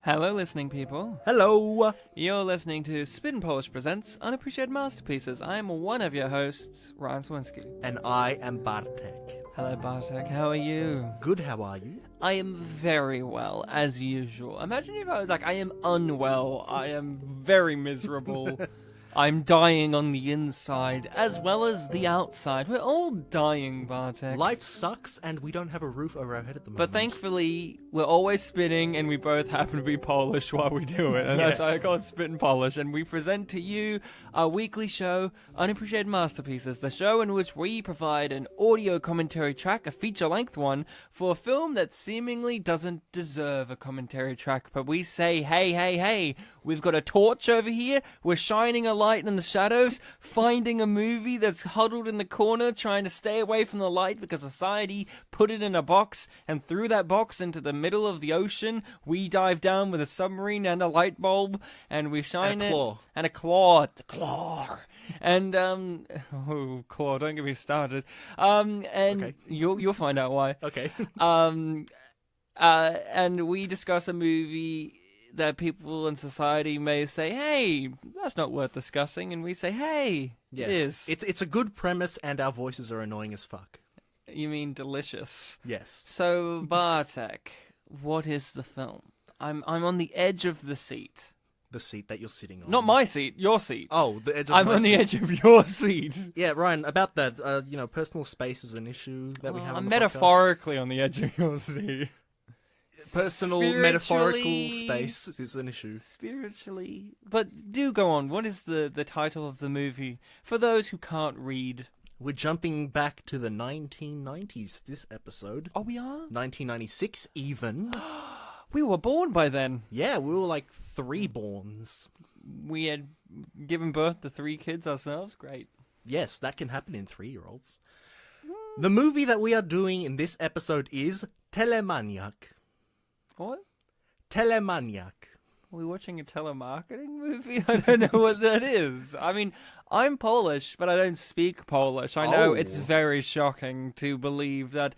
Hello, listening people. Hello! You're listening to Spin Polish Presents Unappreciated Masterpieces. I'm one of your hosts, Ryan Sliwinski. And I am Bartek. Hello, Bartek. How are you? Good, how are you? I am very well, as usual. Imagine if I was like, I am unwell. I am very miserable. I'm dying on the inside, as well as the outside. We're all dying, Bartek. Life sucks, and we don't have a roof over our head at the moment. But thankfully, we're always spitting, and we both happen to be Polish while we do it. And that's why I call it Spit and Polish. And we present to you our weekly show, Unappreciated Masterpieces, the show in which we provide an audio commentary track, a feature-length one, for a film that seemingly doesn't deserve a commentary track. But we say, hey, we've got a torch over here, we're shining a light in the shadows, finding a movie that's huddled in the corner, trying to stay away from the light because society put it in a box, and threw that box into the middle of the ocean. We dive down with a submarine and a light bulb, and we shine it. And a claw. The claw. And, oh, claw, don't get me started. And okay. You'll find out why. Okay. And we discuss a movie that people in society may say, hey, that's not worth discussing, and we say, hey, yes. It is. It's a good premise, and our voices are annoying as fuck. You mean delicious? Yes. So, Bartek, what is the film? I'm on the edge of the seat. The seat that you're sitting on. Not my seat, your seat. Oh, the edge of I'm my on seat. the edge of your seat. Yeah, Ryan, about that, personal space is an issue that we have on I'm the metaphorically on the edge of your seat. Personal, metaphorical space is an issue. Spiritually. But do go on. What is the title of the movie? For those who can't read. We're jumping back to the 1990s this episode. Oh, we are? 1996 even. We were born by then. Yeah, we were like 3 borns. We had given birth to 3 kids ourselves. Great. Yes, that can happen in 3-year-olds. The movie that we are doing in this episode is Telemaniac. What? Telemaniac. Are we watching a telemarketing movie? I don't know what that is. I mean, I'm Polish, but I don't speak Polish. I know it's very shocking to believe that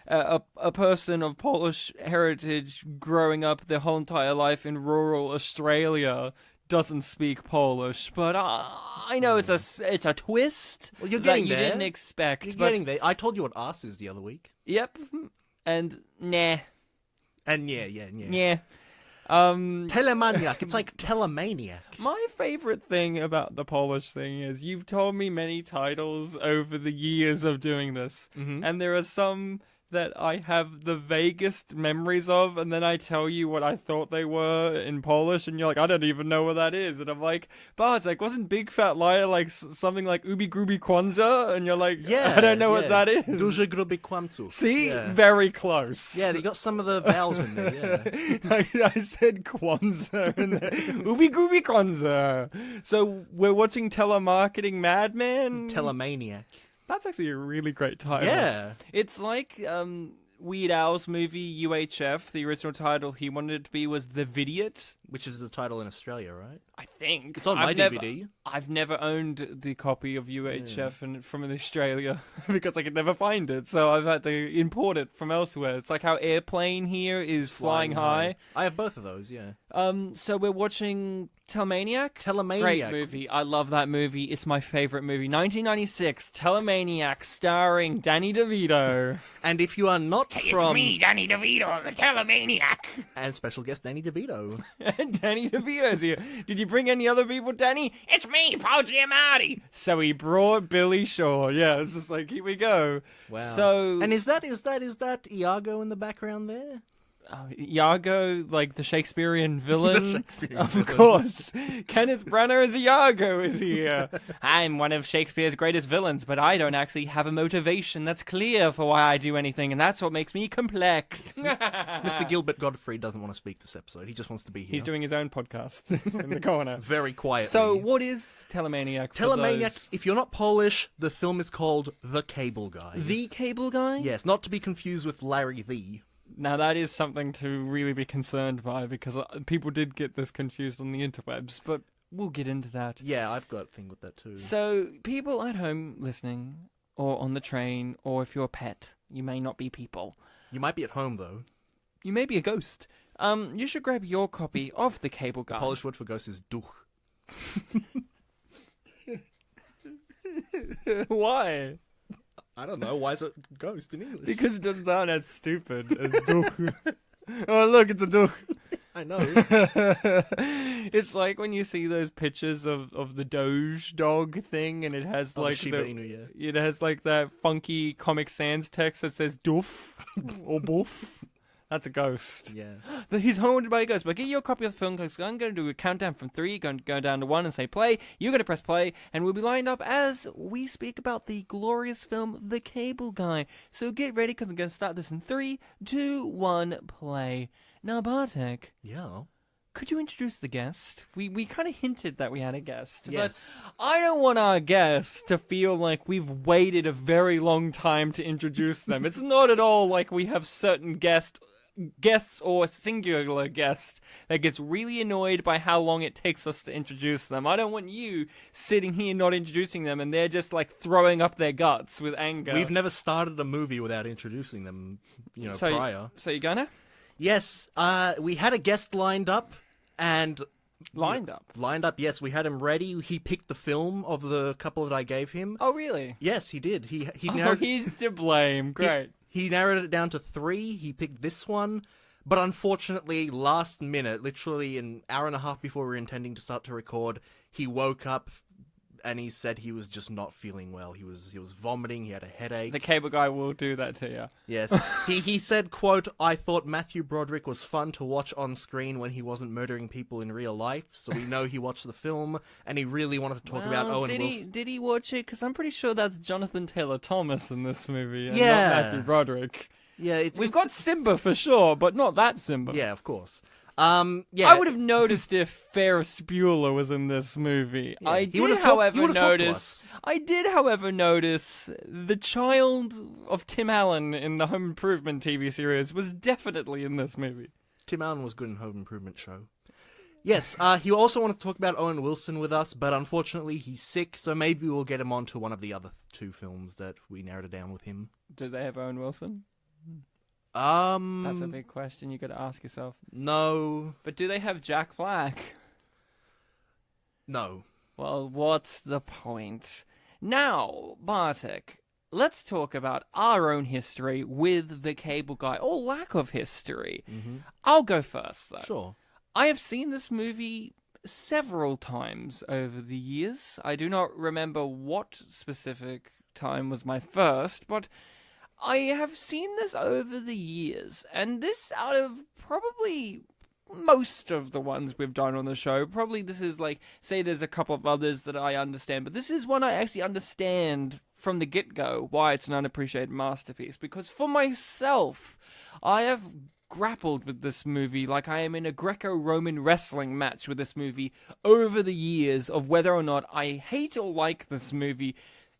a person of Polish heritage growing up their whole entire life in rural Australia doesn't speak Polish, but I know it's a twist. Well, you're getting that you there. Didn't expect. You're getting there. I told you what arse is the other week. Yep, and nah. And yeah. Telemaniac. It's like Telemaniac. My favorite thing about the Polish thing is you've told me many titles over the years of doing this, and there are some that I have the vaguest memories of, and then I tell you what I thought they were in Polish, and you're like, I don't even know what that is, and I'm like, Bartek, wasn't Big Fat Liar like something like Ubi Grubi Kwanzaa? And you're like, yeah, I don't know what that is. Duży gruby kłamców. See? Yeah. Very close. Yeah, they got some of the vowels in there, yeah. I said Kwanzaa in there. Ubi Grubi Kwanzaa. So we're watching Telemarketing Madman? Telemaniac. That's actually a really great title. Yeah. It's like Weird Al's movie UHF. The original title he wanted it to be was The Vidiot. Which is the title in Australia, right? I think. It's on my DVD. I've never owned the copy of UHF from Australia because I could never find it. So I've had to import it from elsewhere. It's like how Airplane here is Flying High. I have both of those, yeah. So we're watching Telemaniac? Telemaniac. Great movie. I love that movie. It's my favorite movie. 1996, Telemaniac, starring Danny DeVito. And if you are not from... It's me, Danny DeVito. I'm a Telemaniac. And special guest Danny DeVito. And Danny DeVito's here. Did you bring any other people, Danny? It's me, Paul Giamatti. So he brought Billy Shaw. Yeah, it's just like, here we go. Wow. So... And is that Iago in the background there? Iago, like the Shakespearean villain? Of course. Kenneth Branagh as Iago is here. I'm one of Shakespeare's greatest villains, but I don't actually have a motivation that's clear for why I do anything, and that's what makes me complex. Mr. Gilbert Godfrey doesn't want to speak this episode. He just wants to be here. He's doing his own podcast in the corner. Very quietly. So, what is Telemaniac? Telemaniac, if you're not Polish, the film is called The Cable Guy. The Cable Guy? Yes, not to be confused with Larry the. Now, that is something to really be concerned by, because people did get this confused on the interwebs, but we'll get into that. Yeah, I've got a thing with that too. So, people at home listening, or on the train, or if you're a pet, you may not be people. You might be at home, though. You may be a ghost. you should grab your copy of The Cable Guy. Polish word for ghost is duch. Why? I don't know. Why is it ghost in English? Because it doesn't sound as stupid as duch. Oh, look, it's a duch. I know. It's like when you see those pictures of the Doge dog thing, and it has like Shiba Inu, yeah. it has like that funky Comic Sans text that says "doof" or "boof." That's a ghost. Yeah. He's haunted by a ghost. But get your copy of the film because I'm going to do a countdown from 3, going to go down to 1 and say play. You're going to press play, and we'll be lined up as we speak about the glorious film The Cable Guy. So get ready because I'm going to start this in 3, 2, 1, play. Now, Bartek. Yeah. Could you introduce the guest? We kind of hinted that we had a guest. Yes. But I don't want our guest to feel like we've waited a very long time to introduce them. It's not at all like we have certain guests or singular guest that gets really annoyed by how long it takes us to introduce them. I don't want you sitting here not introducing them and they're just like throwing up their guts with anger. We've never started a movie without introducing them, prior. So you gonna? Yes, we had a guest lined up, and... Lined up, yes, we had him ready. He picked the film of the couple that I gave him. Oh, really? Yes, he did. He's to blame. Great. He narrowed it down to 3. He picked this one. But unfortunately, last minute, literally an hour and a half before we were intending to start to record, he woke up and he said he was just not feeling well. He was vomiting. He had a headache. The Cable Guy will do that to you. Yes. He said, quote, "I thought Matthew Broderick was fun to watch on screen when he wasn't murdering people in real life." So we know he watched the film and he really wanted to talk about Owen Wilson. Did he watch it? Because I'm pretty sure that's Jonathan Taylor Thomas in this movie and Yeah. not Matthew Broderick. Yeah, We've got Simba for sure, but not that Simba. Yeah, of course. I would have noticed if Ferris Bueller was in this movie. Yeah. I did, however, notice the child of Tim Allen in the Home Improvement TV series was definitely in this movie. Tim Allen was good in Home Improvement show. Yes, he also wanted to talk about Owen Wilson with us, but unfortunately he's sick, so maybe we'll get him onto one of the other 2 films that we narrowed it down with him. Do they have Owen Wilson? That's a big question you got to ask yourself. No. But do they have Jack Black? No. Well, what's the point? Now, Bartek, let's talk about our own history with The Cable Guy, or lack of history. Mm-hmm. I'll go first, though. Sure. I have seen this movie several times over the years. I do not remember what specific time was my first, but I have seen this over the years, and this out of probably most of the ones we've done on the show, probably this is like, say there's a couple of others that I understand, but this is one I actually understand from the get-go why it's an unappreciated masterpiece, because for myself, I have grappled with this movie like I am in a Greco-Roman wrestling match with this movie over the years of whether or not I hate or like this movie.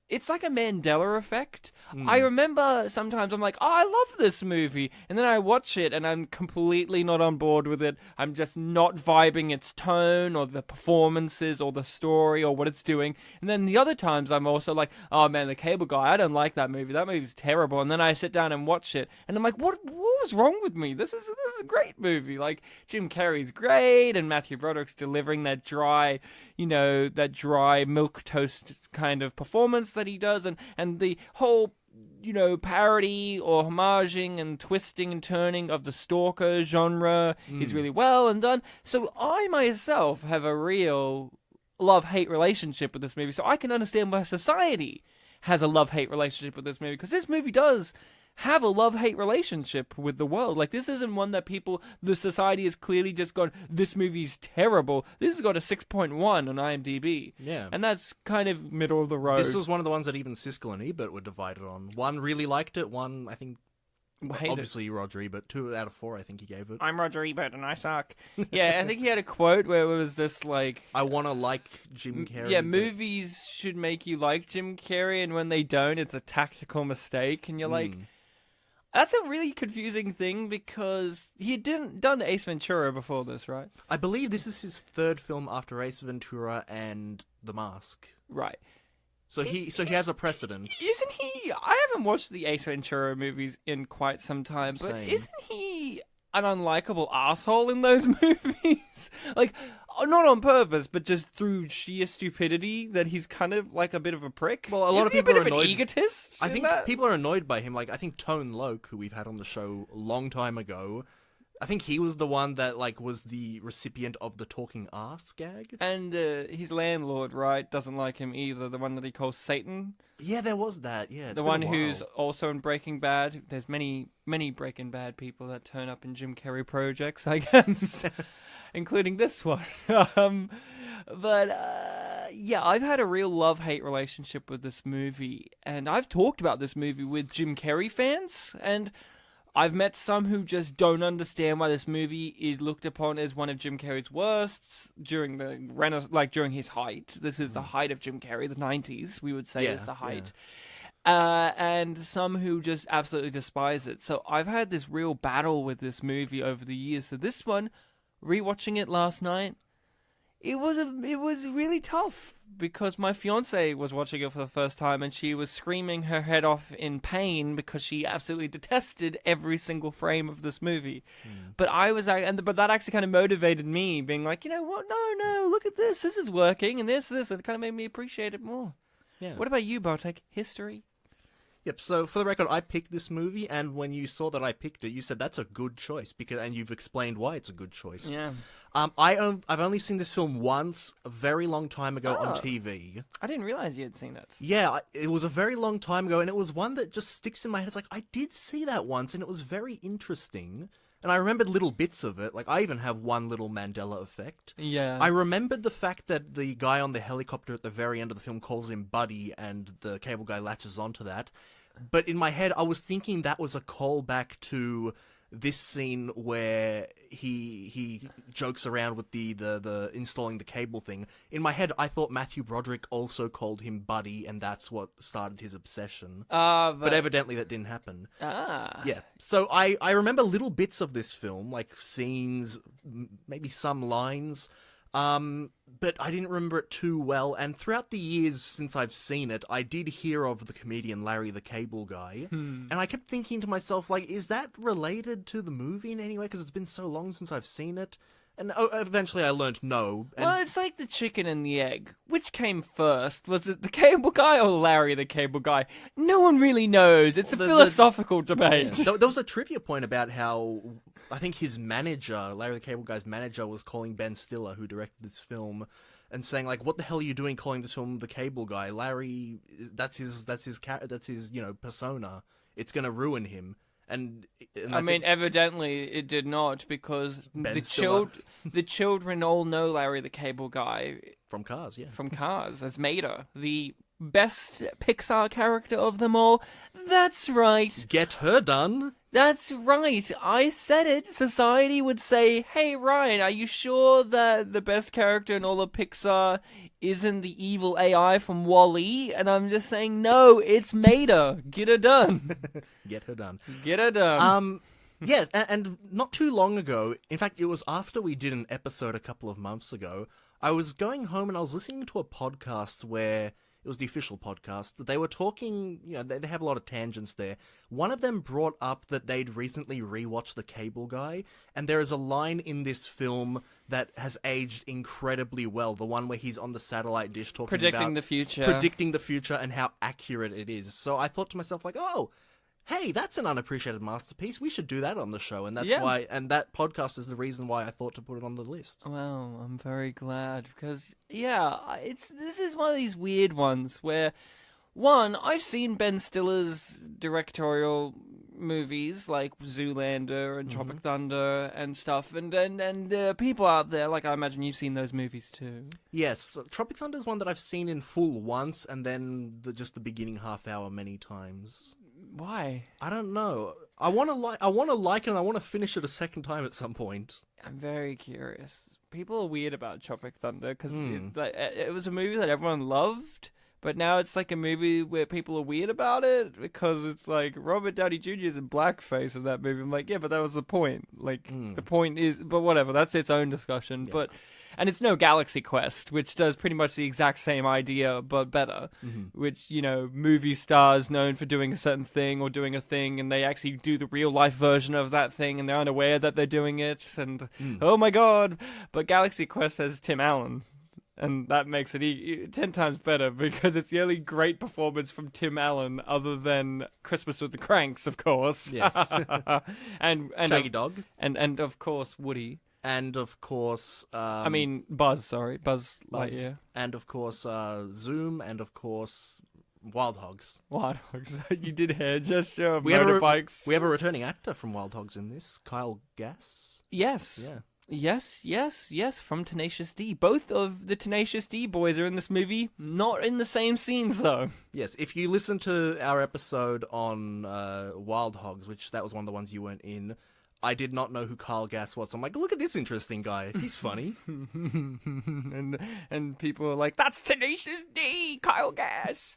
It's like a Mandela effect. I remember sometimes I'm like, oh, I love this movie. And then I watch it and I'm completely not on board with it. I'm just not vibing its tone or the performances or the story or what it's doing. And then the other times I'm also like, oh man, The Cable Guy, I don't like that movie. That movie's terrible. And then I sit down and watch it and I'm like, what was wrong with me? This is a great movie. Like, Jim Carrey's great and Matthew Broderick's delivering that dry milquetoast kind of performance that he does, and the whole, parody or homaging and twisting and turning of the stalker genre is really well and done. So I myself have a real love-hate relationship with this movie, so I can understand why society has a love-hate relationship with this movie, because this movie does have a love-hate relationship with the world. Like, this isn't one that the society has clearly just gone, this movie's terrible. This has got a 6.1 on IMDb. Yeah. And that's kind of middle of the road. This was one of the ones that even Siskel and Ebert were divided on. One really liked it, one, I think, obviously Roger Ebert, 2 out of 4 I think he gave it. I'm Roger Ebert and I suck. Yeah, I think he had a quote where it was just like, I want to like Jim Carrey. Yeah, movies should make you like Jim Carrey, and when they don't, it's a tactical mistake. And you're like, that's a really confusing thing, because he had done Ace Ventura before this, right? I believe this is his 3rd film after Ace Ventura and The Mask. Right. So he has a precedent. Isn't he? I haven't watched the Ace Ventura movies in quite some time, but Same. isn't he an unlikable asshole in those movies. Like, not on purpose, but just through sheer stupidity, that he's kind of like a bit of a prick. Well, a lot of people are are annoyed. An egotist. I think people are annoyed by him. Like, I think Tone Loc, who we've had on the show a long time ago, I think he was the one that like was the recipient of the talking ass gag. And his landlord, right, doesn't like him either. The one that he calls Satan. Yeah, there was that. Yeah, the one who's also in Breaking Bad. There's many Breaking Bad people that turn up in Jim Carrey projects, I guess, including this one. Yeah, I've had a real love-hate relationship with this movie, and I've talked about this movie with Jim Carrey fans, and I've met some who just don't understand why this movie is looked upon as one of Jim Carrey's worsts during during his height. This is the height of Jim Carrey, the 90s, we would say is the height. Yeah. And some who just absolutely despise it. So I've had this real battle with this movie over the years. So this one, rewatching it last night, it was really tough because my fiance was watching it for the first time and she was screaming her head off in pain because she absolutely detested every single frame of this movie. But but that actually kind of motivated me, being like, you know what? No, look at this. This is working, and this, and it kind of made me appreciate it more. Yeah. What about you, Bartek? History? Yep, so for the record, I picked this movie, and when you saw that I picked it, you said that's a good choice, and you've explained why it's a good choice. Yeah. I've only seen this film once, a very long time ago on TV. I didn't realize you had seen it. Yeah, it was a very long time ago, and it was one that just sticks in my head. It's like, I did see that once, and it was very interesting. And I remembered little bits of it. Like, I even have one little Mandela effect. Yeah. I remembered the fact that the guy on the helicopter at the very end of the film calls him Buddy, and the cable guy latches onto that. But in my head, I was thinking that was a callback to this scene where he jokes around with the installing the cable thing. In my head, I thought Matthew Broderick also called him Buddy, and that's what started his obsession. But evidently that didn't happen. Yeah. So I remember little bits of this film, like scenes, maybe some lines. But I didn't remember it too well, and throughout the years since I've seen it, I did hear of the comedian Larry the Cable Guy, and I kept thinking to myself, like, is that related to the movie in any way? Because it's been so long since I've seen it. And eventually I learned no. Well, it's like the chicken and the egg. Which came first? Was it the Cable Guy or Larry the Cable Guy? No one really knows. It's a philosophical debate. Yeah. There was a trivia point about how I think his manager, Larry the Cable Guy's manager, was calling Ben Stiller, who directed this film, and saying, like, what the hell are you doing calling this film The Cable Guy? Larry, that's his persona. It's going to ruin him. And I mean, evidently it did not, because the children all know Larry the Cable Guy from Cars, from Cars as Mater, the best Pixar character of them all. That's right. Get her done. That's right. I said it. Society would say, "Hey, Ryan, are you sure that the best character in all of Pixar isn't the evil AI from WALL-E?" And I'm just saying, no, it's Mater. Get her done. Get her done. Get her done. Yes, and not too long ago, in fact, it was after we did an episode a couple of months ago, I was going home and I was listening to a podcast where it was the official podcast, that they were talking, you know, they have a lot of tangents there. One of them brought up that they'd recently rewatched The Cable Guy, and there is a line in this film that has aged incredibly well. The one where he's on the satellite dish talking predicting the future and how accurate it is. So I thought to myself, like, oh, hey, that's an unappreciated masterpiece. We should do that on the show. And that's why, and that podcast is the reason why I thought to put it on the list. Well, I'm very glad, because, this is one of these weird ones where, one, I've seen Ben Stiller's directorial movies like Zoolander and Tropic Thunder and stuff, and people out there, like, I imagine you've seen those movies too. Yes, Tropic Thunder is one that I've seen in full once, and then just the beginning half hour many times. Why? I don't know. I want to like it, and I want to finish it a second time at some point. I'm very curious. People are weird about Tropic Thunder because it was a movie that everyone loved, But now it's like a movie where people are weird about it because it's like Robert Downey Jr. is in blackface in that movie. I'm like, yeah, but that was the point. Like, the point is, but whatever, that's its own discussion. Yeah. And it's no Galaxy Quest, which does pretty much the exact same idea, but better. Which, movie stars known for doing a certain thing or doing a thing, and they actually do the real-life version of that thing, and they're unaware that they're doing it, and oh my god. But Galaxy Quest has Tim Allen, and that makes it 10 times better, because it's the only great performance from Tim Allen, other than Christmas with the Cranks, of course. Yes. and Shaggy Dog. And of course, Woody. And of course, Buzz Lightyear. And of course, Zoom, and of course, Wild Hogs. Wild Hogs. You did hair gesture of motorbikes. We have a returning actor from Wild Hogs in this, Kyle Gass. Yes. Yeah. Yes, from Tenacious D. Both of the Tenacious D boys are in this movie, not in the same scenes, though. Yes, if you listen to our episode on Wild Hogs, which that was one of the ones you weren't in, I did not know who Kyle Gass was. I'm like, look at this interesting guy. He's funny. and people are like, that's Tenacious D, Kyle Gass.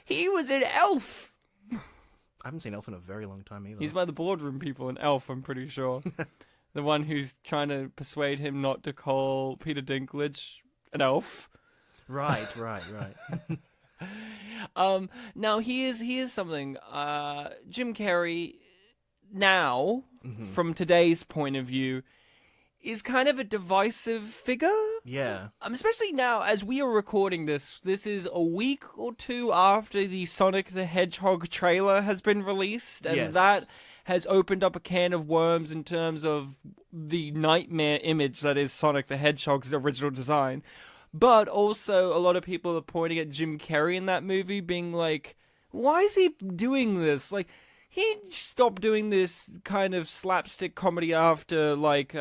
He was in Elf. I haven't seen Elf in a very long time either. He's by the boardroom people in Elf, I'm pretty sure. The one who's trying to persuade him not to call Peter Dinklage an elf. Right. Now, here's something. Jim Carrey, now, from today's point of view, is kind of a divisive figure. Yeah. Especially now, as we are recording this is a week or two after the Sonic the Hedgehog trailer has been released, and that has opened up a can of worms in terms of the nightmare image that is Sonic the Hedgehog's original design. But also, a lot of people are pointing at Jim Carrey in that movie, being like, why is he doing this? Like, he stopped doing this kind of slapstick comedy after, like,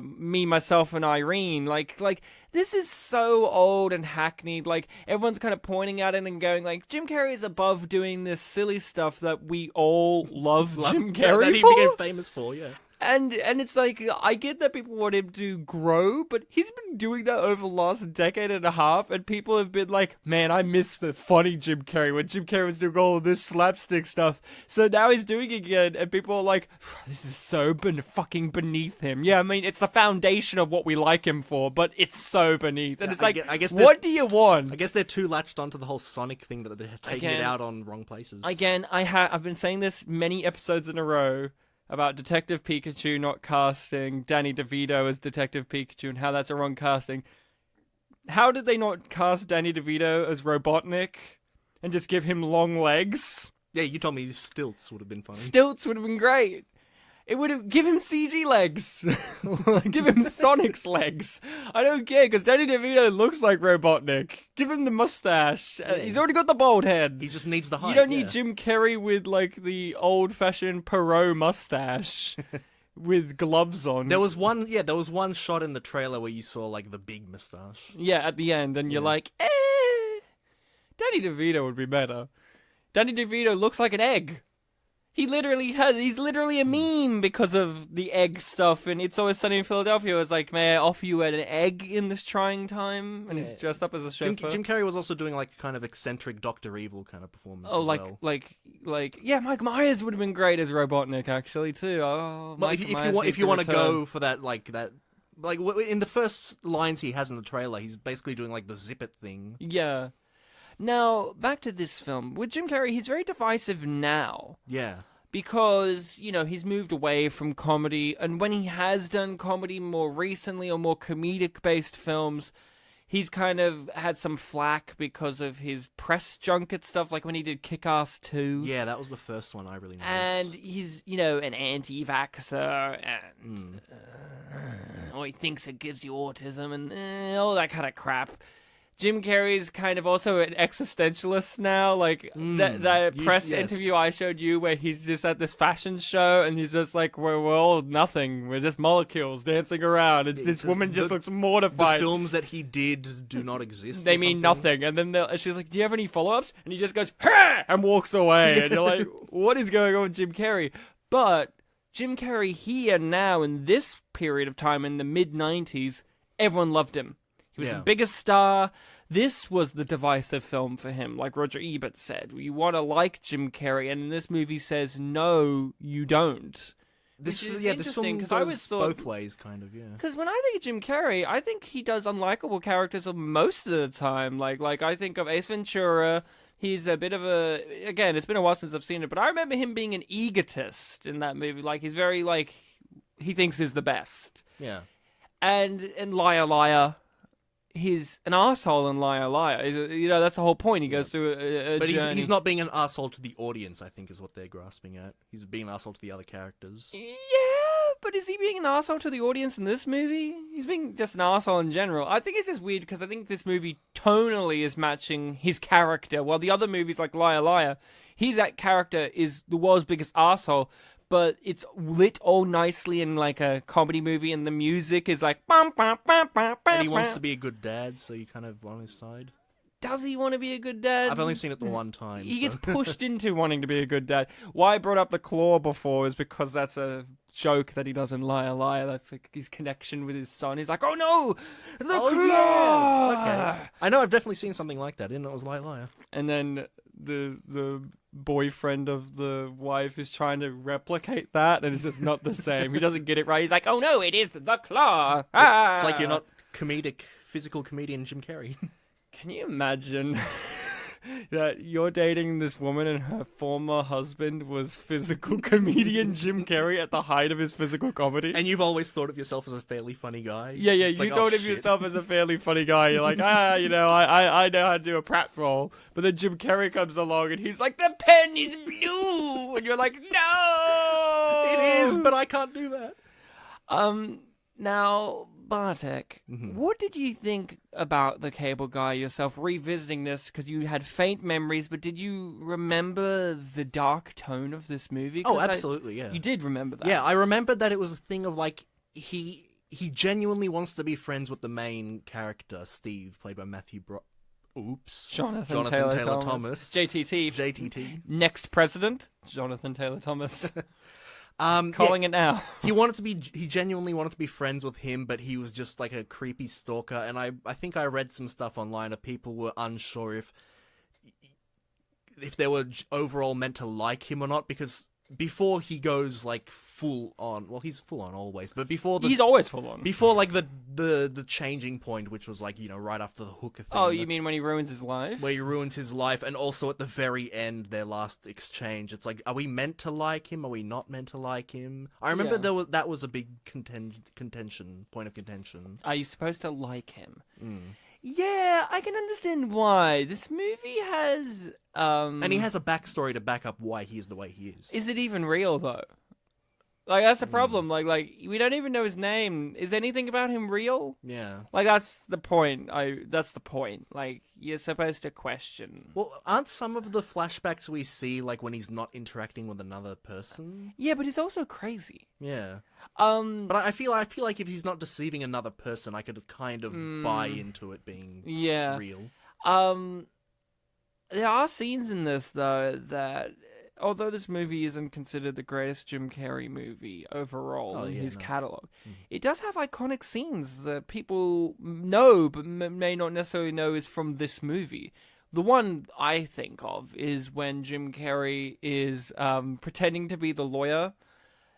Me, Myself, and Irene. Like, this is so old and hackneyed. Like, everyone's kind of pointing at it and going, like, Jim Carrey is above doing this silly stuff that we all love Jim Carrey that he for. became famous for, yeah. And it's like, I get that people want him to grow, but he's been doing that over the last decade and a half, and people have been like, man, I miss the funny Jim Carrey, when Jim Carrey was doing all of this slapstick stuff. So now he's doing it again, and people are like, this is so fucking beneath him. Yeah, I mean, it's the foundation of what we like him for, but it's so beneath. And it's like, I guess what do you want? I guess they're too latched onto the whole Sonic thing that they're taking it out on wrong places. Again, I've been saying this many episodes in a row, about Detective Pikachu not casting Danny DeVito as Detective Pikachu and how that's a wrong casting. How did they not cast Danny DeVito as Robotnik and just give him long legs? Yeah, you told me stilts would have been funny. Stilts would have been great. It would have... Give him CG legs. Give him Sonic's legs. I don't care, because Danny DeVito looks like Robotnik. Give him the mustache. Yeah. He's already got the bald head. He just needs the height. You don't need Jim Carrey with, like, the old-fashioned Perot mustache with gloves on. There was one shot in the trailer where you saw, like, the big mustache. Yeah, at the end, and you're like, Danny DeVito would be better. Danny DeVito looks like an egg. He's literally a meme because of the egg stuff, and It's Always Sunny in Philadelphia was like, may I offer you an egg in this trying time? And he's dressed up as a chauffeur. Jim Carrey was also doing, like, kind of eccentric Dr. Evil kind of performance yeah, Mike Myers would have been great as Robotnik, actually, too. Oh, well, if you want to go for that, in the first lines he has in the trailer, he's basically doing, like, the zip it thing. Yeah. Now, back to this film. With Jim Carrey, he's very divisive now. Yeah. Because, he's moved away from comedy, and when he has done comedy more recently or more comedic-based films, he's kind of had some flack because of his press junket stuff, like when he did Kick-Ass 2. Yeah, that was the first one I really noticed. And he's, an anti-vaxxer, and he thinks it gives you autism, and all that kind of crap. Jim Carrey's kind of also an existentialist now, like that press interview I showed you where he's just at this fashion show and he's just like, we're all nothing, we're just molecules dancing around, and this woman just looks mortified. The films that he did do not exist. They mean nothing, and then she's like, do you have any follow-ups? And he just goes, ha! And walks away, and you're like, what is going on with Jim Carrey? But Jim Carrey here now in this period of time in the mid-90s, everyone loved him. He was Yeah. the biggest star. This was the divisive film for him, like Roger Ebert said. You want to like Jim Carrey, and this movie says, no, you don't. This Which is this interesting, film 'cause goes I always thought- both ways, kind of, yeah. Because when I think of Jim Carrey, I think he does unlikable characters most of the time. Like I think of Ace Ventura. He's a bit of a... Again, it's been a while since I've seen it, but I remember him being an egotist in that movie. Like, he's very, like... He thinks he's the best. Yeah. And in Liar Liar, he's an arsehole in Liar Liar. You know, that's the whole point. He goes through a But journey. he's not being an asshole to the audience, I think, is what they're grasping at. He's being an asshole to the other characters. Yeah, but is he being an arsehole to the audience in this movie? He's being just an arsehole in general. I think it's just weird because I think this movie tonally is matching his character, while the other movies like Liar Liar, that character is the world's biggest arsehole, but it's lit all nicely in like a comedy movie, and the music is like... Bum, bum, bum, bum, And he bum, wants bum. to be a good dad, so you kind of on his side. Does he want to be a good dad? I've only seen it the one time. He so. gets pushed into wanting to be a good dad. Why I brought up the claw before is because that's a joke that he does in Liar Liar. That's like his connection with his son. He's like, oh no, the claw! Yeah. Okay. I know I've definitely seen something like that. I didn't know it was Liar Liar. And then the boyfriend of the wife is trying to replicate that, and it's just not the same. He doesn't get it right. He's like, oh no, it is the claw! It's like you're not physical comedian Jim Carrey. Can you imagine that you're dating this woman and her former husband was physical comedian Jim Carrey at the height of his physical comedy? And you've always thought of yourself as a fairly funny guy. Yeah, It's you like, thought oh, of shit. yourself as a fairly funny guy. You're like, I know how to do a pratfall. But then Jim Carrey comes along and he's like, the pen is blue! And you're like, no! It is, but I can't do that. Now, Bartek, Mm-hmm. what did you think about The Cable Guy yourself, revisiting this? Because you had faint memories, but did you remember the dark tone of this movie? Oh, absolutely, yeah. You did remember that? Yeah, I remembered that it was a thing of, like, he genuinely wants to be friends with the main character, Steve, played by Jonathan Taylor Taylor Thomas. JTT. JTT. Next president, Jonathan Taylor Thomas. Yeah, Calling it now. he genuinely wanted to be friends with him, but he was just like a creepy stalker. And I think I read some stuff online of people were unsure if they were overall meant to like him or not, because before he goes like full on, well, he's full on always, but before He's always full on. before like the changing point, which was like, you know, right after the hooker thing. Oh, you mean when he ruins his life? Where he ruins his life, and also at the very end, their last exchange. It's like, are we meant to like him? Are we not meant to like him? I remember Yeah. that was a big point of contention. Are you supposed to like him? Mm. Yeah, I can understand why. This movie has... And he has a backstory to back up why he is the way he is. Is it even real, though? Like, that's the problem. Like, we don't even know his name. Is anything about him real? Yeah. Like, that's the point. That's the point. Like, you're supposed to question. Well, aren't some of the flashbacks we see like when he's not interacting with another person? Yeah, but he's also crazy. Yeah. But But I feel like if he's not deceiving another person, I could kind of buy into it being yeah. real. There are scenes in this, though, that... Although this movie isn't considered the greatest Jim Carrey movie overall in his catalog, it does have iconic scenes that people know but may not necessarily know is from this movie. The one I think of is when Jim Carrey is pretending to be the lawyer,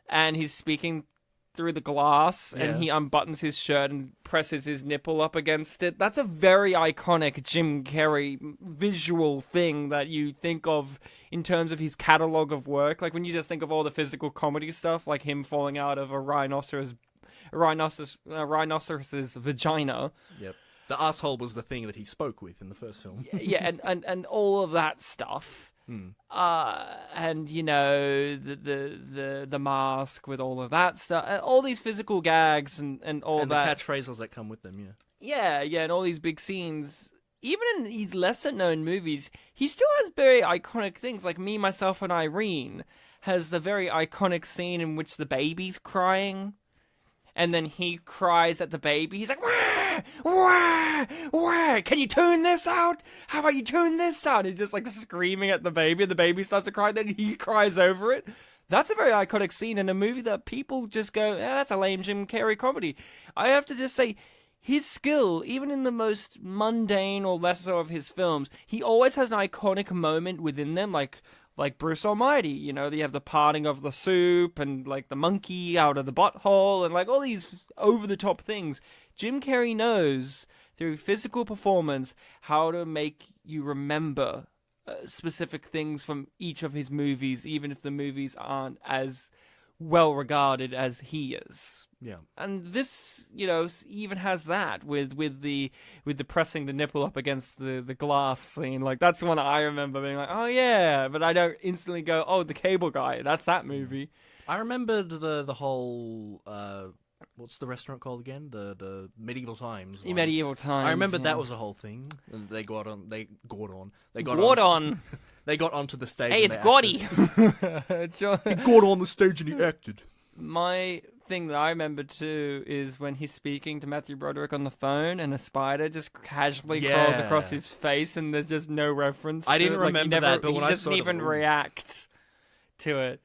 and he's speaking through the glass, and he unbuttons his shirt and presses his nipple up against it. That's a very iconic Jim Carrey visual thing that you think of in terms of his catalog of work. Like when you just think of all the physical comedy stuff, like him falling out of a rhinoceros's vagina. Yep. The asshole was the thing that he spoke with in the first film. Yeah, and all of that stuff. And you know the mask with all of that stuff, all these physical gags and all and that. the catchphrases that come with them, yeah. Yeah, and all these big scenes. Even in these lesser known movies, he still has very iconic things. Like Me, Myself, and Irene has the very iconic scene in which the baby's crying, and then he cries at the baby. He's like, wah, wah, wah. Can you tune this out? How about you tune this out? He's just like screaming at the baby, and the baby starts to cry, then he cries over it. That's a very iconic scene in a movie that people just go, that's a lame Jim Carrey comedy. I have to just say, his skill, even in the most mundane or lesser of his films, he always has an iconic moment within them, like Bruce Almighty, you know, you have the parting of the soup and like the monkey out of the butthole and like all these over-the-top things. Jim Carrey knows through physical performance how to make you remember specific things from each of his movies, even if the movies aren't as well regarded as he is. Yeah. And this, you know, even has that with the pressing the nipple up against the glass scene. Like, that's one I remember being like, oh yeah, but I don't instantly go, oh, the Cable Guy, that's that movie. I remembered the whole what's the restaurant called again? The Medieval Times one. Medieval Times. I remembered that was a whole thing. They got onto the stage. Hey, it's Gordy. He got on the stage and he acted. My thing that I remember too is when he's speaking to Matthew Broderick on the phone and a spider just casually crawls across his face and there's just no reference to I didn't it. remember that, but when I he saw it, doesn't even react to it.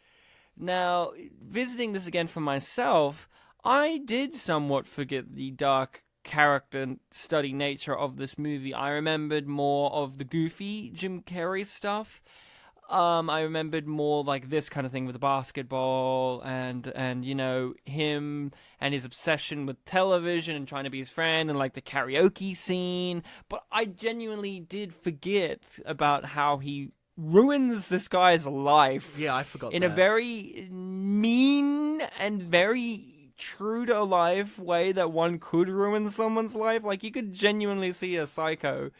Now, visiting this again for myself, I did somewhat forget the dark character study nature of this movie. I remembered more of the goofy Jim Carrey stuff. I remembered more like this kind of thing with the basketball and you know, him and his obsession with television and trying to be his friend and like the karaoke scene. But I genuinely did forget about how he ruins this guy's life. Yeah, I forgot in that. a very mean and very true to life way that one could ruin someone's life. Like, you could genuinely see a psycho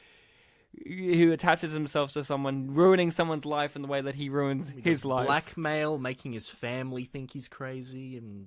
who attaches himself to someone ruining someone's life in the way that he ruins his life. Blackmail, making his family think he's crazy, and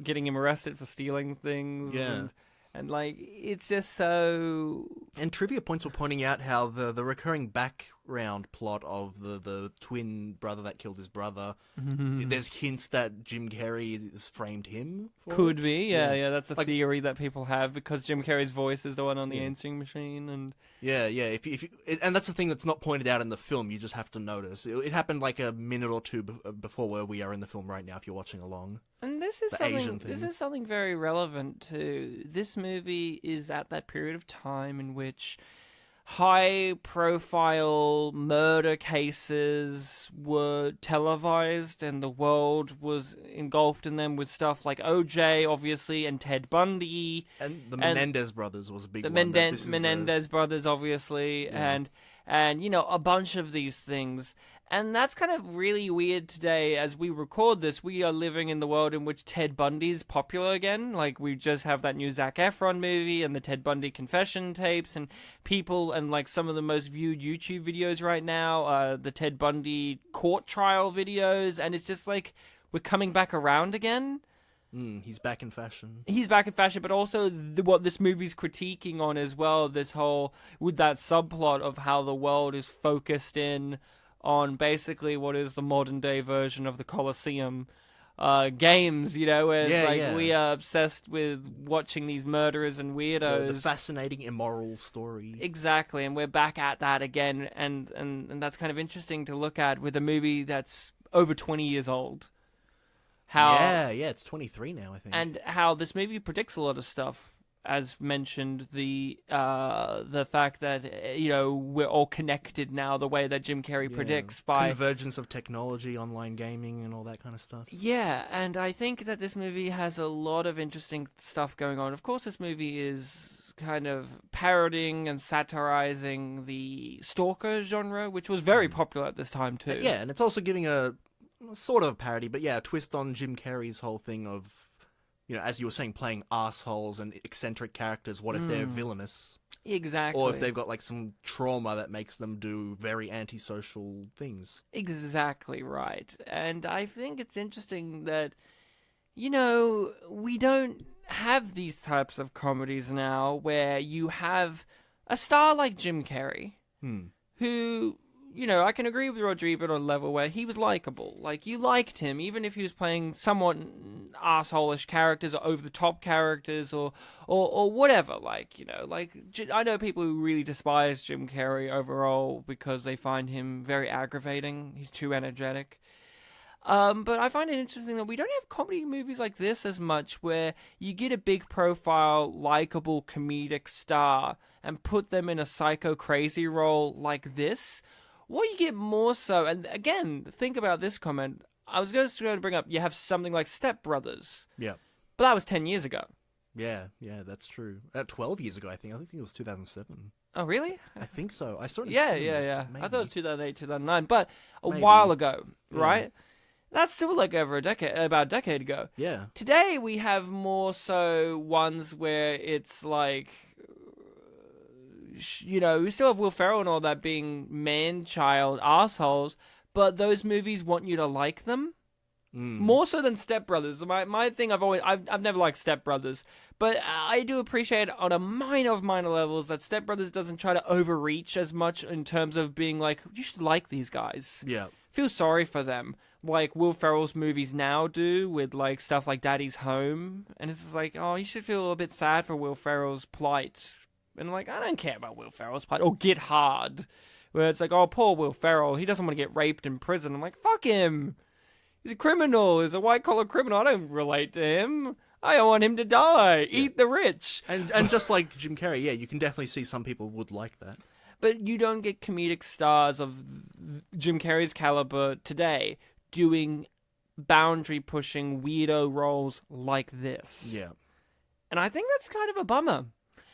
getting him arrested for stealing things. Yeah. And like, it's just so... And trivia points were pointing out how the recurring background plot of the twin brother that killed his brother, there's hints that Jim Carrey has framed him for Could it. be, yeah. That's a theory that people have, because Jim Carrey's voice is the one on the answering machine, and... Yeah. And that's the thing that's not pointed out in the film, you just have to notice. It happened like a minute or two before where we are in the film right now, if you're watching along. And this is something very relevant to this movie. Is at that period of time in which high-profile murder cases were televised, and the world was engulfed in them with stuff like O.J., obviously, and Ted Bundy, and the Menendez brothers was a big one. The Menendez brothers, obviously, and you know, a bunch of these things. And that's kind of really weird today. As we record this, we are living in the world in which Ted Bundy's popular again. Like, we just have that new Zac Efron movie and the Ted Bundy confession tapes, and people, and like some of the most viewed YouTube videos right now, the Ted Bundy court trial videos, and it's just like, we're coming back around again. He's back in fashion. He's back in fashion, but also what this movie's critiquing on as well, this whole, with that subplot of how the world is focused in on basically what is the modern day version of the Colosseum games, you know, where we are obsessed with watching these murderers and weirdos. The fascinating immoral story. Exactly, and we're back at that again, and that's kind of interesting to look at with a movie that's over 20 years old. It's 23 now, I think. And how this movie predicts a lot of stuff. As mentioned, the fact that, you know, we're all connected now, the way that Jim Carrey predicts by convergence of technology, online gaming, and all that kind of stuff. Yeah, and I think that this movie has a lot of interesting stuff going on. Of course, this movie is kind of parodying and satirizing the stalker genre, which was very popular at this time too. Yeah, and it's also giving a sort of parody, but a twist on Jim Carrey's whole thing of, you know, as you were saying, playing assholes and eccentric characters. What if they're villainous? Exactly. Or if they've got like some trauma that makes them do very antisocial things. Exactly right. And I think it's interesting that, you know, we don't have these types of comedies now where you have a star like Jim Carrey, who, you know, I can agree with Rodrigo on a level where he was likable. Like, you liked him, even if he was playing somewhat asshole-ish characters or over-the-top characters or whatever. Like, you know, like, I know people who really despise Jim Carrey overall because they find him very aggravating. He's too energetic. But I find it interesting that we don't have comedy movies like this as much, where you get a big profile, likable comedic star and put them in a psycho crazy role like this. What you get more so, and again, think about this comment. I was going to bring up, you have something like Step Brothers. Yeah. But that was 10 years ago. Yeah, that's true. 12 years ago, I think. I think it was 2007. Oh, really? I think so. I saw it in Yeah. cinemas, I thought it was 2008, 2009, but Maybe. while ago, Yeah. right? That's still like about a decade ago. Yeah. Today we have more so ones where it's like, we still have Will Ferrell and all that being man-child assholes, but those movies want you to like them. More so than Step Brothers. My thing, I've never liked Step Brothers, but I do appreciate on a minor of minor levels that Step Brothers doesn't try to overreach as much in terms of being like, you should like these guys. Yeah. Feel sorry for them, like Will Ferrell's movies now do with like stuff like Daddy's Home, and it's just like, oh, you should feel a bit sad for Will Ferrell's plight, and like, I don't care about Will Ferrell's plight. Or Get Hard, where it's like, oh, poor Will Ferrell, he doesn't want to get raped in prison. I'm like, fuck him. He's a criminal. He's a white-collar criminal. I don't relate to him. I want him to die. Yeah. Eat the rich. And just like Jim Carrey, yeah, you can definitely see some people would like that. But you don't get comedic stars of Jim Carrey's caliber today doing boundary-pushing weirdo roles like this. Yeah. And I think that's kind of a bummer.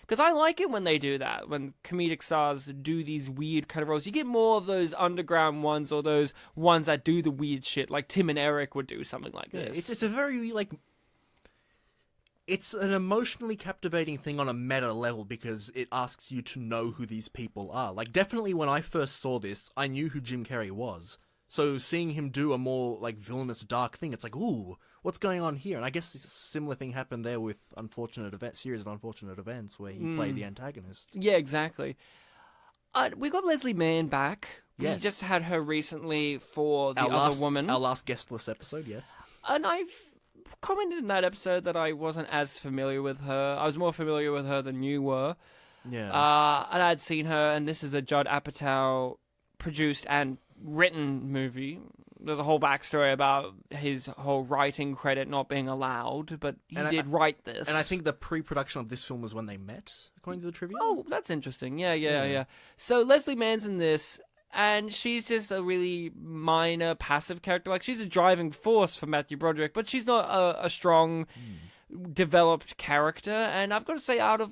Because I like it when they do that, when comedic stars do these weird kind of roles. You get more of those underground ones or those ones that do the weird shit, like Tim and Eric would do something like this. It's a very, like... It's an emotionally captivating thing on a meta level because it asks you to know who these people are. Like, definitely when I first saw this, I knew who Jim Carrey was. So seeing him do a more, like, villainous, dark thing, it's like, ooh, what's going on here? And I guess a similar thing happened there with series of unfortunate events where he played the antagonist. Yeah, exactly. We got Leslie Mann back. Yes. We just had her recently for The Other Woman. Our last guestless episode, yes. And I've commented in that episode that I wasn't as familiar with her. I was more familiar with her than you were. Yeah. And I'd seen her, and this is a Judd Apatow produced and written movie. There's a whole backstory about his whole writing credit not being allowed, but he did write this. And I think the pre-production of this film was when they met, according to the trivia. Oh, that's interesting. Yeah. So Leslie Mann's in this, and she's just a really minor, passive character. Like, she's a driving force for Matthew Broderick, but she's not a strong, developed character. And I've got to say, out of,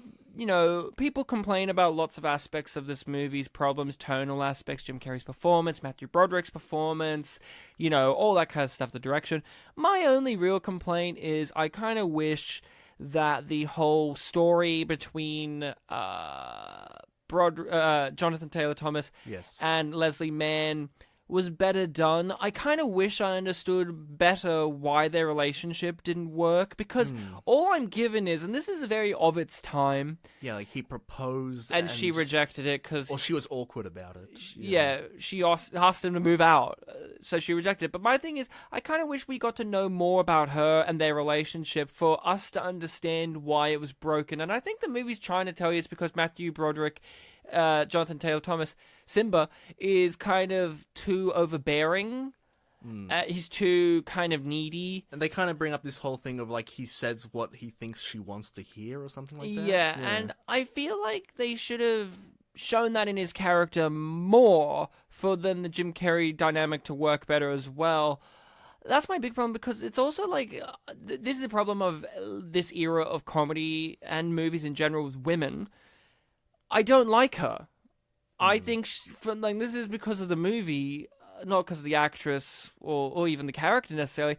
people complain about lots of aspects of this movie's problems, tonal aspects, Jim Carrey's performance, Matthew Broderick's performance, all that kind of stuff, the direction. My only real complaint is I kind of wish that the whole story between Jonathan Taylor Thomas and Leslie Mann was better done. I kind of wish I understood better why their relationship didn't work, because all I'm given is, and this is very of its time. Yeah, like he proposed and she rejected it because... Or she was awkward about it. Yeah, she asked him to move out, so she rejected it. But my thing is, I kind of wish we got to know more about her and their relationship for us to understand why it was broken. And I think the movie's trying to tell you it's because Matthew Broderick, Jonathan Taylor Thomas, Simba, is kind of too overbearing. He's too kind of needy. And they kind of bring up this whole thing of, like, he says what he thinks she wants to hear or something like that. Yeah, and I feel like they should have shown that in his character more for then the Jim Carrey dynamic to work better as well. That's my big problem, because it's also like, this is a problem of this era of comedy and movies in general with women. I don't like her. I think this is because of the movie, not because of the actress or even the character necessarily.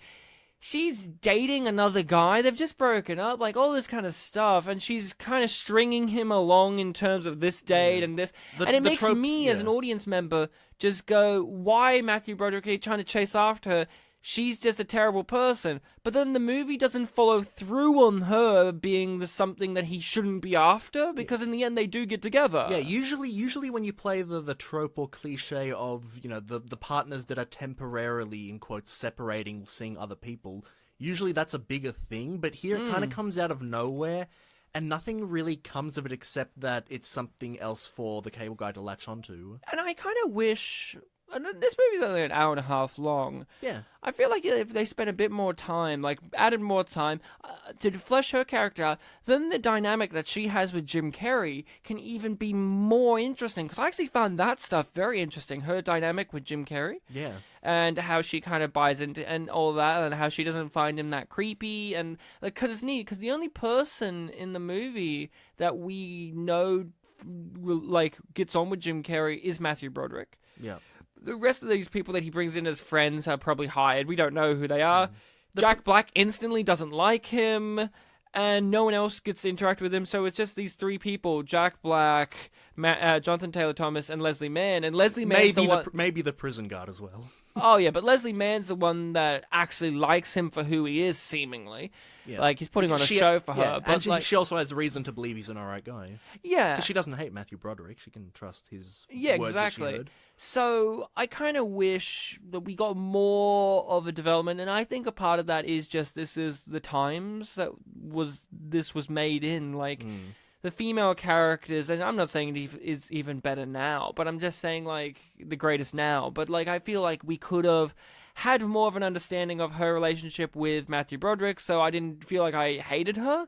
She's dating another guy. They've just broken up, like all this kind of stuff, and she's kind of stringing him along in terms of this date and this. And it makes me, as an audience member, just go, why Matthew Broderick are you trying to chase after her? She's just a terrible person. But then the movie doesn't follow through on her being something that he shouldn't be after, because in the end they do get together. Yeah, usually when you play the trope or cliche of, the partners that are temporarily, in quotes, separating, seeing other people, usually that's a bigger thing, but here it kind of comes out of nowhere, and nothing really comes of it except that it's something else for the cable guy to latch onto. And I kind of wish and this movie's only an hour and a half long. Yeah. I feel like if they spent a bit more time, like added more time to flesh her character out, then the dynamic that she has with Jim Carrey can even be more interesting. Because I actually found that stuff very interesting. Her dynamic with Jim Carrey. Yeah. And how she kind of buys into and all that, and how she doesn't find him that creepy, and like, because it's neat, because the only person in the movie that we know like gets on with Jim Carrey is Matthew Broderick. Yeah. The rest of these people that he brings in as friends are probably hired. We don't know who they are. Jack Black instantly doesn't like him, and no one else gets to interact with him. So it's just these three people: Jack Black, Jonathan Taylor Thomas, and Leslie Mann. And Leslie Mann's maybe the prison guard as well. Oh yeah, but Leslie Mann's the one that actually likes him for who he is, seemingly. Yeah. Like, he's putting on a show for her. But and she also has reason to believe he's an alright guy. Yeah. Because she doesn't hate Matthew Broderick. She can trust his words exactly. that she heard. So I kind of wish that we got more of a development, and I think a part of that is just this is the times that this was made in. Like, the female characters, and I'm not saying it is even better now, but I'm just saying, like, the greatest now. But, like, I feel like we could have had more of an understanding of her relationship with Matthew Broderick, so I didn't feel like I hated her.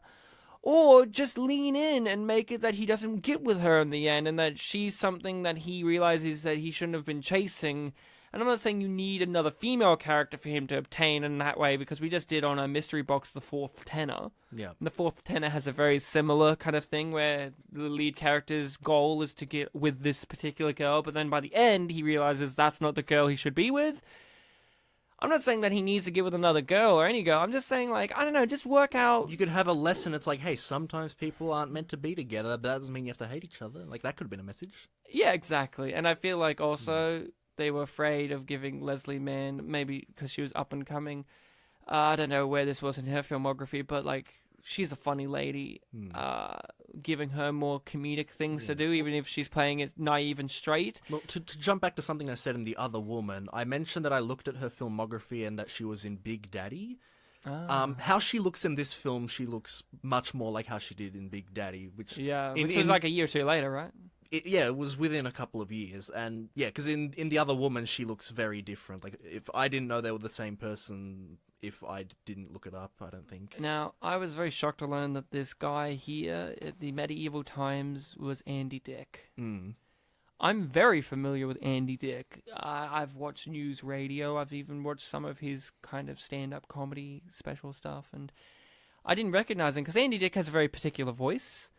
Or just lean in and make it that he doesn't get with her in the end, and that she's something that he realizes that he shouldn't have been chasing. And I'm not saying you need another female character for him to obtain in that way, because we just did on a mystery box The Fourth Tenor. Yeah. And The Fourth Tenor has a very similar kind of thing where the lead character's goal is to get with this particular girl, but then by the end he realizes that's not the girl he should be with. I'm not saying that he needs to get with another girl or any girl. I'm just saying, like, I don't know, just work out... You could have a lesson. It's like, hey, sometimes people aren't meant to be together, but that doesn't mean you have to hate each other. Like, that could have been a message. Yeah, exactly. And I feel like also they were afraid of giving Leslie Mann, maybe because she was up and coming. I don't know where this was in her filmography, but, like, she's a funny lady. Giving her more comedic things to do, even if she's playing it naive and straight. Well, to jump back to something I said in The Other Woman, I mentioned that I looked at her filmography and that she was in Big Daddy. How she looks in this film, she looks much more like how she did in Big Daddy, which was like a year or two later, right? It was within a couple of years, and yeah, because in The Other Woman, she looks very different. Like, if I didn't know they were the same person, if I didn't look it up, I don't think. Now, I was very shocked to learn that this guy here at the medieval times was Andy Dick. I'm very familiar with Andy Dick. I've watched news radio. I've even watched some of his kind of stand-up comedy special stuff, and I didn't recognize him because Andy Dick has a very particular voice.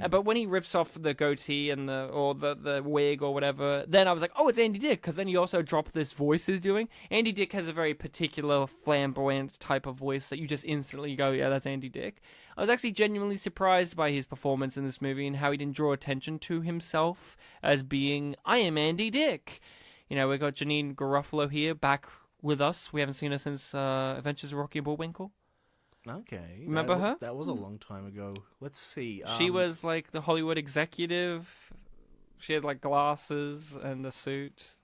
But when he rips off the goatee and the wig or whatever, then I was like, oh, it's Andy Dick, because then he also dropped this voice he's doing. Andy Dick has a very particular flamboyant type of voice that you just instantly go, yeah, that's Andy Dick. I was actually genuinely surprised by his performance in this movie and how he didn't draw attention to himself as being, I am Andy Dick. You know, we got Janine Garofalo here back with us. We haven't seen her since Adventures of Rocky and Bullwinkle. Okay. Remember her? That was a long time ago. Let's see. She was like the Hollywood executive. She had like glasses and a suit.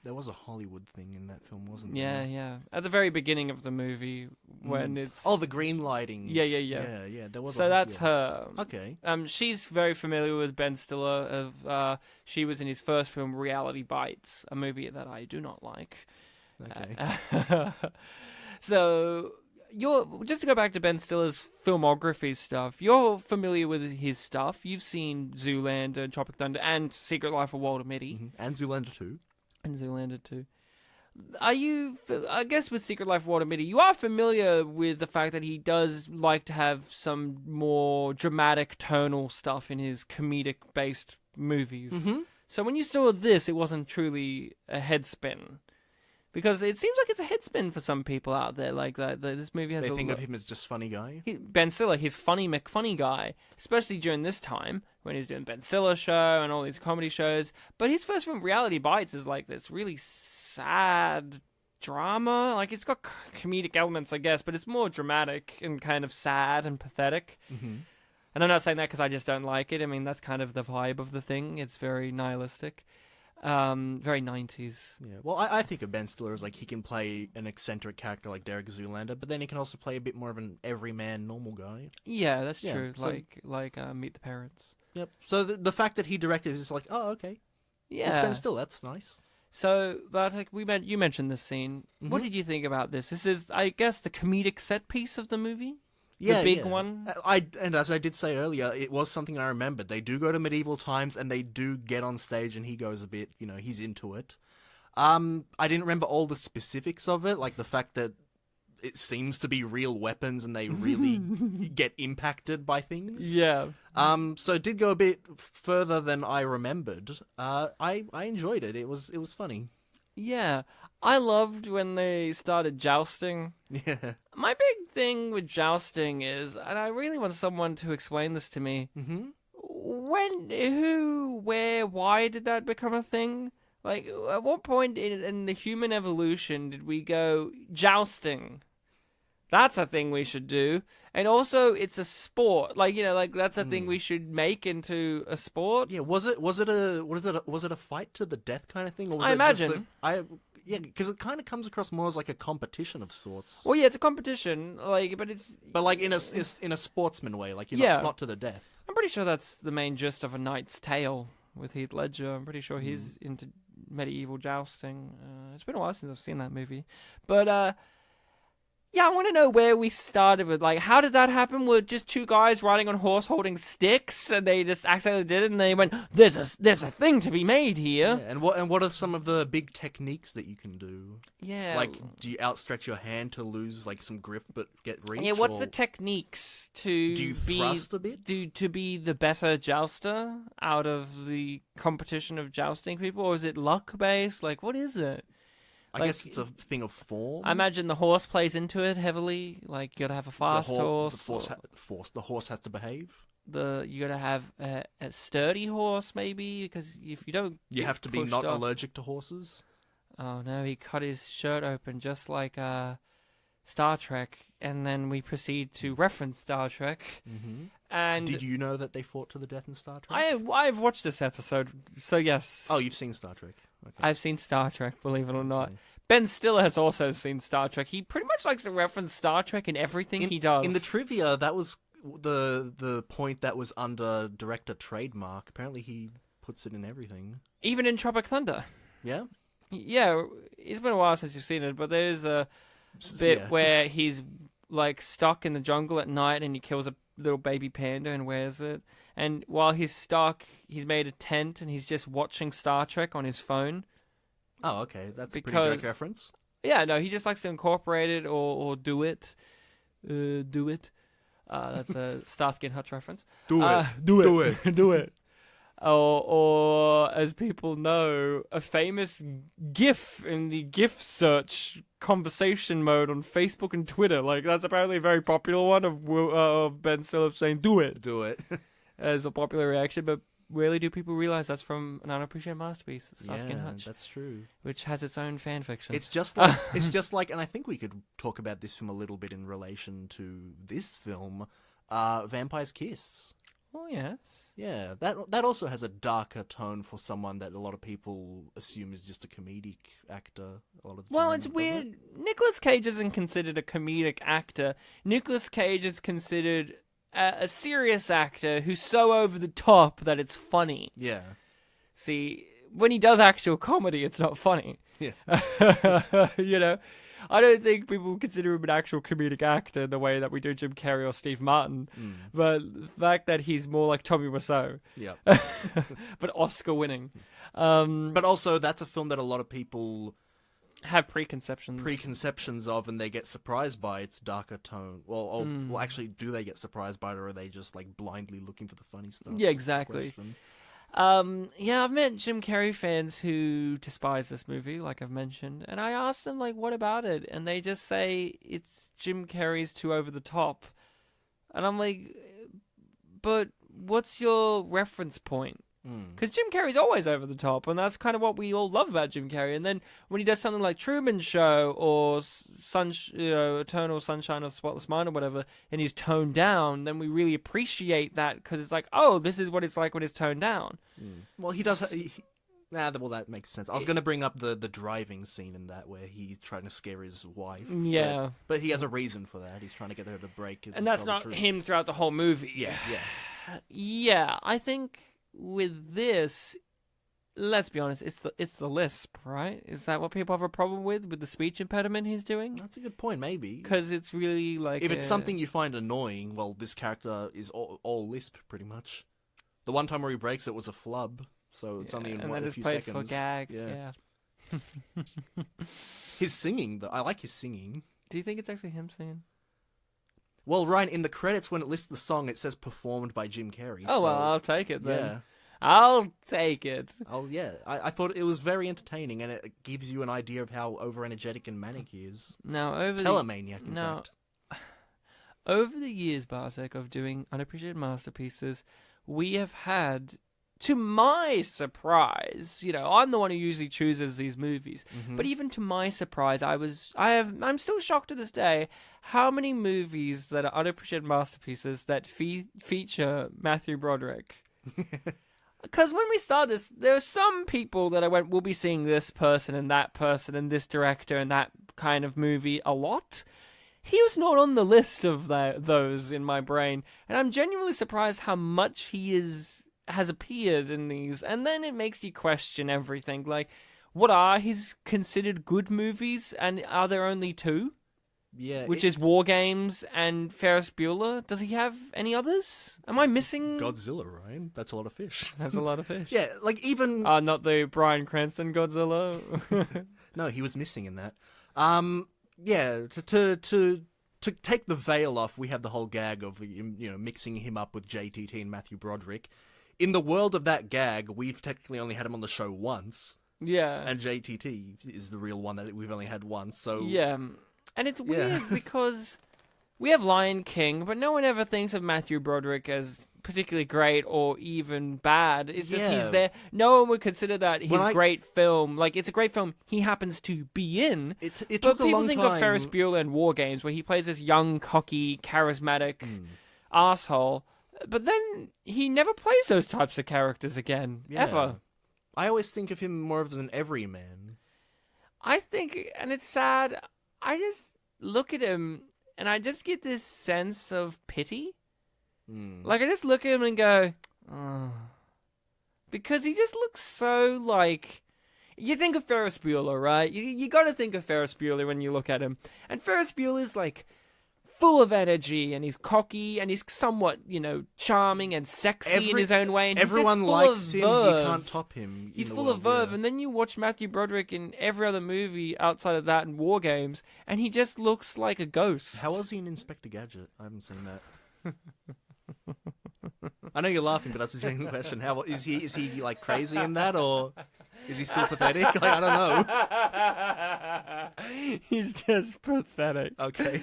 There was a Hollywood thing in that film, wasn't there? Yeah. At the very beginning of the movie, when it's the green lighting. Yeah. Yeah. There was. So that's her. Okay. She's very familiar with Ben Stiller. She was in his first film, Reality Bites, a movie that I do not like. Okay. So. Just to go back to Ben Stiller's filmography stuff, you're familiar with his stuff. You've seen Zoolander, Tropic Thunder, and Secret Life of Walter Mitty. And Zoolander 2. And Zoolander 2. Are you, I guess with Secret Life of Walter Mitty, you are familiar with the fact that he does like to have some more dramatic tonal stuff in his comedic-based movies. So when you saw this, it wasn't truly a headspin. Because it seems like it's a headspin for some people out there. Like that, this movie has. They think of him as just funny guy. Ben Stiller, he's funny McFunny guy, especially during this time when he's doing Ben Stiller show and all these comedy shows. But his first film, Reality Bites, is like this really sad drama. Like, it's got comedic elements, I guess, but it's more dramatic and kind of sad and pathetic. And I'm not saying that because I just don't like it. I mean, that's kind of the vibe of the thing. It's very nihilistic. Very 90s. Yeah, well, I think of Ben Stiller as like he can play an eccentric character like Derek Zoolander, but then he can also play a bit more of an everyman normal guy. Yeah, that's true. So, like Meet the Parents. Yep. So the fact that he directed is like, oh, okay. Yeah. It's Ben Stiller. That's nice. So, Bartek, you mentioned this scene. What did you think about this? This is, I guess, the comedic set piece of the movie? The big one? And as I did say earlier, it was something I remembered. They do go to medieval times, and they do get on stage, and he goes a bit, he's into it. I didn't remember all the specifics of it, like the fact that it seems to be real weapons and they really get impacted by things. Yeah. So it did go a bit further than I remembered. I enjoyed it. It was funny. Yeah. I loved when they started jousting. Yeah. My big thing with jousting is, and I really want someone to explain this to me, when, who, where, why did that become a thing? Like, at what point in the human evolution did we go jousting? That's a thing we should do. And also, it's a sport. Like, that's a thing we should make into a sport. Yeah, was it a fight to the death kind of thing? Or was I imagine. Yeah, because it kind of comes across more as like a competition of sorts. Well, yeah, it's a competition, but like in a sportsman way, like not to the death. I'm pretty sure that's the main gist of A Knight's Tale with Heath Ledger. I'm pretty sure he's into medieval jousting. It's been a while since I've seen that movie, but yeah, I want to know where we started with, like, how did that happen? Were just two guys riding on a horse holding sticks, and they just accidentally did it, and they went, there's a thing to be made here. Yeah, and what are some of the big techniques that you can do? Yeah. Like, do you outstretch your hand to lose, like, some grip but get reach? Yeah, what's the techniques to do you thrust a bit? To be the better jouster out of the competition of jousting people, or is it luck-based? Like, what is it? I guess it's a thing of form. I imagine the horse plays into it heavily. Like, you gotta have a fast horse. The horse has to behave. You gotta have a sturdy horse, maybe, because if you don't, you have to be not allergic to horses. Oh no, he cut his shirt open just like Star Trek, and then we proceed to reference Star Trek. Mm-hmm. And did you know that they fought to the death in Star Trek? I've watched this episode, so yes. Oh, you've seen Star Trek. Okay. I've seen Star Trek, believe it or not. Ben Stiller has also seen Star Trek. He pretty much likes to reference Star Trek in everything he does. In the trivia, that was the point that was under director trademark. Apparently, he puts it in everything. Even in Tropic Thunder. Yeah? Yeah, it's been a while since you've seen it, but there's a bit where he's, like, stuck in the jungle at night and he kills a little baby panda and wears it. And while he's stuck, he's made a tent and he's just watching Star Trek on his phone. Oh, okay. That's a pretty direct reference. Yeah, no, he just likes to incorporate it or do it. That's a Starsky and Hutch reference. Do it. Do it. Or, as people know, a famous GIF in the GIF search conversation mode on Facebook and Twitter. Like, that's apparently a very popular one of Ben Stiller saying, do it. Do it. As a popular reaction, but rarely do people realize that's from an unappreciated masterpiece, Starsky and Hutch. That's true. Which has its own fan fiction. It's just like, and I think we could talk about this film a little bit in relation to this film, Vampire's Kiss. Oh, yes. Yeah, that also has a darker tone for someone that a lot of people assume is just a comedic actor. A lot of the time, it's weird. Nicolas Cage isn't considered a comedic actor. Nicolas Cage is considered a serious actor who's so over the top that it's funny. Yeah. See, when he does actual comedy, it's not funny. Yeah. I don't think people consider him an actual comedic actor the way that we do Jim Carrey or Steve Martin. But the fact that he's more like Tommy Wiseau. Yeah. But Oscar winning. But also, that's a film that a lot of people have preconceptions of, and they get surprised by its darker tone. Well, actually, do they get surprised by it, or are they just like blindly looking for the funny stuff? Yeah, exactly. I've met Jim Carrey fans who despise this movie, like I've mentioned, and I asked them, like, what about it? And they just say it's Jim Carrey's too over the top. And I'm like, but what's your reference point? Because Jim Carrey's always over the top, and that's kind of what we all love about Jim Carrey. And then when he does something like Truman Show or Eternal Sunshine of the Spotless Mind or whatever, and he's toned down, then we really appreciate that because it's like, oh, this is what it's like when it's toned down. Well, he does. Well, that makes sense. I was going to bring up the driving scene in that where he's trying to scare his wife. Yeah. But he has a reason for that. He's trying to get her to break. And that's not him throughout the whole movie. Yeah. Yeah, I think with this, let's be honest, it's the lisp, right? Is that what people have a problem with the speech impediment he's doing? That's a good point, maybe. Because it's really like if it's something you find annoying, well, this character is all lisp, pretty much. The one time where he breaks it was a flub, so it's only in a few seconds. For gag, yeah. His singing, I like his singing. Do you think it's actually him singing? Well, Ryan, in the credits when it lists the song, it says performed by Jim Carrey. Oh, well, I'll take it then. Yeah. I'll take it. I thought it was very entertaining, and it gives you an idea of how over-energetic and manic he is. Now, Telemaniac, in fact. Over the years, Bartek, of doing Unappreciated Masterpieces, we have had, to my surprise, I'm the one who usually chooses these movies, but even to my surprise, I'm still shocked to this day how many movies that are Unappreciated Masterpieces that feature Matthew Broderick. Because when we started this, there were some people that I went, we'll be seeing this person and this director and that kind of movie a lot. He was not on the list of those in my brain, and I'm genuinely surprised how much he has appeared in these. And then it makes you question everything. Like, what are his considered good movies, and are there only two? Yeah, which is War Games and Ferris Bueller. Does he have any others? Am I missing? Godzilla, Ryan. That's a lot of fish. That's a lot of fish. Yeah, like even... not the Bryan Cranston Godzilla. No, he was missing in that. Yeah, to take the veil off, we have the whole gag of mixing him up with JTT and Matthew Broderick. In the world of that gag, we've technically only had him on the show once. Yeah. And JTT is the real one that we've only had once, so... Yeah. And it's weird because we have Lion King, but no one ever thinks of Matthew Broderick as particularly great or even bad. It's just he's there. No one would consider that his great film. Like, it's a great film he happens to be in. It took but a long time. People think of Ferris Bueller and War Games, where he plays this young, cocky, charismatic asshole. But then he never plays those types of characters again, ever. I always think of him more as an everyman. I think, and it's sad, I just look at him and I just get this sense of pity. Like, I just look at him and go, oh. Because he just looks so like... You think of Ferris Bueller, right? You got to think of Ferris Bueller when you look at him. And Ferris Bueller's like full of energy, and he's cocky, and he's somewhat, charming and sexy in his own way. And everyone likes him. You can't top him. He's full of verve. And then you watch Matthew Broderick in every other movie outside of that and War Games, and he just looks like a ghost. How was he in Inspector Gadget? I haven't seen that. I know you're laughing, but that's a genuine question. How is he like crazy in that, or is he still pathetic? Like, I don't know. He's just pathetic. Okay.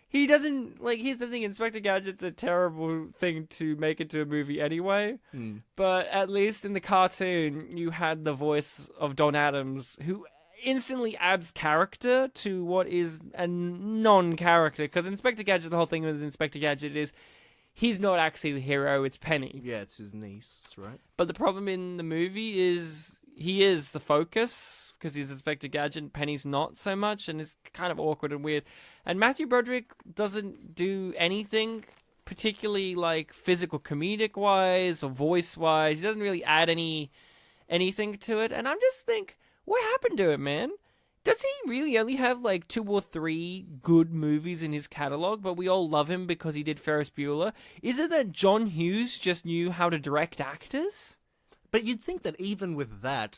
He doesn't, here's the thing, Inspector Gadget's a terrible thing to make into a movie anyway, but at least in the cartoon, you had the voice of Don Adams, who instantly adds character to what is a non-character, because Inspector Gadget, the whole thing with Inspector Gadget is, he's not actually the hero, it's Penny. Yeah, it's his niece, right? But the problem in the movie is, he is the focus, because he's Inspector Gadget, and Penny's not so much, and it's kind of awkward and weird. And Matthew Broderick doesn't do anything particularly physical comedic wise or voice wise. He doesn't really add anything to it. And I'm just think, what happened to him, man? Does he really only have 2 or 3 good movies in his catalog, but we all love him because he did Ferris Bueller? Is it that John Hughes just knew how to direct actors? But you'd think that even with that,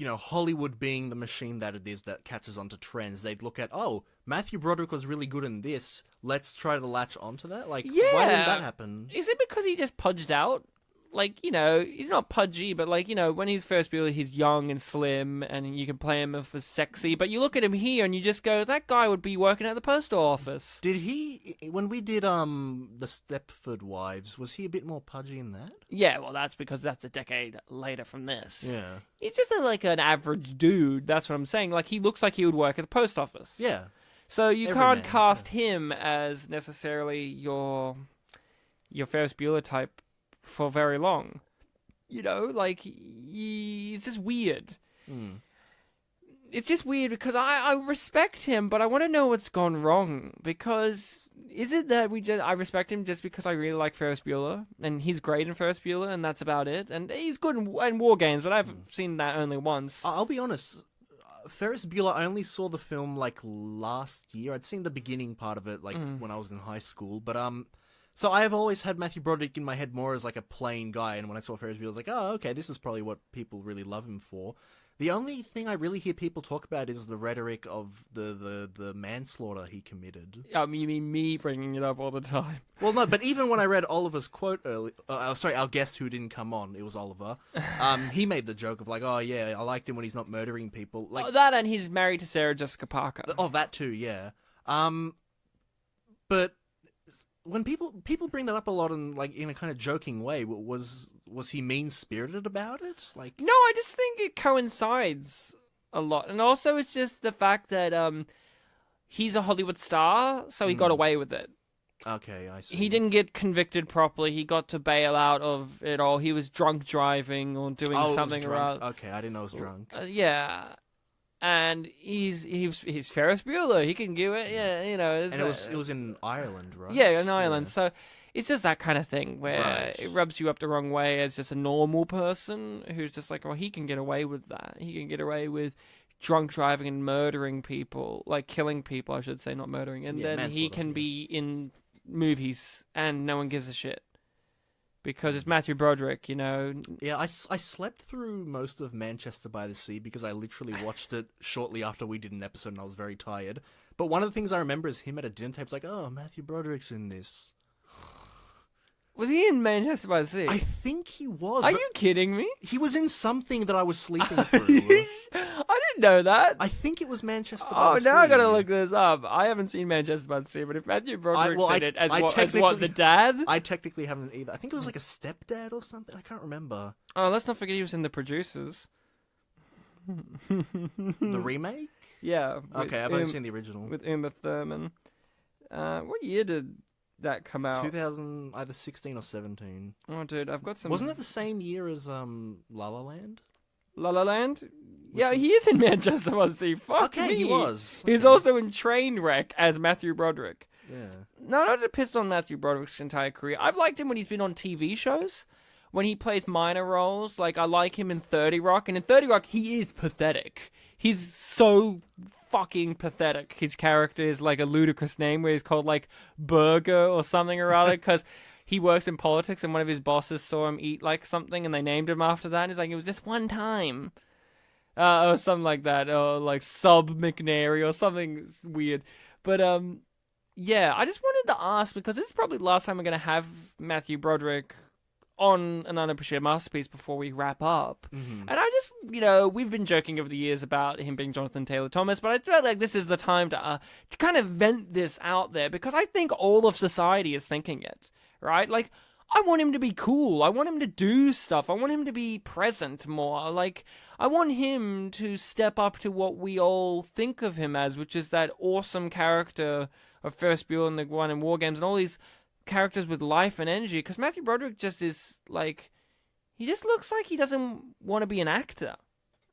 Hollywood being the machine that it is that catches onto trends, they'd look at, oh, Matthew Broderick was really good in this, let's try to latch onto that? Why didn't that happen? Is it because he just pudged out? He's not pudgy, but when he's Ferris Bueller, he's young and slim, and you can play him as sexy, but you look at him here and you just go, that guy would be working at the post office. Did he, when we did, the Stepford Wives, was he a bit more pudgy in that? Yeah, well, that's because that's a decade later from this. Yeah. He's just an average dude, that's what I'm saying. He looks like he would work at the post office. Yeah. So you can't cast him as necessarily your Ferris Bueller type for very long. It's just weird. It's just weird because I respect him, but I want to know what's gone wrong, because is it that I respect him just because I really like Ferris Bueller, and he's great in Ferris Bueller, and that's about it. And he's good in War Games, but I've seen that only once. I'll be honest. Ferris Bueller, I only saw the film like last year. I'd seen the beginning part of it like when I was in high school, but so I have always had Matthew Broderick in my head more as like a plain guy, and when I saw Ferris Bueller, I was like, oh, okay, this is probably what people really love him for. The only thing I really hear people talk about is the rhetoric of the manslaughter he committed. You mean me bringing it up all the time? Well, no, but even when I read Oliver's quote earlier, sorry, our guest who didn't come on, it was Oliver. He made the joke of like, oh yeah, I liked him when he's not murdering people. Like that, and he's married to Sarah Jessica Parker. That too, yeah. But when people bring that up a lot and like in a kind of joking way, was he mean-spirited about it? Like, no, I just think it coincides a lot, and also it's just the fact that he's a Hollywood star, so he got away with it. Okay, I see. He didn't get convicted properly. He got to bail out of it all. He was drunk driving or doing something around. Okay, I didn't know he was drunk. Yeah. And he's Ferris Bueller. He can do it. Yeah, you know. And it was in Ireland, right? Yeah, in Ireland. Yeah. So it's just that kind of thing where Right. it rubs you up the wrong way as just a normal person who's just like, well, he can get away with that. He can get away with drunk driving and murdering people, like killing people, I should say, not murdering. And then he can be in movies and no one gives a shit. Because it's Matthew Broderick, you know. Yeah, I slept through most of Manchester by the Sea because I literally watched it shortly after we did an episode and I was very tired. But one of the things I remember is him at a dinner table. It's like, oh, Matthew Broderick's in this. Was he in Manchester by the Sea? I think he was. Are you kidding me? He was in something that I was sleeping through. I didn't know that. I think it was Manchester by the Sea. Oh, now I gotta look this up. I haven't seen Manchester by the Sea, but if Matthew Broderick's in it as what, the dad? I technically haven't either. I think it was like a stepdad or something. I can't remember. Oh, let's not forget he was in The Producers. The remake? Yeah. Okay, I've only seen the original. With Uma Thurman. What year did that come out? 2000, either 16 or 17. Oh, dude, I've got some... Wasn't it the same year as La La Land? La La Land? Yeah, he is in Manchester by the Sea. Fuck me. He was. He's also in Trainwreck as Matthew Broderick. Yeah. No, not to piss on Matthew Broderick's entire career. I've liked him when he's been on TV shows. When he plays minor roles. Like, I like him in 30 Rock. And in 30 Rock, he is pathetic. He's so fucking pathetic. His character is like a ludicrous name where he's called like Burger or something or other because he works in politics and one of his bosses saw him eat like something and they named him after that. And he's like, it was just one time. Or something like that. Or like Sub McNary or something weird. But yeah, I just wanted to ask because this is probably the last time we're going to have Matthew Broderick on an Unappreciated Masterpiece before we wrap up. Mm-hmm. And I just, you know, we've been joking over the years about him being Jonathan Taylor Thomas, but I feel like this is the time to kind of vent this out there because I think all of society is thinking it, right? Like, I want him to be cool. I want him to do stuff. I want him to be present more. Like, I want him to step up to what we all think of him as, which is that awesome character of Ferris Bueller and the one in War Games and all these characters with life and energy, because Matthew Broderick just is like, he just looks like he doesn't want to be an actor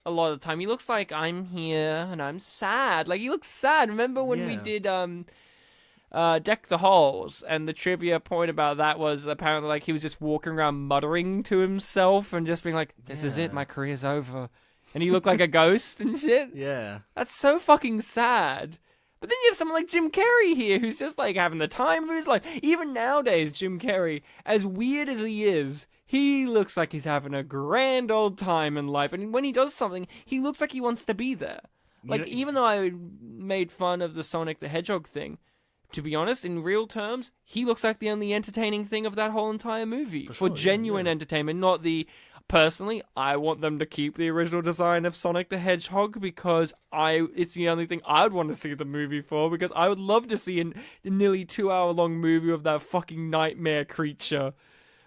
a lot of the time. He looks like, I'm here and I'm sad. Like, he looks sad. Remember when we did Deck the Halls, and the trivia point about that was apparently like he was just walking around muttering to himself and just being like, this is it, my career's over. And he looked like a ghost and shit. Yeah. That's so fucking sad. But then you have someone like Jim Carrey here, who's just like having the time of his life. Even nowadays, Jim Carrey, as weird as he is, he looks like he's having a grand old time in life. And when he does something, he looks like he wants to be there. Like, even though I made fun of the Sonic the Hedgehog thing, to be honest, in real terms, he looks like the only entertaining thing of that whole entire movie. For genuine entertainment, not the... Personally, I want them to keep the original design of Sonic the Hedgehog because it's the only thing I'd want to see the movie for, because I would love to see a nearly 2-hour-long movie of that fucking nightmare creature.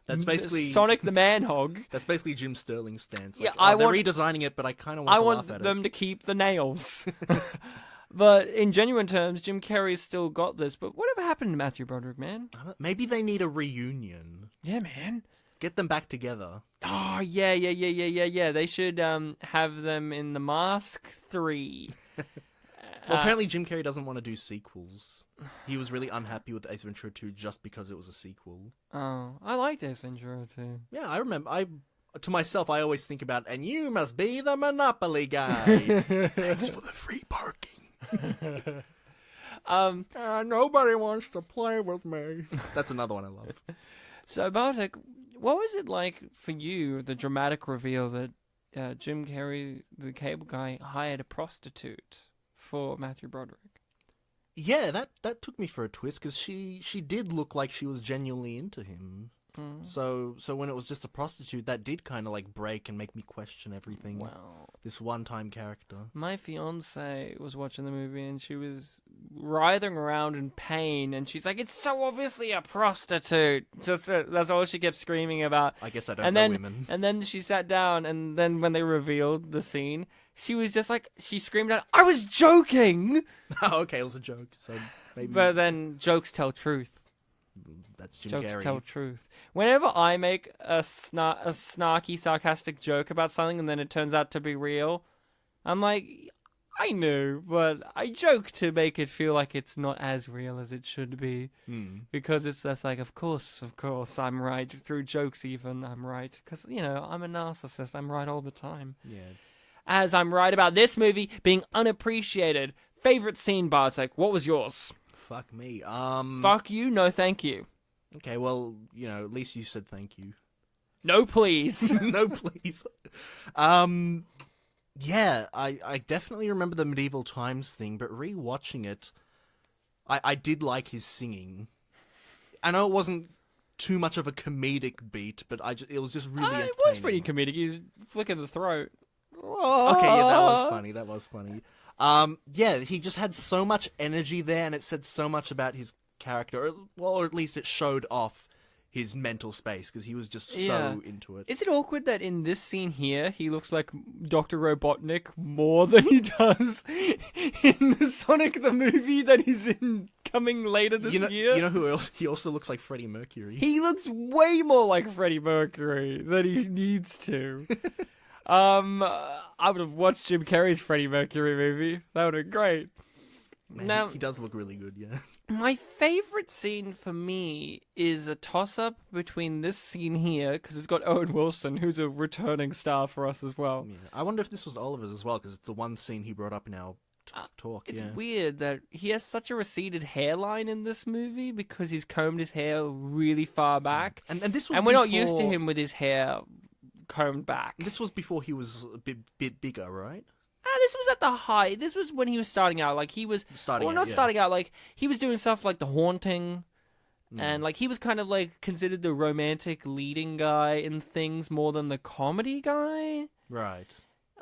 That's basically... Sonic the Manhog. That's basically Jim Sterling's stance. Like, yeah, they're redesigning it, but I kind of want to laugh at it. I want them to keep the nails. But in genuine terms, Jim Carrey's still got this. But whatever happened to Matthew Broderick, man? Maybe they need a reunion. Yeah, man. Get them back together. Oh, yeah. They should have them in The Mask 3. Well, apparently Jim Carrey doesn't want to do sequels. He was really unhappy with Ace Ventura 2 just because it was a sequel. Oh, I liked Ace Ventura too. Yeah, I remember. To myself, I always think about, and you must be the Monopoly guy. Thanks for the free parking. Nobody wants to play with me. That's another one I love. So, Bartek, what was it like for you, the dramatic reveal that Jim Carrey, the cable guy, hired a prostitute for Matthew Broderick? Yeah, that took me for a twist, because she did look like she was genuinely into him. Mm. So when it was just a prostitute, that did kind of like break and make me question everything. Wow. This one-time character. My fiance was watching the movie and she was writhing around in pain, and she's like, "It's so obviously a prostitute." Just that's all she kept screaming about. I guess I don't know women. And then she sat down, and then when they revealed the scene, she was just like, she screamed out, "I was joking!" Oh, okay, it was a joke, so maybe... But then jokes tell truth. That's Jim Jokes Carrey. tell truth. Whenever I make a snarky, sarcastic joke about something and then it turns out to be real, I'm like, I knew, but I joke to make it feel like it's not as real as it should be. Because it's just like, of course, I'm right. Through jokes even, I'm right. Because, I'm a narcissist. I'm right all the time. Yeah. As I'm right about this movie being unappreciated. Favorite scene, Bartek, what was yours? Fuck me. Fuck you, no thank you. Okay, well, at least you said thank you. No, please. No, please. Yeah, I definitely remember the medieval times thing, but rewatching it, I did like his singing. I know it wasn't too much of a comedic beat, but it was just really entertaining. It was pretty comedic. He was flicking the throat. Okay, yeah, that was funny. Yeah, he just had so much energy there, and it said so much about his character, or at least it showed off his mental space, because he was just so into it. Is it awkward that in this scene here, he looks like Dr. Robotnik more than he does in the Sonic the movie that he's in coming later this year? You know who else? He also looks like Freddie Mercury. He looks way more like Freddie Mercury than he needs to. I would have watched Jim Carrey's Freddie Mercury movie. That would have been great. Man, now, he does look really good, yeah. My favorite scene for me is a toss-up between this scene here, because it's got Owen Wilson, who's a returning star for us as well. Yeah. I wonder if this was Oliver's as well, because it's the one scene he brought up in our talk. It's weird that he has such a receded hairline in this movie, because he's combed his hair really far back. And this was and we're not used to him with his hair combed back. This was before he was a bit bigger, right? This was at the height. This was when he was starting out. Like, he was... starting out. Like, he was doing stuff like The Haunting. And, like, he was kind of, like, considered the romantic leading guy in things more than the comedy guy. Right.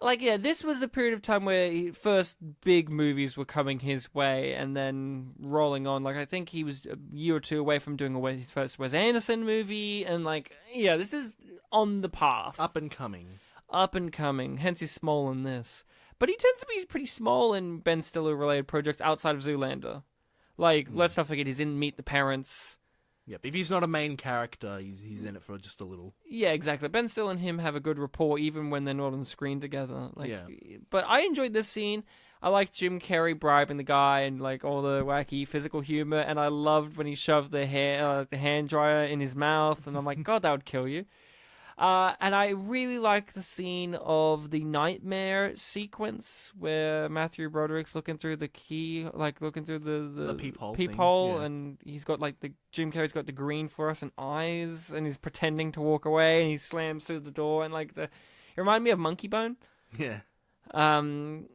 Like, yeah, this was the period of time where first big movies were coming his way and then rolling on. Like, I think he was a year or two away from doing his first Wes Anderson movie. And, like, yeah, this is on the path. Up and coming. Hence he's small in this. But he tends to be pretty small in Ben Stiller-related projects outside of Zoolander. Like, let's not forget, he's in Meet the Parents. Yep, if he's not a main character, he's in it for just a little. Yeah, exactly. Ben Stiller and him have a good rapport, even when they're not on screen together. Like, yeah. But I enjoyed this scene. I liked Jim Carrey bribing the guy and, like, all the wacky physical humor. And I loved when he shoved the hand dryer in his mouth. And I'm like, God, that would kill you. And I really like the scene of the nightmare sequence where Matthew Broderick's looking through the key, like looking through the peephole, and he's got like Jim Carrey's got the green fluorescent eyes, and he's pretending to walk away, and he slams through the door, and like it reminded me of Monkey Bone. Yeah.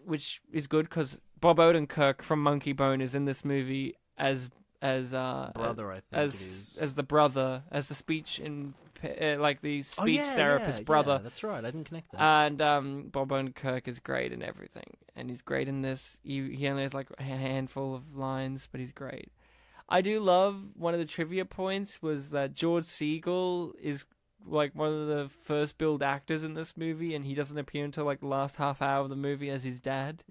Which is good because Bob Odenkirk from Monkey Bone is in this movie as brother, I think it is. As the brother, as the speech in. Like the speech therapist brother. Yeah, that's right. I didn't connect that. And Bob Odenkirk is great in everything, and he's great in this. He only has like a handful of lines, but he's great. I do love one of the trivia points was that George Segal is like one of the first billed actors in this movie, and he doesn't appear until like the last half hour of the movie as his dad.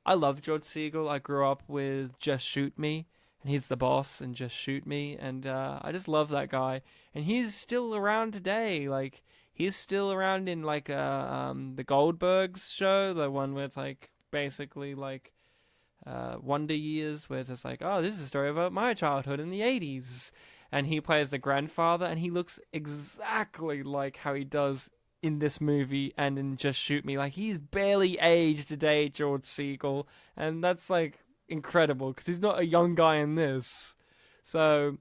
I love George Segal. I grew up with Just Shoot Me. And he's the boss and Just Shoot Me, and I just love that guy. And he's still around today. Like, he's still around in, like, the Goldbergs show, the one where it's, like, basically, like, Wonder Years, where it's just like, oh, this is a story about my childhood in the 80s. And he plays the grandfather, and he looks exactly like how he does in this movie and in Just Shoot Me. Like, he's barely aged today, George Segal. And that's, like, incredible, because he's not a young guy in this. So,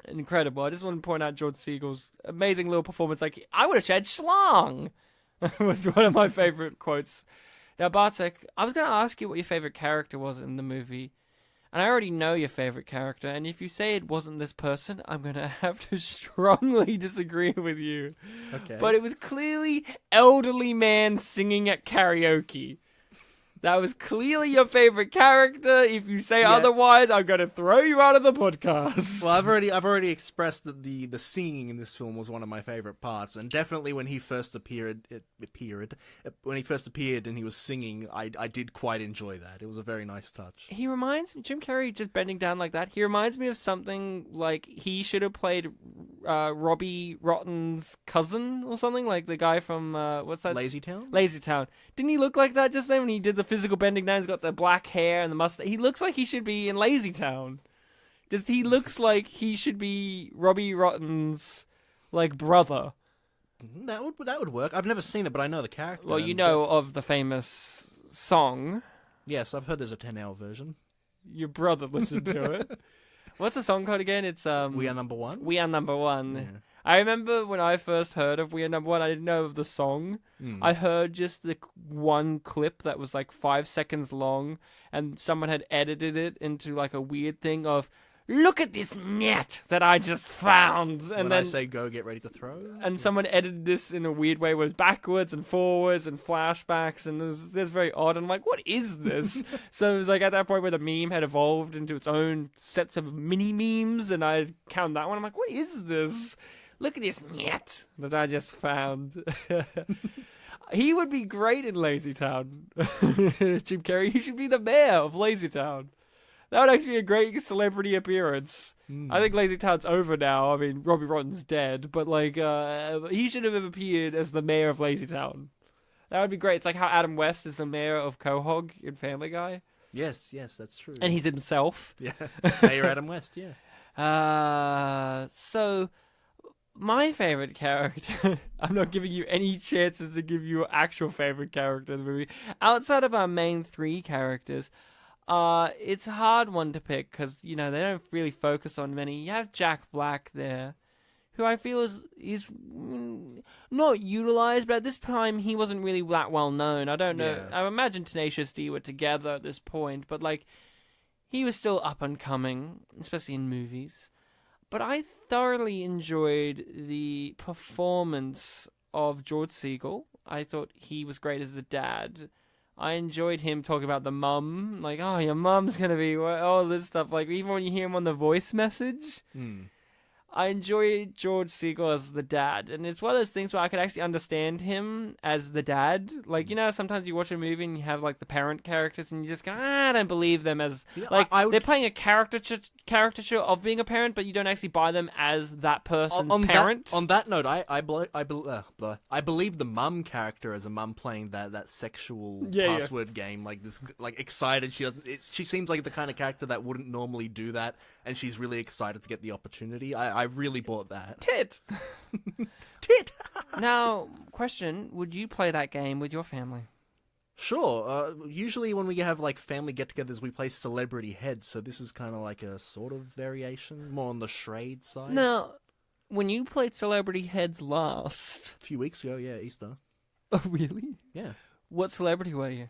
incredible. I just want to point out George Segal's amazing little performance. Like, I would have said schlong! was one of my favorite quotes. Now, Bartek, I was going to ask you what your favorite character was in the movie. And I already know your favorite character, and if you say it wasn't this person, I'm going to have to strongly disagree with you. Okay. But it was clearly elderly man singing at karaoke. That was clearly your favorite character. If you say otherwise, I'm going to throw you out of the podcast. Well, I've already expressed that the singing in this film was one of my favorite parts, and definitely when he first appeared and he was singing, I did quite enjoy that. It was a very nice touch. He reminds me, Jim Carrey just bending down like that. He reminds me of something like he should have played Robbie Rotten's cousin or something, like the guy from what's that? Lazy Town. Lazy Town. Didn't he look like that just then when he did the physical bending down? He's got the black hair and the mustache. He looks like he should be in Lazy Town. He looks like he should be Robbie Rotten's like brother. That would work. I've never seen it, but I know the character. Well, you know of the famous song. Yes, I've heard there's a 10-hour version. Your brother listened to it. What's the song called again? It's We Are Number One. We Are Number One. Yeah. I remember when I first heard of We Are Number One, I didn't know of the song. I heard just the one clip that was like 5 seconds long, and someone had edited it into like a weird thing of, look at this net that I just found. And when then I say go, get ready to throw. And someone edited this in a weird way where it was backwards and forwards and flashbacks, and it was very odd. And I'm like, what is this? So it was like at that point where the meme had evolved into its own sets of mini memes, and I counted that one. I'm like, what is this? Look at this net that I just found. He would be great in Lazy Town. Jim Carrey, he should be the mayor of Lazy Town. That would actually be a great celebrity appearance. I think Lazy Town's over now. I mean, Robbie Rotten's dead, but like, he should have appeared as the mayor of Lazy Town. That would be great. It's like how Adam West is the mayor of Quahog in Family Guy. Yes, that's true. And he's himself. Yeah, Mayor Adam West, yeah. So, my favorite character, I'm not giving you any chances to give you your actual favorite character in the movie. Outside of our main three characters, it's a hard one to pick because, you know, they don't really focus on many. You have Jack Black there, who I feel is not utilized, but at this time he wasn't really that well known. I don't know. Yeah. I imagine Tenacious D were together at this point, but like he was still up and coming, especially in movies. But I thoroughly enjoyed the performance of George Segal. I thought he was great as the dad. I enjoyed him talking about the mum, like, oh, your mum's gonna be all this stuff. Like, even when you hear him on the voice message, I enjoyed George Segal as the dad, and it's one of those things where I could actually understand him as the dad. Like, you know, sometimes you watch a movie and you have like the parent characters, and you just go, I don't believe them as like they're playing a caricature of being a parent, but you don't actually buy them as that person's parent. On that note, I believe the mum character as a mum playing that sexual password game, like this, like excited. She seems like the kind of character that wouldn't normally do that, and she's really excited to get the opportunity. I really bought that. Tit! Now, question, would you play that game with your family? Sure. Usually when we have like family get-togethers, we play Celebrity Heads, so this is kind of like a sort of variation, more on the charade side. Now, when you played Celebrity Heads last... A few weeks ago, yeah, Easter. Oh, really? Yeah. What celebrity were you?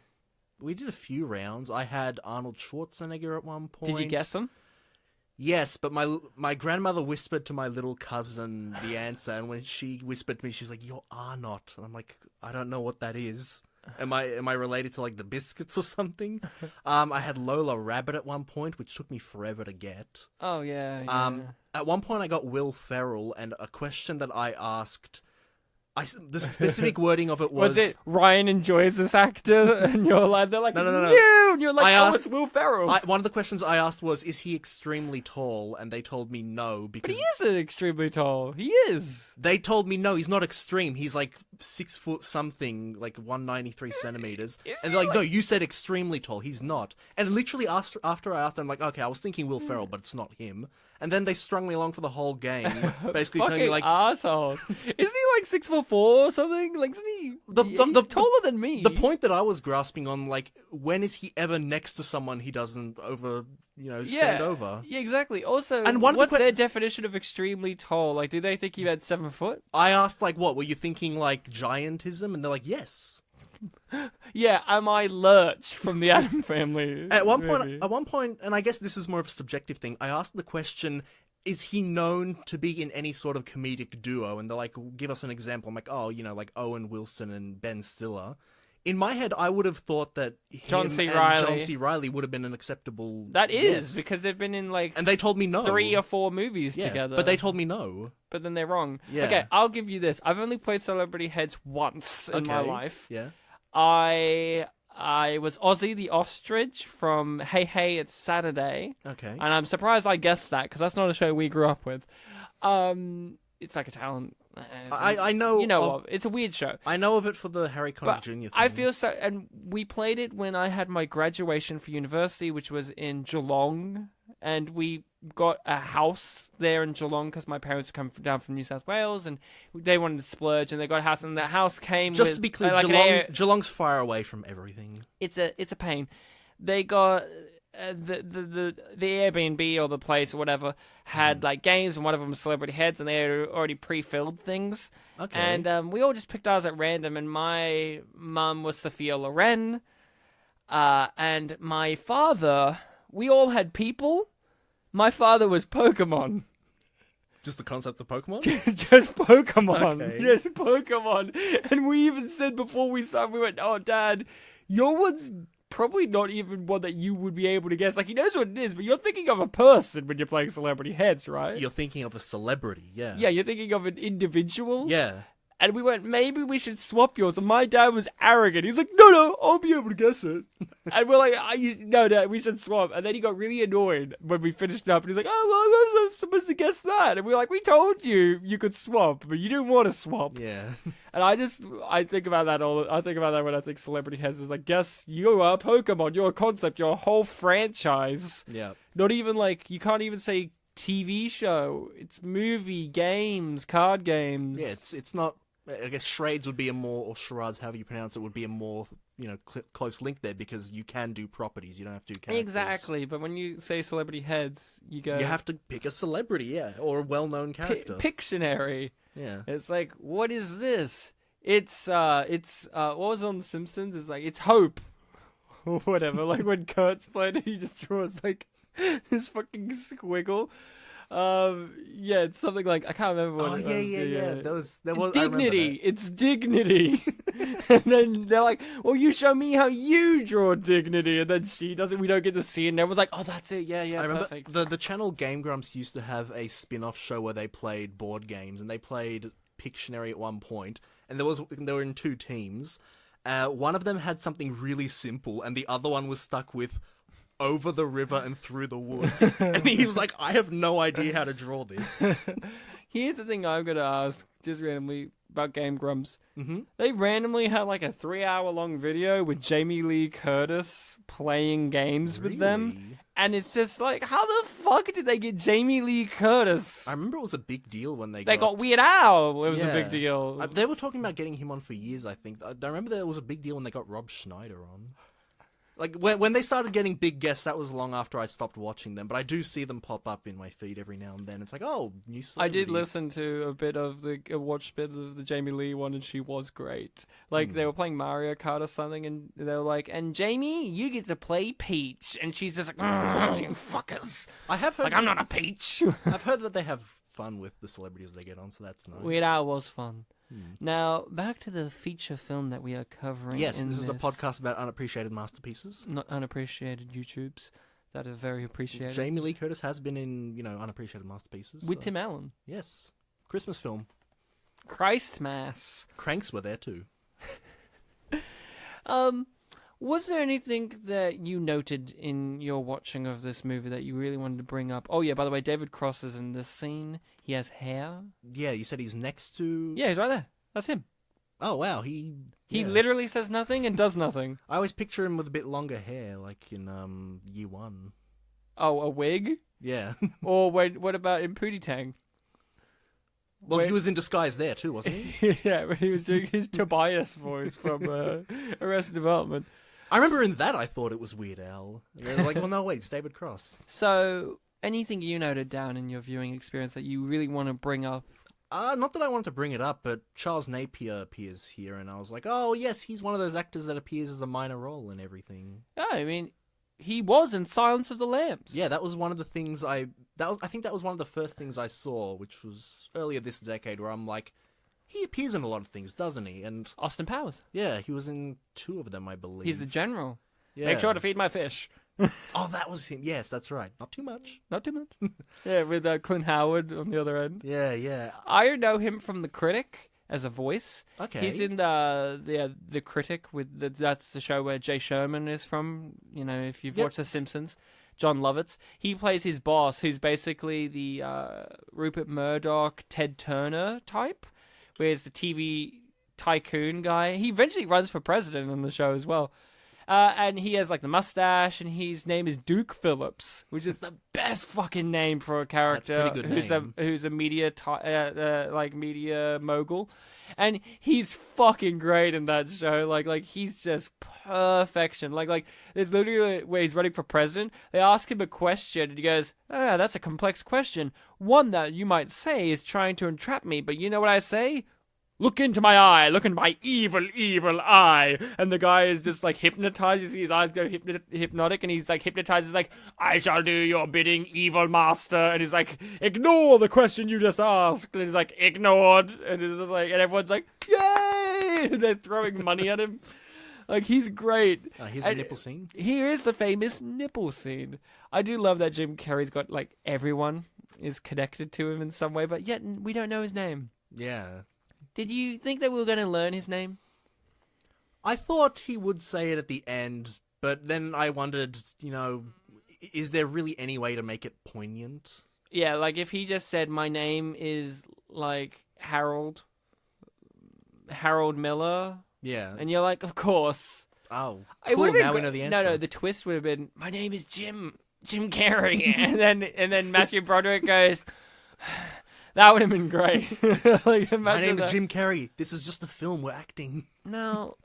We did a few rounds. I had Arnold Schwarzenegger at one point. Did you guess him? Yes, but my grandmother whispered to my little cousin the answer, and when she whispered to me, she's like, "You are not." And I'm like, "I don't know what that is. Am I related to like the Biscuits or something?" I had Lola Rabbit at one point, which took me forever to get. Oh yeah. At one point I got Will Ferrell, and a question that I asked The specific wording of it was... Was it Ryan enjoys this actor? And you're like, they're like, No. And you're like, it's Will Ferrell. One of the questions I asked was, is he extremely tall? And they told me no, because... But he is extremely tall. He is. They told me no, he's not extreme. He's like 6 foot something, like 193 centimeters. And they're like, no, you said extremely tall. He's not. And literally after I asked them, like, okay, I was thinking Will Ferrell, but it's not him. And then they strung me along for the whole game, basically telling me like, assholes. Isn't he like 6'4" or something? Like, isn't he? He's taller than me. The point that I was grasping on, like, when is he ever next to someone he doesn't stand over? Yeah, exactly. Also, and what's their definition of extremely tall? Like, do they think he had 7 foot? I asked, like, what were you thinking, like giantism? And they're like, yes. Yeah, am I Lurch from the Addams Family? At one point, and I guess this is more of a subjective thing, I asked the question, is he known to be in any sort of comedic duo? And they're like, give us an example. I'm like, like Owen Wilson and Ben Stiller. In my head, I would have thought that John C. Reilly would have been an acceptable... That is, because they've been in, like... And they told me no. 3 or 4 movies together. But they told me no. But then they're wrong. Yeah. Okay, I'll give you this. I've only played Celebrity Heads once in my life. Yeah. I was Ozzy the Ostrich from Hey Hey It's Saturday. Okay. And I'm surprised I guessed that, because that's not a show we grew up with. It's like a talent... I know... You know, it's a weird show. I know of it for the Harry Connick Jr. thing. I feel so... And we played it when I had my graduation for university, which was in Geelong. And we got a house there in Geelong because my parents come down from New South Wales and they wanted to splurge, and they got a house, and the house came Just with... to be clear, Geelong's far away from everything. It's a pain. They got... the Airbnb or the place or whatever had like games, and one of them was Celebrity Heads, and they had already pre-filled things. Okay. And we all just picked ours at random, and my mum was Sophia Loren, and my father, we all had people. My father was Pokemon. Just the concept of Pokemon? Just Pokemon. Okay. Just Pokemon. And we even said before we started, we went, oh, Dad, your one's probably not even one that you would be able to guess. Like, he knows what it is, but you're thinking of a person when you're playing Celebrity Heads, right? You're thinking of a celebrity, yeah. Yeah, you're thinking of an individual. Yeah. And we went, maybe we should swap yours. And my dad was arrogant. He's like, no, I'll be able to guess it. And we're like, no, Dad, we should swap. And then he got really annoyed when we finished up. And he's like, oh, well, I was supposed to guess that. And we're like, we told you could swap, but you didn't want to swap. Yeah. And I think about that I think about that when I think Celebrity Heads. Is like, guess you are Pokemon. You're a concept. You're a whole franchise. Yeah. Not even like, you can't even say TV show. It's movie, games, card games. Yeah, it's not... I guess charades would be a more, or charades, however you pronounce it, would be a more, close link there, because you can do properties, you don't have to do characters. Exactly, but when you say Celebrity Heads, you go... You have to pick a celebrity, yeah, or a well-known character. Pictionary. Yeah. It's like, what is this? It's what was on The Simpsons? It's like, it's Hope. Or whatever, like when Kurt's playing it, he just draws like this fucking squiggle. Yeah, it's something like, I can't remember what it was. Yeah. There was Dignity. It's Dignity. And then they're like, well, you show me how you draw Dignity. And then she does it. We don't get to see it. And everyone's like, oh, that's it. Yeah, I remember perfect. the channel Game Grumps used to have a spin-off show where they played board games, and they played Pictionary at one point, and they were in 2 teams. One of them had something really simple, and the other one was stuck with over the river and through the woods. And he was like, I have no idea how to draw this. Here's the thing I'm going to ask, just randomly, about Game Grumps. Mm-hmm. They randomly had like a 3-hour-long video with Jamie Lee Curtis playing games with them. And it's just like, how the fuck did they get Jamie Lee Curtis? I remember it was a big deal when they got Weird Al. It was a big deal. They were talking about getting him on for years, I think. I remember there was a big deal when they got Rob Schneider on. Like, when they started getting big guests, that was long after I stopped watching them. But I do see them pop up in my feed every now and then. It's like, oh, new celebrity. I did listen to watch a bit of the Jamie Lee one, and she was great. Like, they were playing Mario Kart or something, and they were like, and Jamie, you get to play Peach. And she's just like, you fuckers. I have heard... Like, I'm not a Peach. I've heard that they have fun with the celebrities they get on, so that's nice. Weird Al was fun. Now, back to the feature film that we are covering. Yes, this is a podcast about unappreciated masterpieces. Not unappreciated YouTubes that are very appreciated. Jamie Lee Curtis has been in, unappreciated masterpieces. With Tim Allen. Yes. Christmas film. Christmas. Cranks were there too. Was there anything that you noted in your watching of this movie that you really wanted to bring up? Oh yeah, by the way, David Cross is in this scene. He has hair. Yeah, you said he's next to... Yeah, he's right there. That's him. Oh, wow, He yeah. literally says nothing and does nothing. I always picture him with a bit longer hair, like in Year One. Oh, a wig? Yeah. Or what about in Pootie Tang? Well, he was in disguise there too, wasn't he? Yeah, when he was doing his Tobias voice from Arrested Development. I remember in that I thought it was Weird Al. And they were like, well, no, wait, it's David Cross. So, anything you noted down in your viewing experience that you really want to bring up? Not that I wanted to bring it up, but Charles Napier appears here, and I was like, oh, yes, he's one of those actors that appears as a minor role in everything. Oh, I mean, he was in Silence of the Lambs. Yeah, that was one of the things I think that was one of the first things I saw, which was earlier this decade, where I'm like, he appears in a lot of things, doesn't he? And Austin Powers. yeah, he was in 2 of them, I believe. He's the general. Yeah. Make sure to feed my fish. Oh, that was him. Yes, that's right. Not too much. Not too much. Yeah, with Clint Howard on the other end. Yeah, yeah. I know him from The Critic as a voice. Okay. He's in the Critic that's the show where Jay Sherman is from. You know, if you've watched The Simpsons, John Lovitz. He plays his boss, who's basically the Rupert Murdoch, Ted Turner type, where it's the TV tycoon guy. He eventually runs for president on the show as well. And he has like the mustache, and his name is Duke Phillips, which is the best fucking name for a character who's a media media mogul, and he's fucking great in that show. Like he's just perfection. Like there's literally where he's running for president. They ask him a question, and he goes, "Ah, that's a complex question. One that you might say is trying to entrap me, but you know what I say? Look into my eye, look into my evil, evil eye." And the guy is just like hypnotized. You see his eyes go hypnotic, and he's like hypnotized. He's like, "I shall do your bidding, evil master." And he's like, "Ignore the question you just asked." And he's like, "Ignored." And it's just like, and everyone's like, "Yay!" And they're throwing money at him. Like, he's great. Here's the nipple scene. Here is the famous nipple scene. I do love that Jim Carrey's got, like, everyone is connected to him in some way, but yet we don't know his name. Yeah. Did you think that we were going to learn his name? I thought he would say it at the end, but then I wondered, is there really any way to make it poignant? Yeah, like if he just said, "My name is, like, Harold Miller." Yeah. And you're like, of course. Oh, It cool, would've been now we know the answer. No, the twist would have been, "My name is Jim Carrey." and then Matthew Broderick goes... That would have been great. Like, my name is Jim Carrey. This is just a film. We're acting. Now,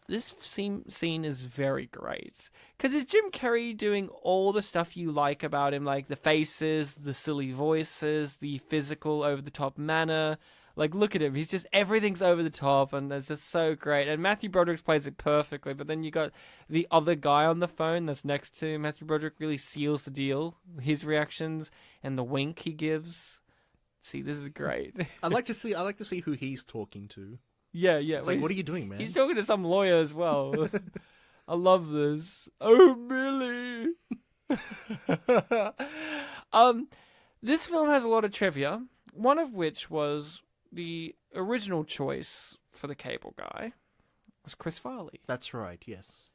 this scene is very great. Because it's Jim Carrey doing all the stuff you like about him, like the faces, the silly voices, the physical, over-the-top manner. Like, look at him. He's just, everything's over the top, and it's just so great. And Matthew Broderick plays it perfectly. But then you got the other guy on the phone that's next to Matthew Broderick really seals the deal. His reactions and the wink he gives. See, this is great. I'd like to see who he's talking to. Yeah. It's like, what are you doing, man? He's talking to some lawyer as well. I love this. Oh, Billy. This film has a lot of trivia. One of which was the original choice for the cable guy was Chris Farley. That's right. Yes.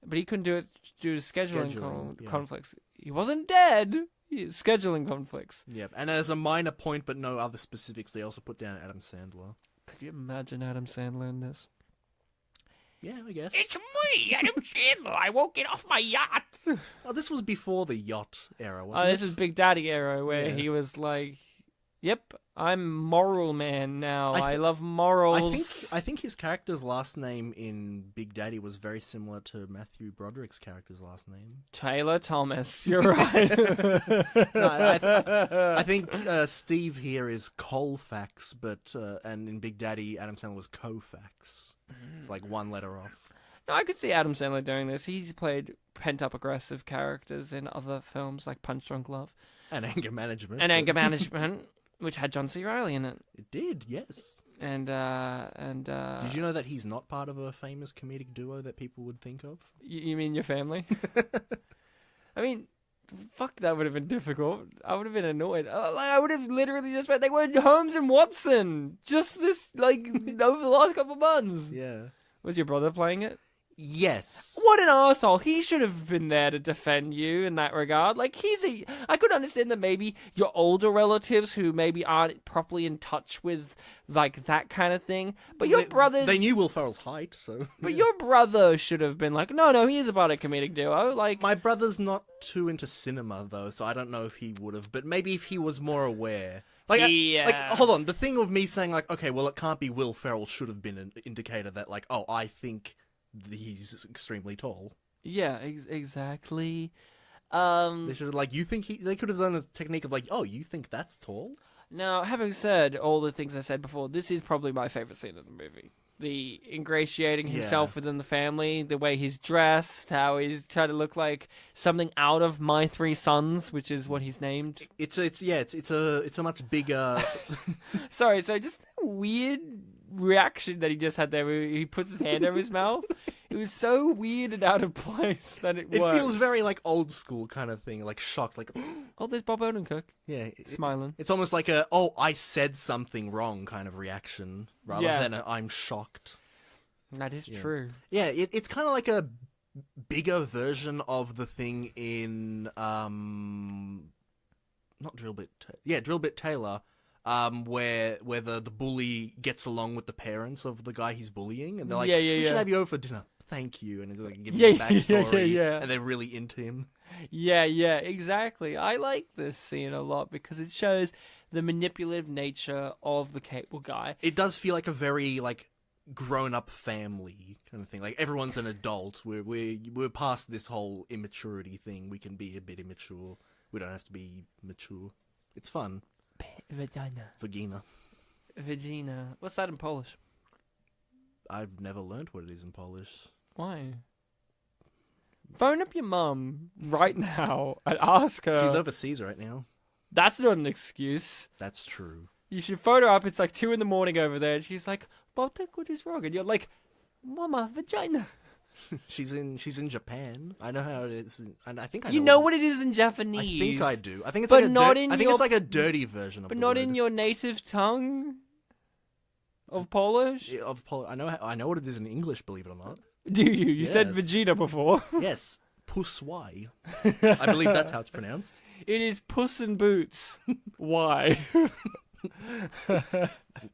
But he couldn't do it due to scheduling yeah. conflicts. He wasn't dead. Scheduling conflicts. Yep, and as a minor point, but no other specifics, they also put down Adam Sandler. Could you imagine Adam Sandler in this? Yeah, I guess. It's me, Adam Sandler. I won't get off my yacht. Oh, this was before the yacht era, wasn't it? This was Big Daddy era, where he was like, "Yep, I'm moral man now. I love morals." I think his character's last name in Big Daddy was very similar to Matthew Broderick's character's last name. Taylor Thomas. You're right. I think Steve here is Colfax, but and in Big Daddy, Adam Sandler was Koufax. It's like one letter off. No, I could see Adam Sandler doing this. He's played pent-up aggressive characters in other films like Punch Drunk Love. And Anger Management. Which had John C. Reilly in it. It did, yes. And did you know that he's not part of a famous comedic duo that people would think of? You mean your family? I mean, Fuck, that would have been difficult. I would have been annoyed. I would have literally just went, they were Holmes and Watson. Just this, like, over the last couple of months. Yeah. Was your brother playing it? Yes. What an arsehole. He should have been there to defend you in that regard. Like, I could understand that maybe your older relatives who maybe aren't properly in touch with, like, that kind of thing. But your brothers... They knew Will Ferrell's height, so... But your brother should have been like, no, he's about a comedic duo. Like, my brother's not too into cinema, though, so I don't know if he would have. But maybe if he was more aware... Like, hold on. The thing of me saying, like, okay, well, it can't be Will Ferrell should have been an indicator that, like, oh, I think... he's extremely tall. Yeah, exactly. They should have, like, they could have done a technique of, like, oh, you think that's tall? Now, having said all the things I said before, this is probably my favorite scene in the movie. The ingratiating himself within the family, the way he's dressed, how he's trying to look like something out of My Three Sons, which is what he's named. It's a much bigger... Sorry, so just a weird reaction that he just had there where he puts his hand over his mouth. It was so weird and out of place that it works. It feels very, like, old school kind of thing, like shocked, like... Oh, there's Bob Odenkirk. Yeah. Smiling. It's almost like a, oh, I said something wrong kind of reaction, rather than a, I'm shocked. That is true. Yeah, it's kind of like a bigger version of the thing in, not Drillbit Taylor, where the bully gets along with the parents of the guy he's bullying, and they're like, we should have you over for dinner. Thank you, and he's like giving him a backstory, and they're really into him. Yeah, exactly. I like this scene a lot because it shows the manipulative nature of the cable guy. It does feel like a very, like, grown-up family kind of thing. Like, everyone's an adult. We're past this whole immaturity thing. We can be a bit immature. We don't have to be mature. It's fun. Vagina. What's that in Polish? I've never learned what it is in Polish. Why? Phone up your mum right now and ask her. She's overseas right now. That's not an excuse. That's true. You should phone her up. It's like 2 a.m. over there, and she's like, Bartek, what is wrong? And you're like, Mama, vagina. She's in Japan. I know how it is. And I think I know. You know what it is in Japanese. I think I do. I think it's but like it's like a dirty version of. But the not word. in your native tongue of Polish. Yeah, I know what it is in English. Believe it or not. Do you? You said vagina before. Yes, puswai. I believe that's how it's pronounced. It is Puss in Boots. Why?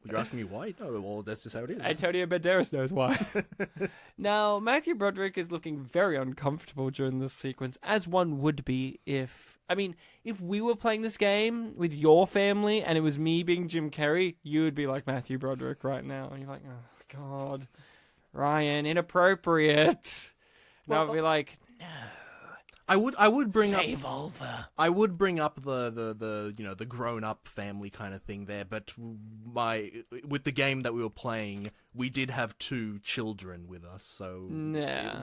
You're asking me why? No, well, that's just how it is. Antonio Banderas knows why. Now, Matthew Broderick is looking very uncomfortable during this sequence, as one would be if we were playing this game with your family and it was me being Jim Carrey, you would be like Matthew Broderick right now. And you're like, oh, God, Ryan, inappropriate. Well, and I'll be like, no. I would bring Save over. I would bring up the grown up family kind of thing there, but with the game that we were playing, we did have 2 children with us, so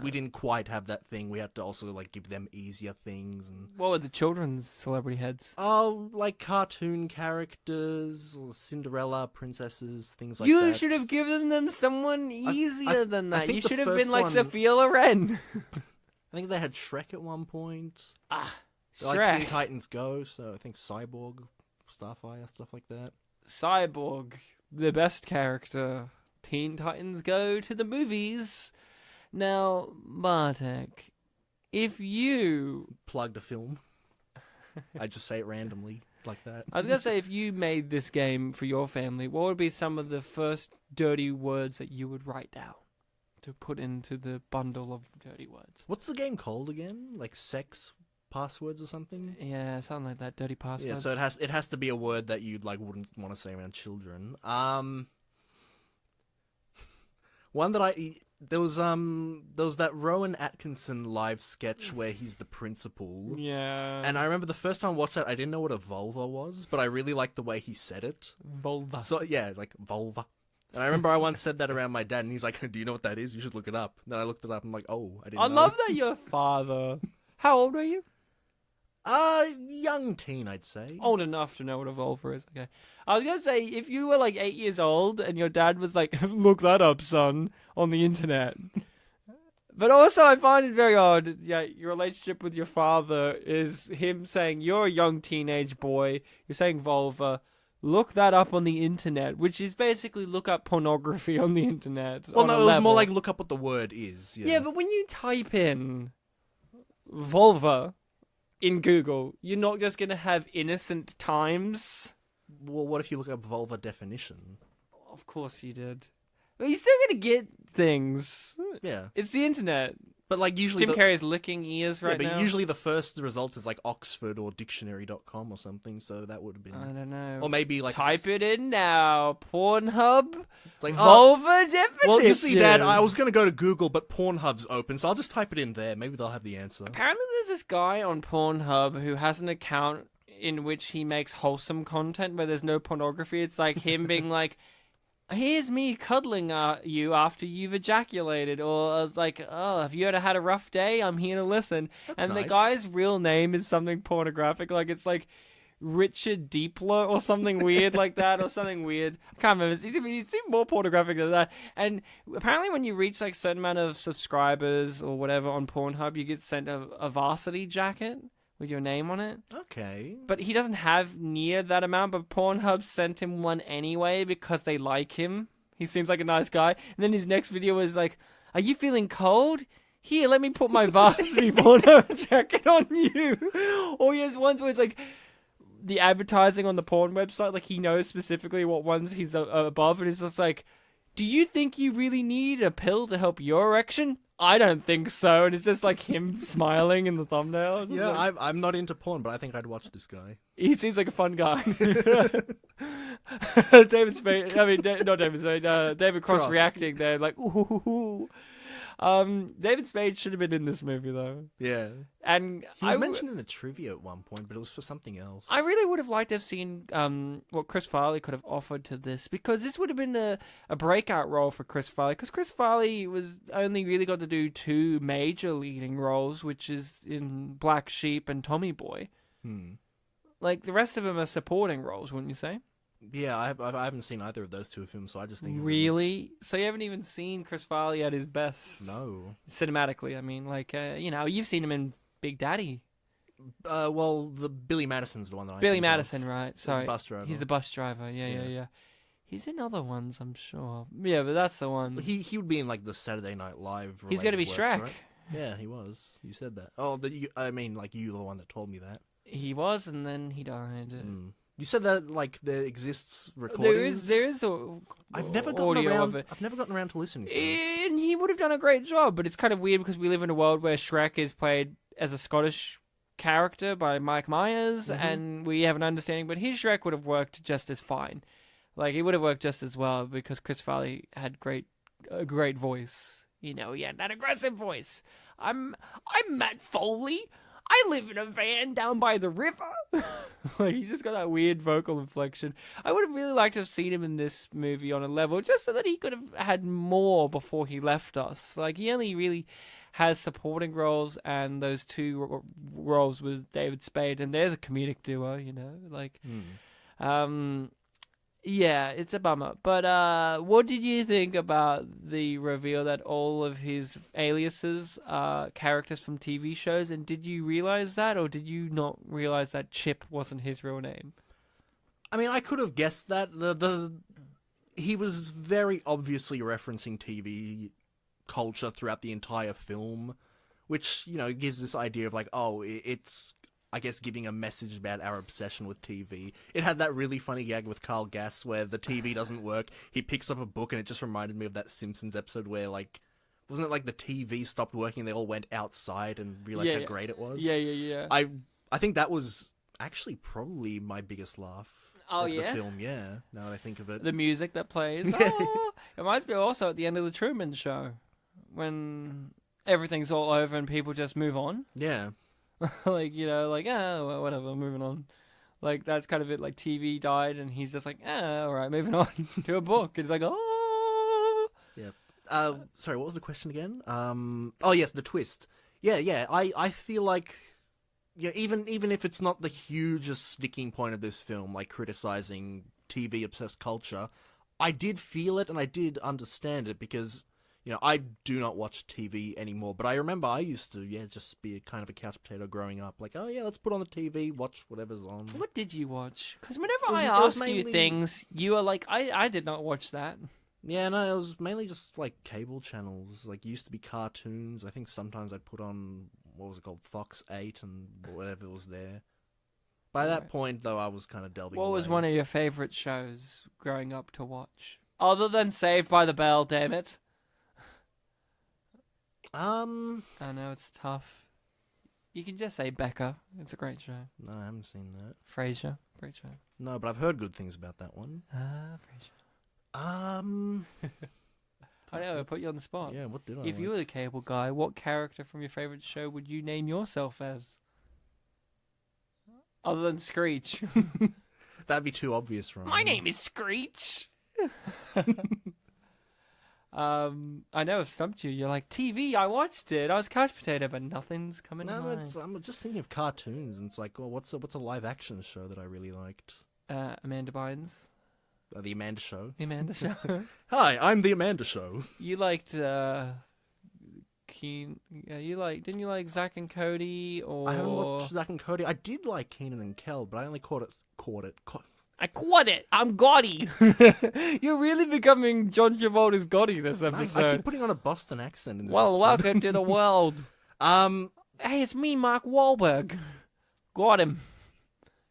we didn't quite have that thing. We had to also like give them easier things. And what were the children's celebrity heads? Oh, like cartoon characters, Cinderella, princesses, things like that. You should have given them someone easier than that. You should have been like Sophia Loren. I think they had Shrek at one point. Shrek. Like Teen Titans Go, so I think Cyborg, Starfire, stuff like that. Cyborg, the best character. Teen Titans Go to the movies. Now, Bartek, if you... Plugged a film. I just say it randomly, like that. I was going to say, if you made this game for your family, what would be some of the first dirty words that you would write down to put into the bundle of dirty words? What's the game called again? Like sex passwords or something? Yeah, something like that. Dirty passwords. Yeah, so it has to be a word that you like wouldn't want to say around children. One that there was that Rowan Atkinson live sketch where he's the principal. Yeah. And I remember the first time I watched that, I didn't know what a vulva was, but I really liked the way he said it. Vulva. So yeah, like vulva. And I remember I once said that around my dad, and he's like, do you know what that is? You should look it up. And then I looked it up, and I'm like, oh, I didn't know. I love that you're father. How old are you? Young teen, I'd say. Old enough to know what a vulva is. Okay. I was going to say, if you were like 8 years old, and your dad was like, look that up, son, on the internet. But also, I find it very odd. Yeah, your relationship with your father is him saying, you're a young teenage boy. You're saying vulva. Look that up on the internet, which is basically look up pornography on the internet. Well, no, it was more like look up what the word is. Yeah, but when you type in vulva in Google, you're not just going to have innocent times. Well, what if you look up vulva definition? Of course you did. But you're still going to get things. Yeah. It's the internet. But like usually Jim Carrey's licking ears right now. Yeah, but usually the first result is like Oxford or dictionary.com or something, so that would have been... I don't know. Or maybe like... Type it in now. Pornhub. Like, vulva definition. Well, you see, Dad, I was going to go to Google, but Pornhub's open, so I'll just type it in there. Maybe they'll have the answer. Apparently there's this guy on Pornhub who has an account in which he makes wholesome content where there's no pornography. It's like him being like... Here's me cuddling you after you've ejaculated, or I was like, oh, have you ever had a rough day? I'm here to listen. That's and nice. The guy's real name is something pornographic, like it's like Richard Deepler or something weird like that, or something weird. I can't remember. He seemed more pornographic than that. And apparently when you reach like a certain amount of subscribers or whatever on Pornhub, you get sent a varsity jacket with your name on it. Okay. But he doesn't have near that amount, but Pornhub sent him one anyway because they like him. He seems like a nice guy. And then his next video was like, are you feeling cold? Here, let me put my varsity porno jacket on you. Or he has ones where it's like the advertising on the porn website, like he knows specifically what ones he's above, and it's just like, do you think you really need a pill to help your erection? I don't think so. And it's just like him smiling in the thumbnail. Yeah, like, I'm not into porn, but I think I'd watch this guy. He seems like a fun guy. David Spade, I mean, not David Spade, David Cross reacting there, like, ooh. David Spade should have been in this movie, though. Yeah. And he was mentioned in the trivia at one point, but it was for something else. I really would have liked to have seen what Chris Farley could have offered to this, because this would have been a breakout role for Chris Farley, because Chris Farley was only really got to do 2 major leading roles, which is in Black Sheep and Tommy Boy. Like, the rest of them are supporting roles, wouldn't you say? Yeah, I haven't seen either of those 2 films, so I just think... Really? So you haven't even seen Chris Farley at his best? No. Cinematically, I mean, like, you've seen him in Big Daddy. Well, the Billy Madison's the one that I Billy think Madison, of. right. Sorry. He's the bus driver. He's the bus driver, yeah. He's in other ones, I'm sure. Yeah, but that's the one. He would be in, like, the Saturday Night Live He's going to be works, Shrek. Right? Yeah, he was. You said that. Oh, I mean, like, you were the one that told me that. He was, and then he died. You said that like there exists recordings. There is. I've never gotten around to listening to this. And he would have done a great job, but it's kind of weird because we live in a world where Shrek is played as a Scottish character by Mike Myers, and we have an understanding. But his Shrek would have worked just as fine. Like, it would have worked just as well because Chris Farley had a great voice. You know, he had that aggressive voice. I'm Matt Foley. I live in a van down by the river. Like, he's just got that weird vocal inflection. I would have really liked to have seen him in this movie on a level, just so that he could have had more before he left us. Like, he only really has supporting roles and those 2 roles with David Spade, and there's a comedic duo, you know, like, yeah, it's a bummer. But what did you think about the reveal that all of his aliases are characters from TV shows? And did you realize that, or did you not realize that Chip wasn't his real name? I mean, I could have guessed that. He was very obviously referencing TV culture throughout the entire film, which, you know, gives this idea of like, oh, it's... I guess giving a message about our obsession with TV. It had that really funny gag with Carl Gass where the TV doesn't work. He picks up a book, and it just reminded me of that Simpsons episode where, like, wasn't it like the TV stopped working, they all went outside and realized how great it was? Yeah. I think that was actually probably my biggest laugh of the film, yeah, now that I think of it. The music that plays. Oh, it reminds me also at the end of The Truman Show, when everything's all over and people just move on. Yeah. Like, you know, like, well, whatever, moving on. Like, that's kind of it. Like, TV died, and he's just like, all right, moving on to a book. And it's like, oh. Yeah. Sorry, what was the question again? Oh, yes, the twist. Yeah. I feel like, yeah, even if it's not the hugest sticking point of this film, like criticizing TV-obsessed culture, I did feel it, and I did understand it, because, I do not watch TV anymore, but I remember I used to, just be kind of a couch potato growing up. Like, oh yeah, let's put on the TV, watch whatever's on. What did you watch? Because whenever I ask you things, you are like, I did not watch that. Yeah, no, it was mainly just like cable channels. Like, it used to be cartoons. I think sometimes I'd put on, what was it called, Fox 8 and whatever was there. By that point, though, I was kind of delving What away. was one of your favourite shows growing up to watch? Other than Saved by the Bell, damn it. I know it's tough. You can just say Becca. It's a great show. No, I haven't seen that. Frasier, great show. No, but I've heard good things about that one. Frasier. I know, I put you on the spot. Yeah, what did I If you were the cable guy, what character from your favourite show would you name yourself as? Other than Screech. That'd be too obvious for me. My name is Screech. I know I've stumped you. You're like, TV, I watched it. I was couch potato, but nothing's coming to mind. I'm just thinking of cartoons, and it's like, well, what's a live action show that I really liked? Amanda Bynes. The Amanda Show. The Amanda Show. Hi, I'm the Amanda Show. You liked Didn't you like Zack and Cody? Or I haven't watched Zack and Cody. I did like Keenan and Kel, but I only caught it. I caught it. I'm Gotti. You're really becoming John Travolta's Gotti this episode. I keep putting on a Boston accent in this Well, episode. welcome to the world. Hey, it's me, Mark Wahlberg. Got him.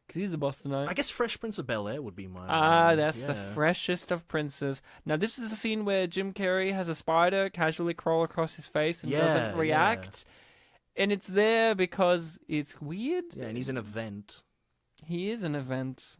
Because he's a Bostonite. I guess Fresh Prince of Bel-Air would be mine. That's the freshest of princes. Now, this is a scene where Jim Carrey has a spider casually crawl across his face and doesn't react. And it's there because it's weird. Yeah, and he's an event. He is an event.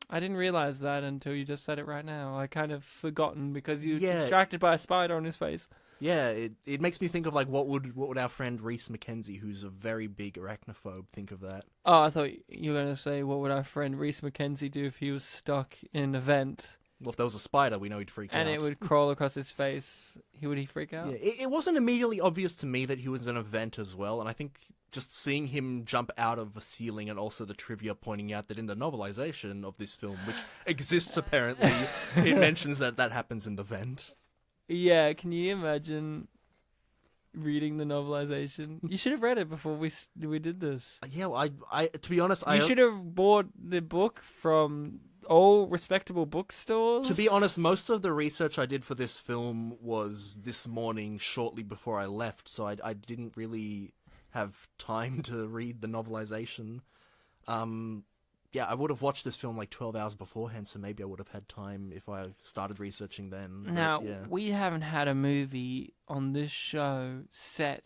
I didn't realize that until you just said it right now. I kind of forgotten because you were distracted by a spider on his face. Yeah, it makes me think of like what would our friend Reese McKenzie, who's a very big arachnophobe, think of that? Oh, I thought you were going to say what would our friend Reese McKenzie do if he was stuck in an event. Well, if there was a spider, we know he'd freak out. And it would crawl across his face. Would he freak out? Yeah, it wasn't immediately obvious to me that he was an event as well, and I think just seeing him jump out of a ceiling and also the trivia pointing out that in the novelization of this film, which exists apparently, it mentions that happens in the vent. Yeah, can you imagine reading the novelization? You should have read it before we did this. Yeah, well, I to be honest, you should have bought the book from all respectable bookstores. To be honest, most of the research I did for this film was this morning, shortly before I left, so I didn't really have time to read the novelization. Yeah, I would have watched this film like 12 hours beforehand, so maybe I would have had time if I started researching then. Now, we haven't had a movie on this show set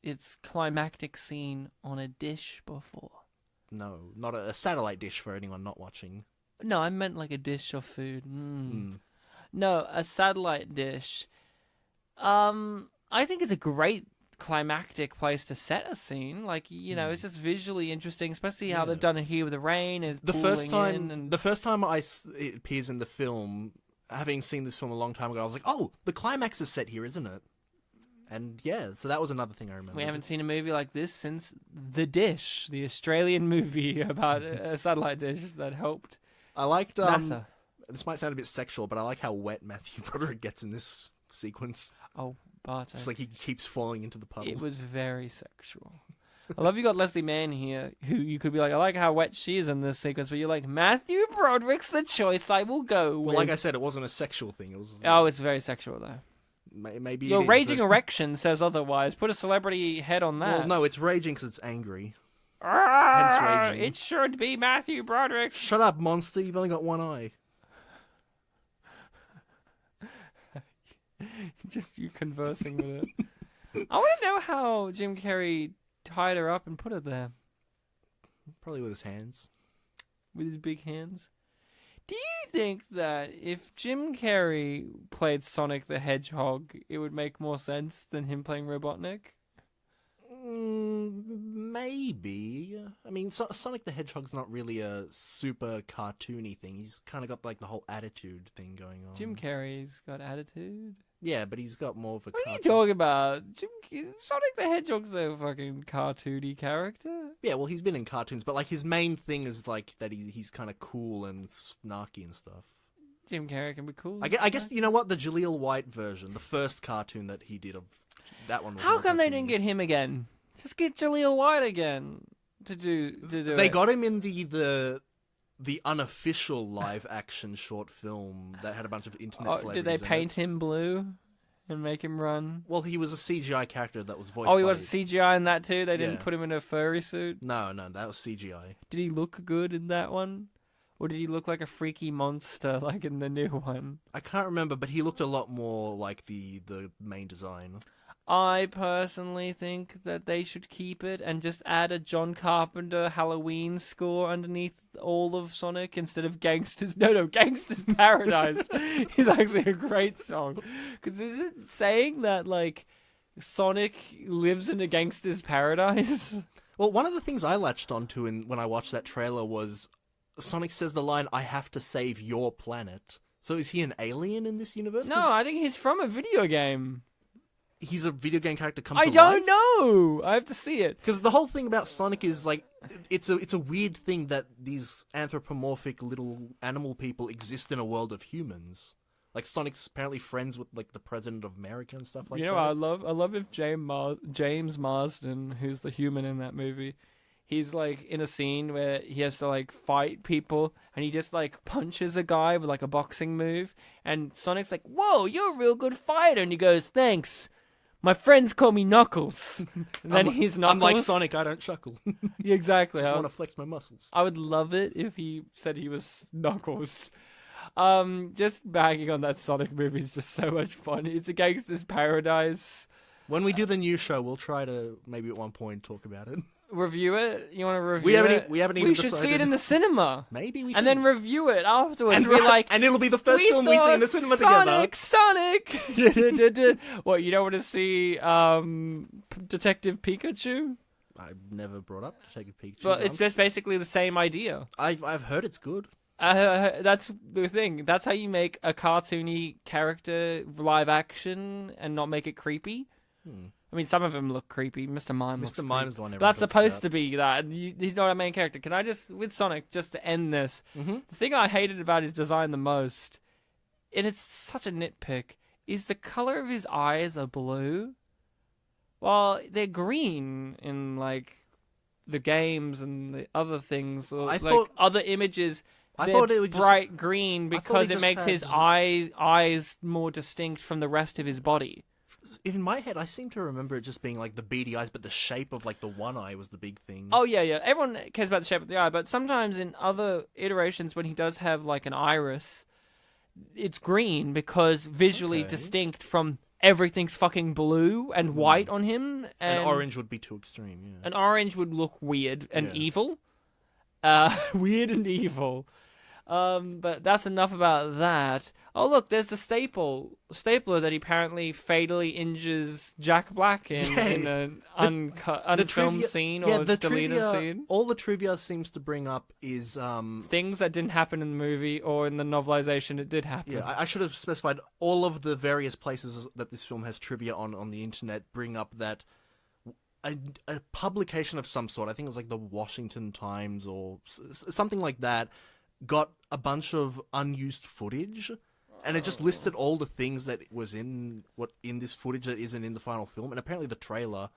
its climactic scene on a dish before. No, not a satellite dish for anyone not watching. No, I meant like a dish of food. No, a satellite dish. I think it's a great climactic place to set a scene. Like, it's just visually interesting, especially how they've done it here with the rain. The first time it appears in the film, having seen this film a long time ago, I was like, oh, the climax is set here, isn't it? And yeah, so that was another thing I remember. We haven't seen a movie like this since The Dish, the Australian movie about a satellite dish that helped. I liked NASA. This might sound a bit sexual, but I like how wet Matthew Broderick gets in this sequence. Oh, Bartek. It's like he keeps falling into the puddle. It was very sexual. I love you got Leslie Mann here, who you could be like, I like how wet she is in this sequence, but you're like, Matthew Broderick's the choice I will go with. Well, like I said, it wasn't a sexual thing. It was. It's very sexual though. Maybe your raging erection says otherwise. Put a celebrity head on that. Well, no, it's raging because it's angry. Hence raging. It should be Matthew Broderick. Shut up, monster! You've only got one eye. Just you conversing with it. I want to know how Jim Carrey tied her up and put her there. Probably with his hands. With his big hands. Do you think that if Jim Carrey played Sonic the Hedgehog, it would make more sense than him playing Robotnik? Maybe. I mean, Sonic the Hedgehog's not really a super cartoony thing. He's kind of got like the whole attitude thing going on. Jim Carrey's got attitude? Yeah, but he's got more of a What are you talking about? Sonic the Hedgehog's a fucking cartoony character. Yeah, well, he's been in cartoons, but like his main thing is like that he's kind of cool and snarky and stuff. Jim Carrey can be cool. I guess, you know what? The Jaleel White version, the first cartoon that he did of that one. Was How more come they cartoony. didn't get him again? Just get Jaleel White again to do They it. got him in the unofficial live action short film that had a bunch of internet celebrities. Did they in paint it. him blue and make him run? Well, he was a CGI character that was voiced. Oh, he by... was CGI in that too. They didn't Yeah. put him in a furry suit. No, that was CGI. Did he look good in that one? Or did he look like a freaky monster like in the new one? I can't remember, but he looked a lot more like the main design. I personally think that they should keep it and just add a John Carpenter Halloween score underneath all of Sonic instead of Gangsters. No, Gangsters Paradise is actually a great song. Because is it saying that, like, Sonic lives in a gangster's paradise? Well, one of the things I latched onto when I watched that trailer was Sonic says the line, "I have to save your planet." So is he an alien in this universe? No, I think he's from a video game. He's a video game character come I to don't life? know. I have to see it. Because the whole thing about Sonic is, like, it's a weird thing that these anthropomorphic little animal people exist in a world of humans. Like, Sonic's apparently friends with, like, the president of America and stuff like You know, that. I love if James Marsden, who's the human in that movie, he's like in a scene where he has to like fight people, and he just like punches a guy with like a boxing move, and Sonic's like, "Whoa, you're a real good fighter," and he goes, "Thanks. My friends call me Knuckles." And then he's Knuckles. I'm like Sonic, I don't chuckle. Yeah, exactly. I just want to flex my muscles. I would love it if he said he was Knuckles. Just bagging on that Sonic movie is just so much fun. It's a gangster's paradise. When we do the new show, we'll try to maybe at one point talk about it. Review it? You want to review it? We haven't even We should see it in the cinema. Maybe we should. And then review it afterwards. and, Be like, and it'll be the first film we see in the cinema together. Sonic! What, you don't want to see Detective Pikachu? I've never brought up Detective Pikachu. But it's just basically the same idea. I've heard it's good. That's the thing. That's how you make a cartoony character live action and not make it creepy. I mean, some of them look creepy. Mr. Mime looks Mr. Mime is the one creepy. everyone That's talks supposed about. to be that. He's not a main character. Can I just, with Sonic, just to end this, the thing I hated about his design the most, and it's such a nitpick, is the color of his eyes are blue. Well, they're green in, like, the games and the other things, or other images. I They're thought it would just bright green because he it just makes had- his eyes more distinct from the rest of his body. in my head, I seem to remember it just being like the beady eyes, but the shape of like the one eye was the big thing. Oh, yeah. Everyone cares about the shape of the eye, but sometimes in other iterations when he does have like an iris, it's green because visually Okay. distinct from everything's fucking blue and white on him. And orange would be too extreme. Yeah. An orange would look weird and Yeah. evil. Weird and evil. But that's enough about that. Oh, look, there's the stapler that he apparently fatally injures Jack Black in an unfilmed scene or deleted scene. All the trivia seems to bring up is Things that didn't happen in the movie or in the novelization, it did happen. yeah. I should have specified all of the various places that this film has trivia on the internet bring up that a publication of some sort, I think it was like the Washington Times or something like that, got a bunch of unused footage, and it just listed all the things that was in this footage that isn't in the final film, and apparently the trailer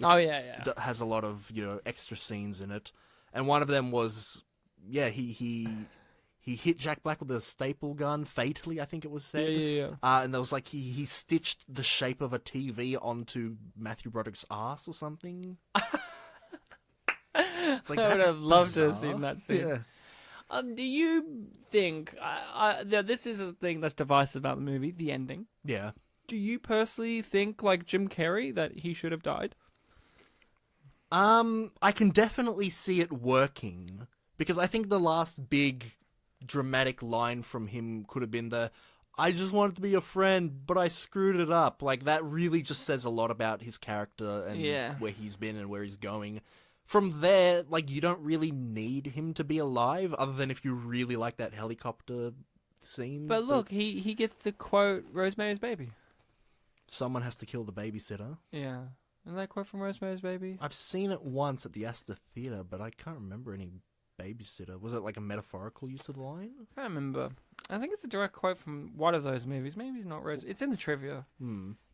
has a lot of extra scenes in it, and one of them was he hit Jack Black with a staple gun fatally, I think it was said. And there was like he stitched the shape of a TV onto Matthew Broderick's ass or something. It's like, I would that's have loved to have bizarre. seen that scene. Yeah. Do you think this is a thing that's divisive about the movie, the ending? Yeah. Do you personally think, like Jim Carrey, that he should have died? I can definitely see it working, because I think the last big dramatic line from him could have been I just wanted to be a friend, but I screwed it up. Like, that really just says a lot about his character and where he's been and where he's going. From there, like, you don't really need him to be alive, other than if you really like that helicopter scene. But look, he gets to quote Rosemary's Baby. Someone has to kill the babysitter. Yeah. Isn't that quote from Rosemary's Baby? I've seen it once at the Astor Theatre, but I can't remember any babysitter. Was it like a metaphorical use of the line? I can't remember. I think it's a direct quote from one of those movies. Maybe it's not Rose. It's in the trivia.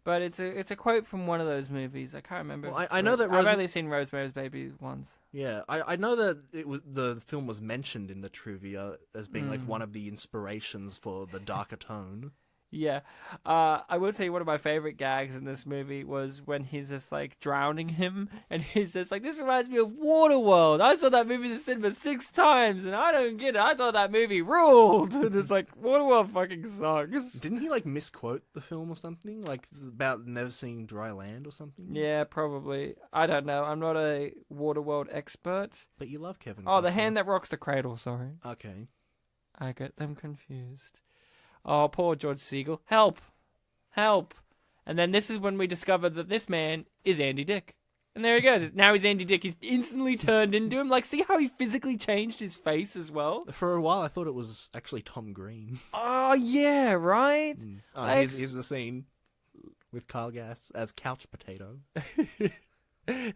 But it's a quote from one of those movies. I can't remember. Well, I know that I've only seen Rosemary's Baby once. Yeah, I know that the film was mentioned in the trivia as being like one of the inspirations for the darker tone. Yeah. I will say one of my favorite gags in this movie was when he's just like drowning him and he's just like, this reminds me of Waterworld. I saw that movie in the cinema 6 times and I don't get it. I thought that movie ruled. And it's like, Waterworld fucking sucks. Didn't he like misquote the film or something? Like about never seeing dry land or something? Yeah, probably. I don't know. I'm not a Waterworld expert. But you love Kevin Oh, Costner. The Hand That Rocks the Cradle, sorry. Okay. I get them confused. Oh, poor George Segal. Help. Help. And then this is when we discover that this man is Andy Dick. And there he goes. Now he's Andy Dick. He's instantly turned into him. Like, see how he physically changed his face as well? For a while, I thought it was actually Tom Green. Oh, yeah, right? Oh, here's the scene with Carl Gass as Couch Potato. He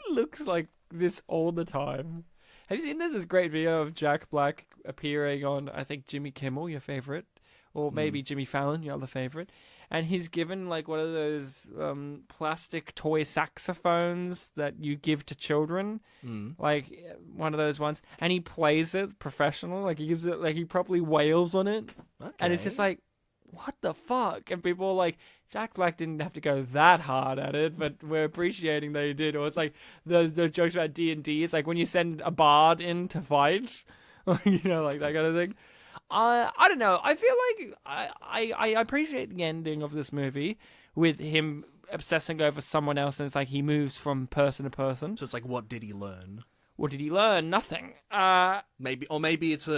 looks like this all the time. Have you seen this great video of Jack Black appearing on, I think, Jimmy Kimmel, your favorite, or maybe Jimmy Fallon, your other favorite, and he's given like one of those plastic toy saxophones that you give to children, like one of those ones, and he plays it professional, like he gives it, like he properly wails on it, and it's just like, what the fuck? And people are like, Jack Black didn't have to go that hard at it, but we're appreciating that he did. Or it's like the jokes about D&D. It's like when you send a bard in to fight, you know, like that kind of thing. I don't know. I feel like I appreciate the ending of this movie with him obsessing over someone else, and it's like he moves from person to person. So it's like, what did he learn? What did he learn? Nothing. Maybe it's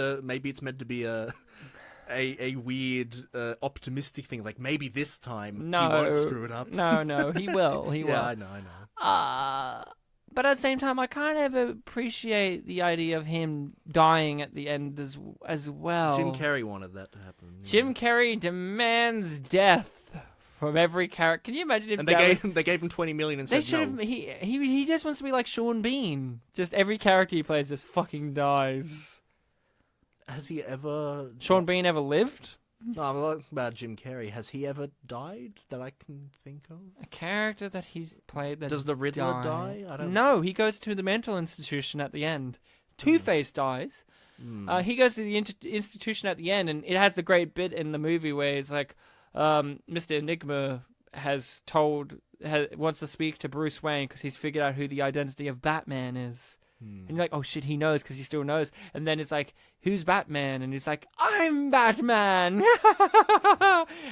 meant to be a weird, optimistic thing. Like, maybe this time he won't screw it up. No, he will. He will. Yeah, I know. But at the same time, I kind of appreciate the idea of him dying at the end as well. Jim Carrey wanted that to happen. Yeah. Jim Carrey demands death from every character. Can you imagine if they gave him $20 million and said no? He just wants to be like Sean Bean. Just every character he plays just fucking dies. Has he ever... Sean Bean ever lived? No, I'm talking about Jim Carrey. Has he ever died that I can think of? A character that he's played that Does the Riddler die? I don't No, he goes to the mental institution at the end. Two-Face dies. He goes to the institution at the end, and it has the great bit in the movie where it's like, Mr. Enigma wants to speak to Bruce Wayne because he's figured out who the identity of Batman is. And you're like, oh shit, he knows because he still knows. And then it's like, who's Batman? And he's like, I'm Batman.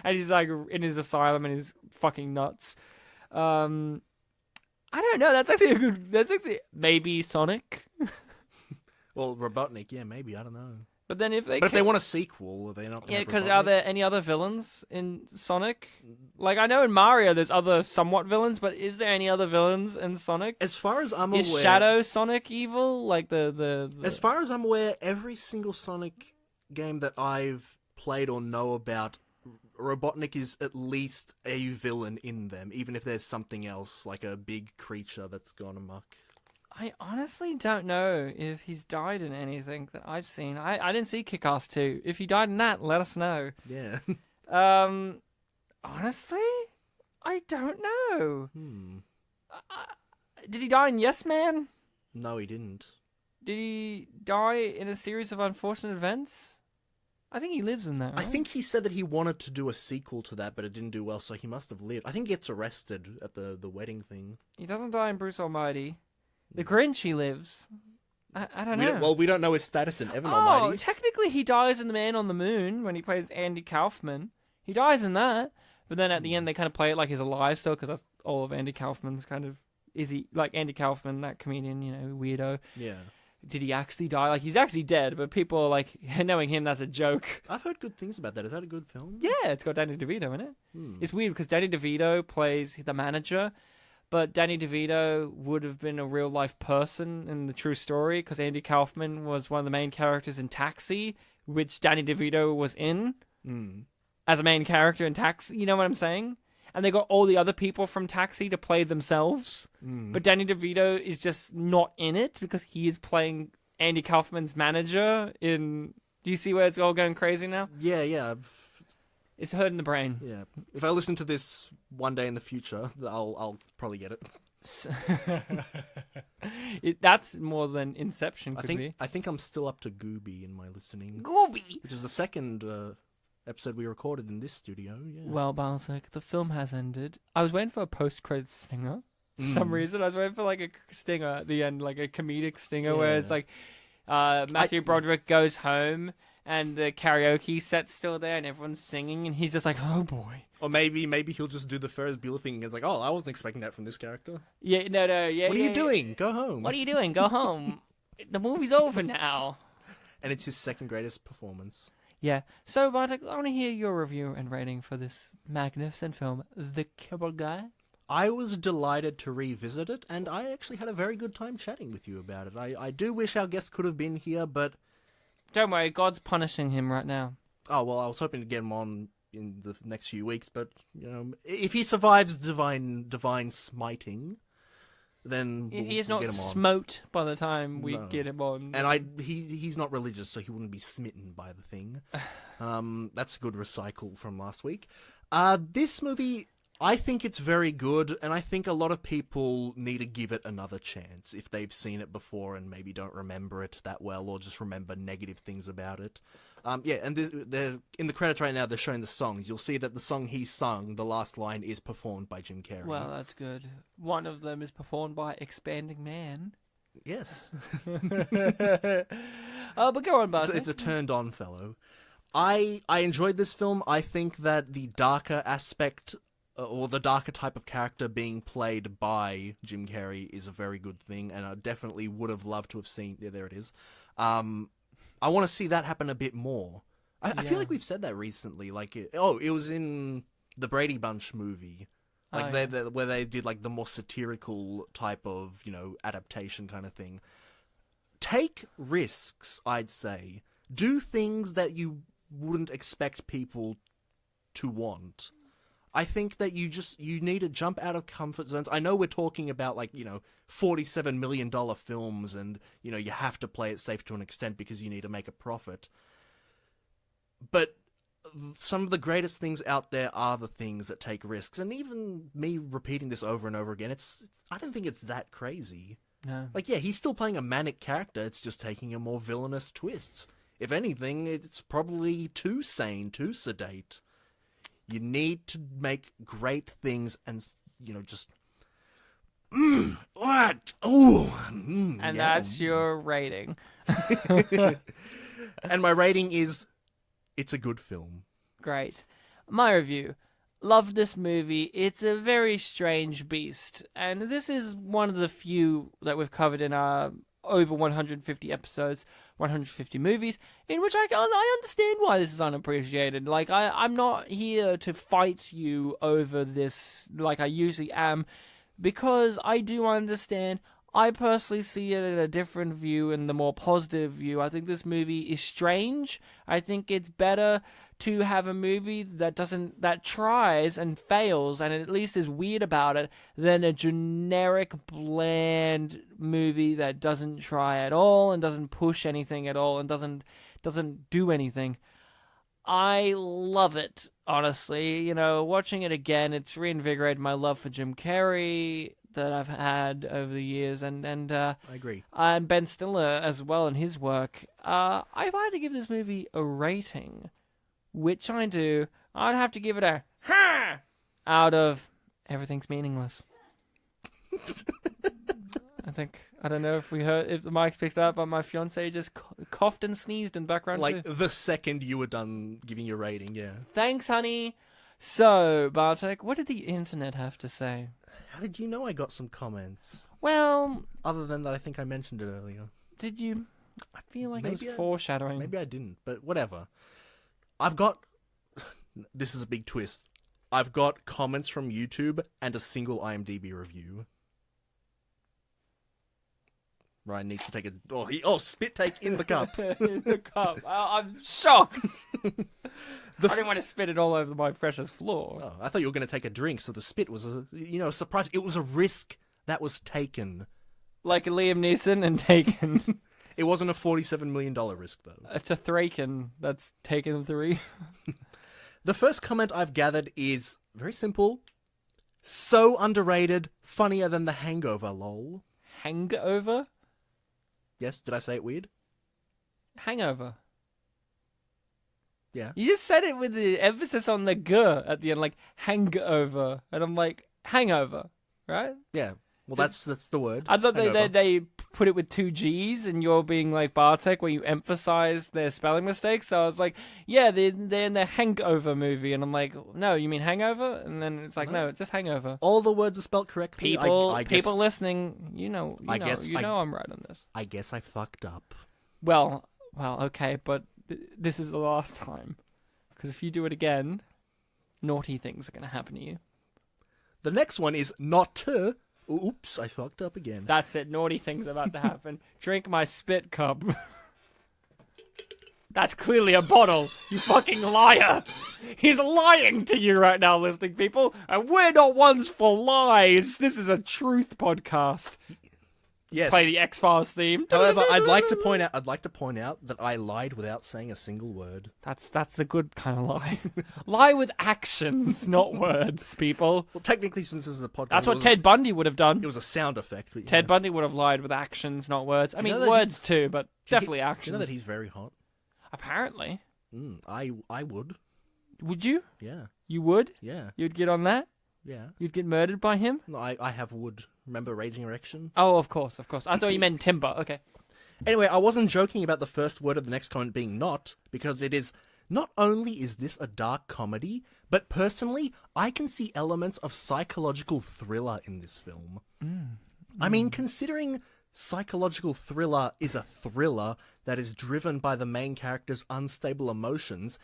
And he's like in his asylum and he's fucking nuts. I don't know. That's actually maybe Sonic. Well, Robotnik, yeah, maybe. I don't know. But then if they want a sequel, are they not? Yeah, because are there any other villains in Sonic? Like, I know in Mario there's other somewhat villains, but is there any other villains in Sonic? As far as I'm aware, is Shadow Sonic evil? Like the As far as I'm aware, every single Sonic game that I've played or know about, Robotnik is at least a villain in them, even if there's something else like a big creature that's gone amok. I honestly don't know if he's died in anything that I've seen. I didn't see Kick-Ass 2. If he died in that, let us know. Yeah. Honestly, I don't know. Did he die in Yes Man? No, he didn't. Did he die in a series of unfortunate events? I think he lives in that, right? I think he said that he wanted to do a sequel to that, but it didn't do well, so he must have lived. I think he gets arrested at the wedding thing. He doesn't die in Bruce Almighty. The Grinch, he lives. I don't know. We don't know his status in Evan Oh, Almighty. technically he dies in The Man on the Moon when he plays Andy Kaufman. He dies in that, but then at the end they kind of play it like he's alive still, because that's all of Andy Kaufman's kind of... Is he... Like Andy Kaufman, that comedian, you know, weirdo. Yeah. Did he actually die? Like, he's actually dead, but people are like, knowing him, that's a joke. I've heard good things about that. Is that a good film? Yeah, it's got Danny DeVito in it. It's weird because Danny DeVito plays the manager, but Danny DeVito would have been a real-life person in the true story because Andy Kaufman was one of the main characters in Taxi, which Danny DeVito was in as a main character in Taxi. You know what I'm saying? And they got all the other people from Taxi to play themselves. But Danny DeVito is just not in it because he is playing Andy Kaufman's manager in... Do you see where it's all going crazy now? Yeah. It's hurting the brain. Yeah. If I listen to this one day in the future, I'll probably get it. That's more than Inception could be. I think I'm still up to Gooby in my listening. Gooby! Which is the second episode we recorded in this studio. Yeah. Well, Bartek, the film has ended. I was waiting for a post-credits stinger. For some reason, I was waiting for like a stinger at the end, like a comedic stinger where it's like Matthew Broderick goes home and the karaoke set's still there and everyone's singing and he's just like, oh boy. Or maybe he'll just do the Ferris Bueller thing and it's like, oh, I wasn't expecting that from this character. Yeah, no, yeah. What are you doing? Go home. What are you doing? Go home. The movie's over now. And it's his second greatest performance. Yeah. So, Bartek, I want to hear your review and rating for this magnificent film, The Cable Guy. I was delighted to revisit it, and I actually had a very good time chatting with you about it. I do wish our guest could have been here, but... Don't worry, God's punishing him right now. Oh, well, I was hoping to get him on in the next few weeks, but, you know, if he survives divine smiting, then we'll he is get not him on. Smote by the time we get him on. And he's not religious, so he wouldn't be smitten by the thing. That's a good recycle from last week. This movie... I think it's very good, and I think a lot of people need to give it another chance if they've seen it before and maybe don't remember it that well or just remember negative things about it. And they're in the credits right now, they're showing the songs. You'll see that the song he sung, the last line, is performed by Jim Carrey. Well, that's good. One of them is performed by Expanding Man. Yes. But go on, Bartek. It's a turned-on fellow. I enjoyed this film. I think that the darker aspect... or the darker type of character being played by Jim Carrey is a very good thing, and I definitely would have loved to have seen... Yeah, there it is. I want to see that happen a bit more. I feel like we've said that recently. Like, it was in the Brady Bunch movie. Like, where they did, like, the more satirical type of, you know, adaptation kind of thing. Take risks, I'd say. Do things that you wouldn't expect people to want. I think that you need to jump out of comfort zones. I know we're talking about, like, you know, $47 million films and, you know, you have to play it safe to an extent because you need to make a profit. But some of the greatest things out there are the things that take risks. And even me repeating this over and over again, I don't think it's that crazy. No. Like, yeah, he's still playing a manic character. It's just taking a more villainous twist. If anything, it's probably too sane, too sedate. You need to make great things and, you know, just... what? Oh! And that's your rating. And my rating is, it's a good film. Great. My review. Loved this movie. It's a very strange beast. And this is one of the few that we've covered in our over 150 episodes, 150 movies, in which I understand why this is unappreciated. Like, I'm not here to fight you over this like I usually am, because I do understand. I personally see it in a different view, in the more positive view. I think this movie is strange. I think it's better to have a movie that tries and fails and at least is weird about it than a generic, bland movie that doesn't try at all and doesn't push anything at all and doesn't do anything. I love it, honestly. You know, watching it again, it's reinvigorated my love for Jim Carrey that I've had over the years, and I agree. And Ben Stiller as well in his work. If I had to give this movie a rating, which I do, I'd have to give it a ha out of everything's meaningless. I don't know if the mic picked up, but my fiance just coughed and sneezed in the background like too. The second you were done giving your rating, yeah. Thanks, honey. So, Bartek, what did the internet have to say? How did you know I got some comments? Well... Other than that, I think I mentioned it earlier. Did you? I feel like maybe it was foreshadowing. Maybe I didn't, but whatever. I've got... This is a big twist. I've got comments from YouTube and a single IMDb review. Ryan needs to take a... spit take in the cup. In the cup. I'm shocked. I didn't want to spit it all over my precious floor. Oh, I thought you were going to take a drink, so the spit was a surprise. It was a risk that was taken. Like Liam Neeson and Taken. It wasn't a $47 million risk, though. It's a thraken that's taken 3. The first comment I've gathered is very simple. So underrated, funnier than The Hangover, lol. Hangover? Yes, did I say it weird? Hangover. Yeah. You just said it with the emphasis on the g at the end, like hangover. And I'm like, hangover, right? Yeah. Well, that's the word. I thought Hangover. they put it with 2 G's, and you're being like Bartek, where you emphasize their spelling mistakes. So I was like, yeah, they're in the Hangover movie, and I'm like, no, you mean Hangover? And then it's like, no, just Hangover. All the words are spelled correctly. People, I guess, people listening, you know I'm right on this. I guess I fucked up. Well, okay, but this is the last time, because if you do it again, naughty things are going to happen to you. The next one is not to. Oops, I fucked up again. That's it. Naughty things about to happen. Drink my spit cup. That's clearly a bottle. You fucking liar. He's lying to you right now, listening people. And we're not ones for lies. This is a truth podcast. Yes. Play the X-Files theme. However, I'd like to point out that I lied without saying a single word. That's a good kind of lie. Lie with actions, not words, people. Well, technically, since this is a podcast, That's what Ted Bundy would have done. It was a sound effect. But, Ted Bundy would have lied with actions, not words. I mean, words too, but definitely actions. You know that he's very hot? Apparently. I would. Would you? Yeah. You would? Yeah. You'd get on that? Yeah. You'd get murdered by him? No, I have wood. Remember Raging Erection? Oh, of course. I thought you meant timber. Okay. Anyway, I wasn't joking about the first word of the next comment being not, because it is, not only is this a dark comedy, but personally, I can see elements of psychological thriller in this film. I mean, considering psychological thriller is a thriller that is driven by the main character's unstable emotions,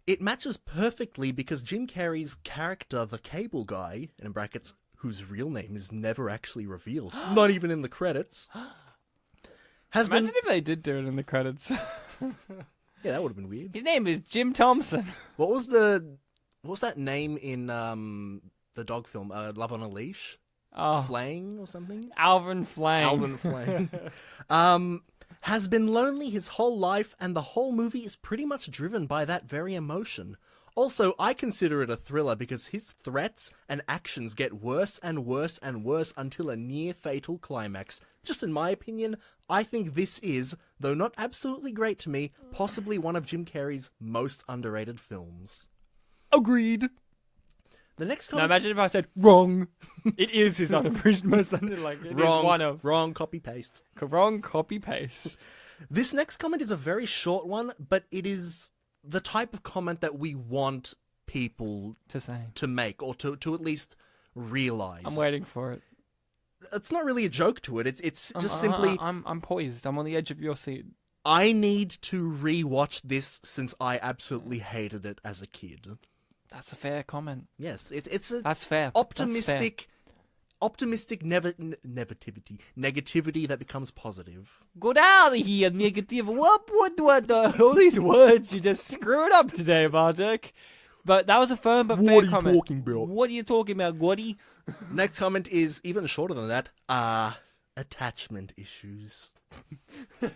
it matches perfectly because Jim Carrey's character, the cable guy, in brackets, whose real name is never actually revealed, not even in the credits, Imagine if they did do it in the credits. Yeah, that would have been weird. His name is Jim Thompson. What was that name in the dog film, Love on a Leash? Oh, Flang or something? Alvin Flang. Alvin Flang. Has been lonely his whole life, and the whole movie is pretty much driven by that very emotion. Also, I consider it a thriller because his threats and actions get worse and worse and worse until a near-fatal climax. Just in my opinion, I think this is, though not absolutely great to me, possibly one of Jim Carrey's most underrated films. Agreed. The next Now comment... imagine if I said wrong. It is his unappreciated most like it wrong, is one of wrong, copy-paste. wrong copy paste. This next comment is a very short one, but it is the type of comment that we want people To say. to make, or to at least realize. I'm waiting for it. It's not really a joke to it. It's just simply... I'm poised. I'm on the edge of your seat. I need to re-watch this since I absolutely hated it as a kid. That's a fair comment. Yes, it's a That's fair. optimistic negativity that becomes positive. Get out of here, negative. What? All these words, you just screw it up today, Bartek. But that was a firm but fair comment. What are you talking about? What are you talking about, Gordy? Next comment is even shorter than that. Attachment issues.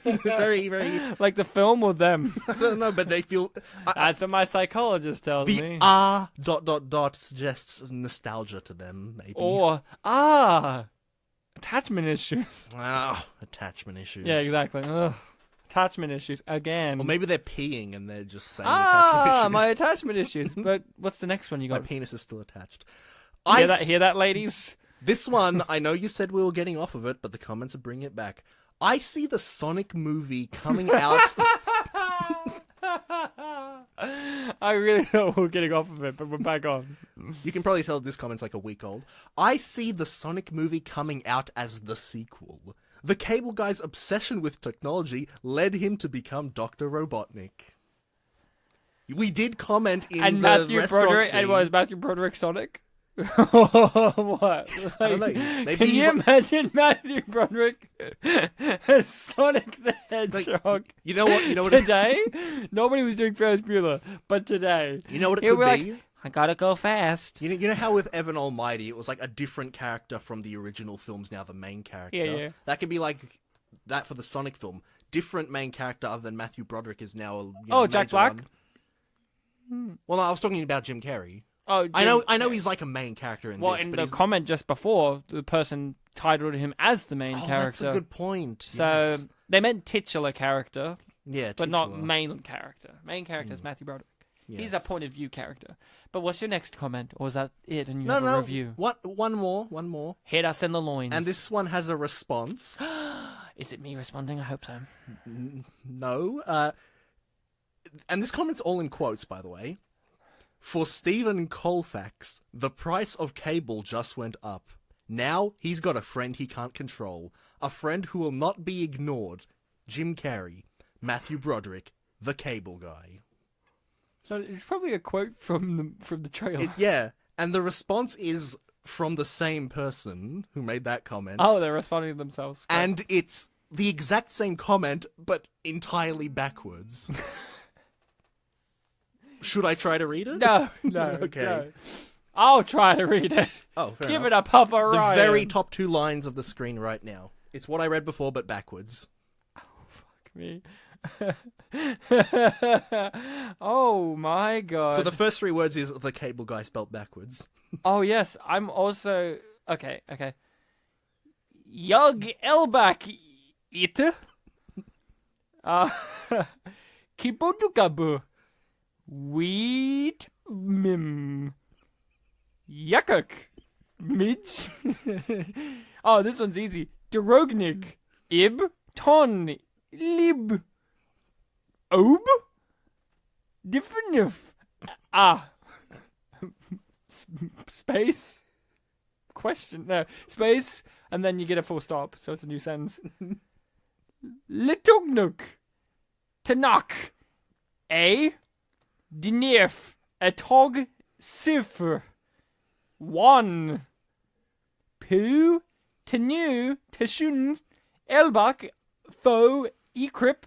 Very, very... Like the film or them? I don't know, but they feel... That's what my psychologist tells me. The suggests nostalgia to them, maybe. Or, attachment issues. Attachment issues. Yeah, exactly. Ugh. Attachment issues again. Or maybe they're peeing and they're just saying attachment issues. My attachment issues. But what's the next one you My got? penis is still attached. Hear that, ladies? This one, I know you said we were getting off of it, but the comments are bringing it back. I see the Sonic movie coming out... I really thought we were getting off of it, but we're back on. You can probably tell this comment's like a week old. I see the Sonic movie coming out as the sequel. The cable guy's obsession with technology led him to become Dr. Robotnik. We did comment in the restaurant Broderick, scene. and was Matthew Broderick Sonic? What? I don't know. Maybe Can you imagine Matthew Broderick as Sonic the Hedgehog? You know what? Today, nobody was doing Ferris Bueller, but today, You know what it here could we're be? like, I gotta go fast. You know how with Evan Almighty, it was like a different character from the original films, now the main character? Yeah. That could be like that for the Sonic film. Different main character other than Matthew Broderick is now a Jack major Black? one. Well, I was talking about Jim Carrey. Oh, I know he's like a main character in well, this. in but the comment just before, the person titled him as the main character. That's a good point. So yes. they meant titular character, Yeah, but not titular. main character. Main character is Matthew Broderick. He's a Yes. point of view character. But what's your next comment? Or is that it and you No, have a no. review? One more. Hit us in the loins. And this one has a response. Is it me responding? I hope so. No. And this comment's all in quotes, by the way. For Stephen Colfax, the price of cable just went up. Now he's got a friend he can't control. A friend who will not be ignored. Jim Carrey. Matthew Broderick. The cable guy. So it's probably a quote from the trailer. Yeah. And the response is from the same person who made that comment. Oh, they're responding to themselves. Great. And it's the exact same comment, but entirely backwards. Should I try to read it? No. Okay. No. I'll try to read it. Oh, fair Give enough. it a Papa The Ryan. very top 2 lines of the screen right now. It's what I read before, but backwards. Me. Oh my god. So the first 3 words is the cable guy spelt backwards. Oh yes, I'm also okay. Jag elbak ite. Kibodukabu. Wheat mim. Yakuk. Midge. Oh, this one's easy. Derognig. Ib. Ton. Lib. Ob. Different. Space. Question. No. Space. And then you get a full stop. So it's a new sentence. Litugnuk. Tanok. A. Dinef. Atog. Sifr. 1. Pu. Tenu. Teshun. Elbak. Fo. Ekrip.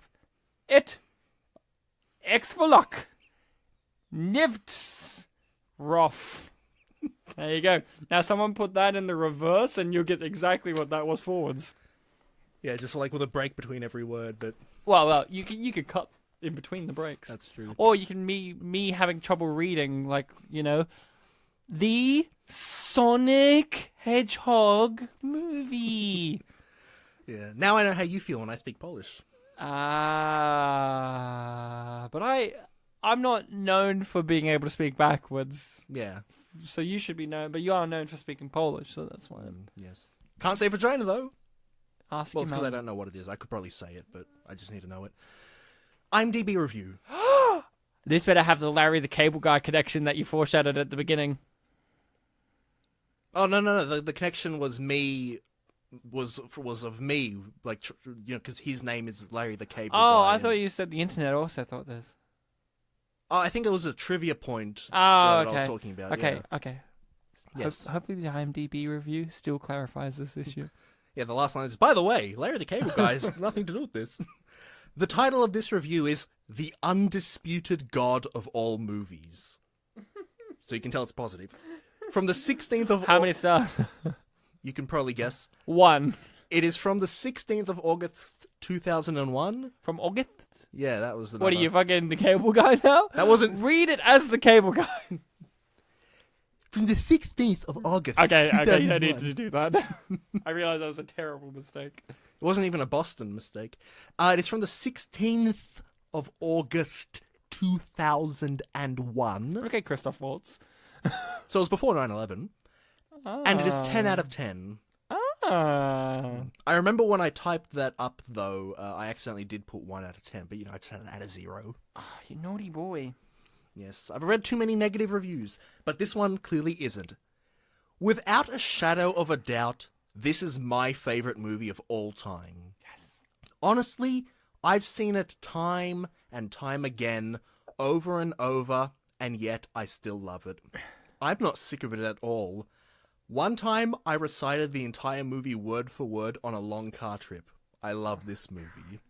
Et. Exvolok. Nivts. Rough. There you go. Now someone put that in the reverse and you'll get exactly what that was forwards. Yeah, just like with a break between every word, but... Well, you could cut in between the breaks. That's true. Or you can me having trouble reading, like, the Sonic Hedgehog movie. Yeah. Now I know how you feel when I speak Polish. But I'm not known for being able to speak backwards. Yeah. So you should be known, but you are known for speaking Polish, so that's why I'm Yes. Can't say vagina, though. asking. Well, it's because I don't know what it is. I could probably say it, but I just need to know it. IMDb review. This better have the Larry the Cable Guy connection that you foreshadowed at the beginning. Oh, no. The connection was me... Was of me, like, because his name is Larry the Cable Guy. Oh, I thought you said the internet also thought this. Oh, I think it was a trivia point Oh, that okay. I was talking about. Okay, yeah. okay. Yes. Hopefully the IMDb review still clarifies this issue. Yeah, the last line is, by the way, Larry the Cable Guy has nothing to do with this. The title of this review is The Undisputed God of All Movies. So you can tell it's positive. From the 16th of How many stars? You can probably guess. 1. It is from the 16th of August 2001. From August? Yeah, that was the What are number. you, fucking the Cable Guy now? That wasn't... Read it as the Cable Guy. From the 16th of August Okay, 2001. you don't need to do that. I realised that was a terrible mistake. It wasn't even a Boston mistake. It is from the 16th of August 2001. Okay, Christoph Waltz. So it was before 9/11. And it is 10 out of 10. Ah. I remember when I typed that up, though, I accidentally did put 1 out of 10, but, I just had to add a 0. Oh, you naughty boy. Yes, I've read too many negative reviews, but this one clearly isn't. Without a shadow of a doubt, this is my favourite movie of all time. Yes. Honestly, I've seen it time and time again, over and over, and yet I still love it. I'm not sick of it at all. One time, I recited the entire movie word for word on a long car trip. I love this movie.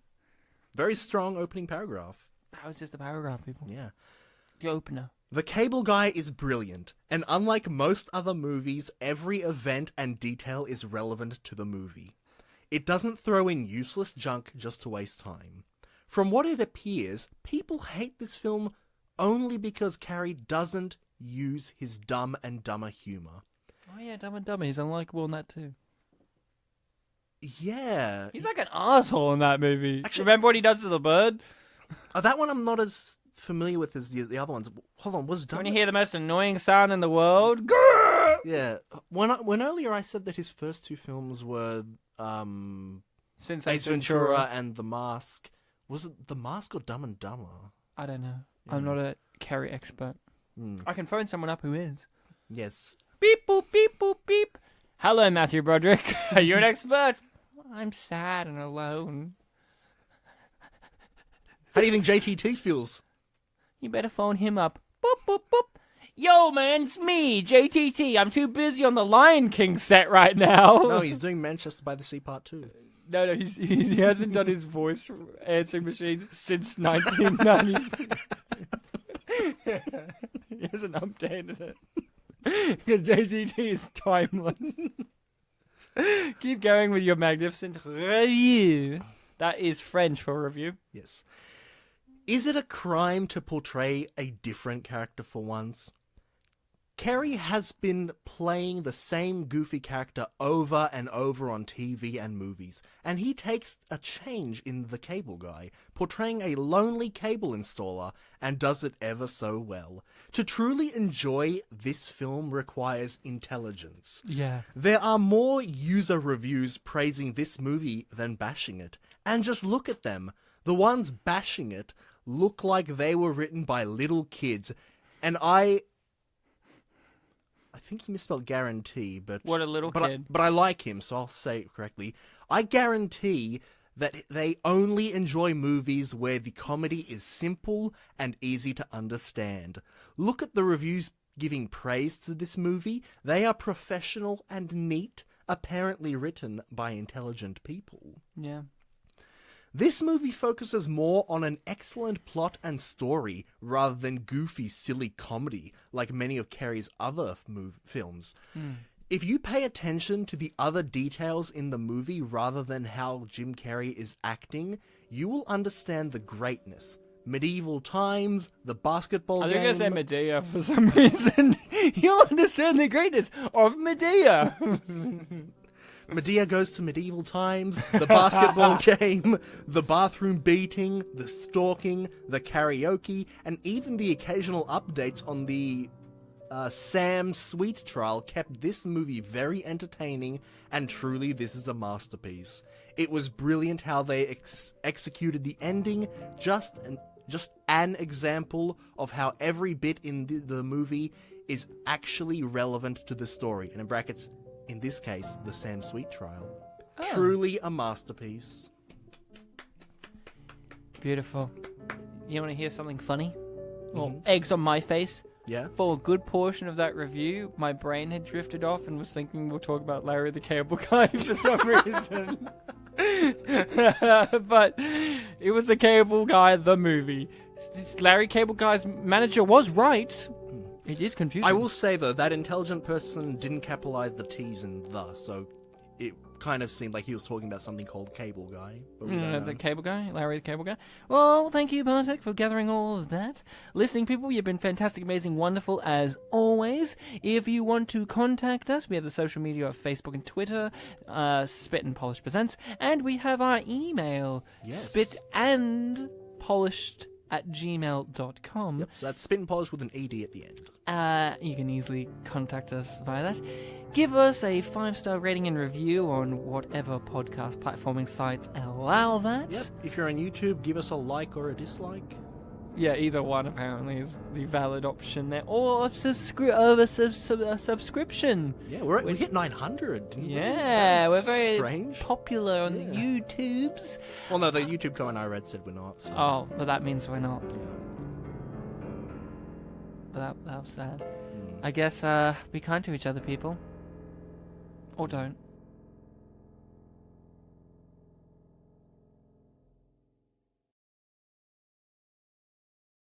Very strong opening paragraph. That was just a paragraph, people. Yeah. The opener. The Cable Guy is brilliant, and unlike most other movies, every event and detail is relevant to the movie. It doesn't throw in useless junk just to waste time. From what it appears, people hate this film only because Carrey doesn't use his Dumb and Dumber humour. Oh yeah, Dumb and Dumber. He's unlikable in that too. Yeah. He's like an asshole in that movie. Actually, remember what he does to the bird? That one I'm not as familiar with as the other ones. Hold on, was Dumb... When you hear the most annoying sound in the world... Yeah. When earlier I said that his first two films were Since Ace Ventura and The Mask. Was it The Mask or Dumb and Dumber? I don't know. Yeah. I'm not a Carrey expert. I can phone someone up who is. Yes. Beep, boop, beep, boop, beep. Hello, Matthew Broderick. Are you an expert? I'm sad and alone. How do you think JTT feels? You better phone him up. Boop, boop, boop. Yo, man, it's me, JTT. I'm too busy on the Lion King set right now. No, he's doing Manchester by the Sea Part 2. No, he hasn't done his voice answering machine since 1990. He hasn't updated it. Because JTT is timeless. Keep going with your magnificent review. That is French for review. Yes. Is it a crime to portray a different character for once? Carrey has been playing the same goofy character over and over on TV and movies, and he takes a change in The Cable Guy, portraying a lonely cable installer, and does it ever so well. To truly enjoy this film requires intelligence. Yeah. There are more user reviews praising this movie than bashing it, and just look at them. The ones bashing it look like they were written by little kids, and I think he misspelled guarantee, but... What a little kid. But I like him, so I'll say it correctly. I guarantee that they only enjoy movies where the comedy is simple and easy to understand. Look at the reviews giving praise to this movie. They are professional and neat, apparently written by intelligent people. Yeah. This movie focuses more on an excellent plot and story rather than goofy, silly comedy like many of Carrey's other films. If you pay attention to the other details in the movie rather than how Jim Carrey is acting, you will understand the greatness. Medieval times, the basketball game... I think I said Medea for some reason. You'll understand the greatness of Medea. Medea goes to medieval times, the basketball game, the bathroom beating, the stalking, the karaoke, and even the occasional updates on the Sam Sweet trial kept this movie very entertaining, and truly this is a masterpiece. It was brilliant how they executed the ending, just an example of how every bit in the movie is actually relevant to the story, and in brackets, in this case, the Sam Sweet trial. Oh. Truly a masterpiece. Beautiful. You want to hear something funny? Well, eggs on my face. Yeah? For a good portion of that review, my brain had drifted off and was thinking we'll talk about Larry the Cable Guy for some reason. But it was the Cable Guy, the movie. Larry Cable Guy's manager was right. It is confusing. I will say, though, that intelligent person didn't capitalize the T's in the, so it kind of seemed like he was talking about something called Cable Guy. But the Cable Guy? Larry the Cable Guy? Well, thank you, Bartek, for gathering all of that. Listening people, you've been fantastic, amazing, wonderful, as always. If you want to contact us, we have the social media of Facebook and Twitter, Spit and Polish Presents, and we have our email, spitandpolished@gmail.com. Yep, so that's Spit and Polish with an ED at the end. You can easily contact us via that. Give us a 5-star rating and review on whatever podcast platforming sites allow that. Yep, if you're on YouTube, give us a like or a dislike. Yeah, either one apparently is the valid option there. Or a subscription. Yeah, we hit 900. Yeah, we're very strange. popular on the YouTubes. Well, no, the YouTube comment I read said we're not. So. Oh, well, that means we're not. Yeah. Well, that was sad. I guess be kind to each other, people. Or don't.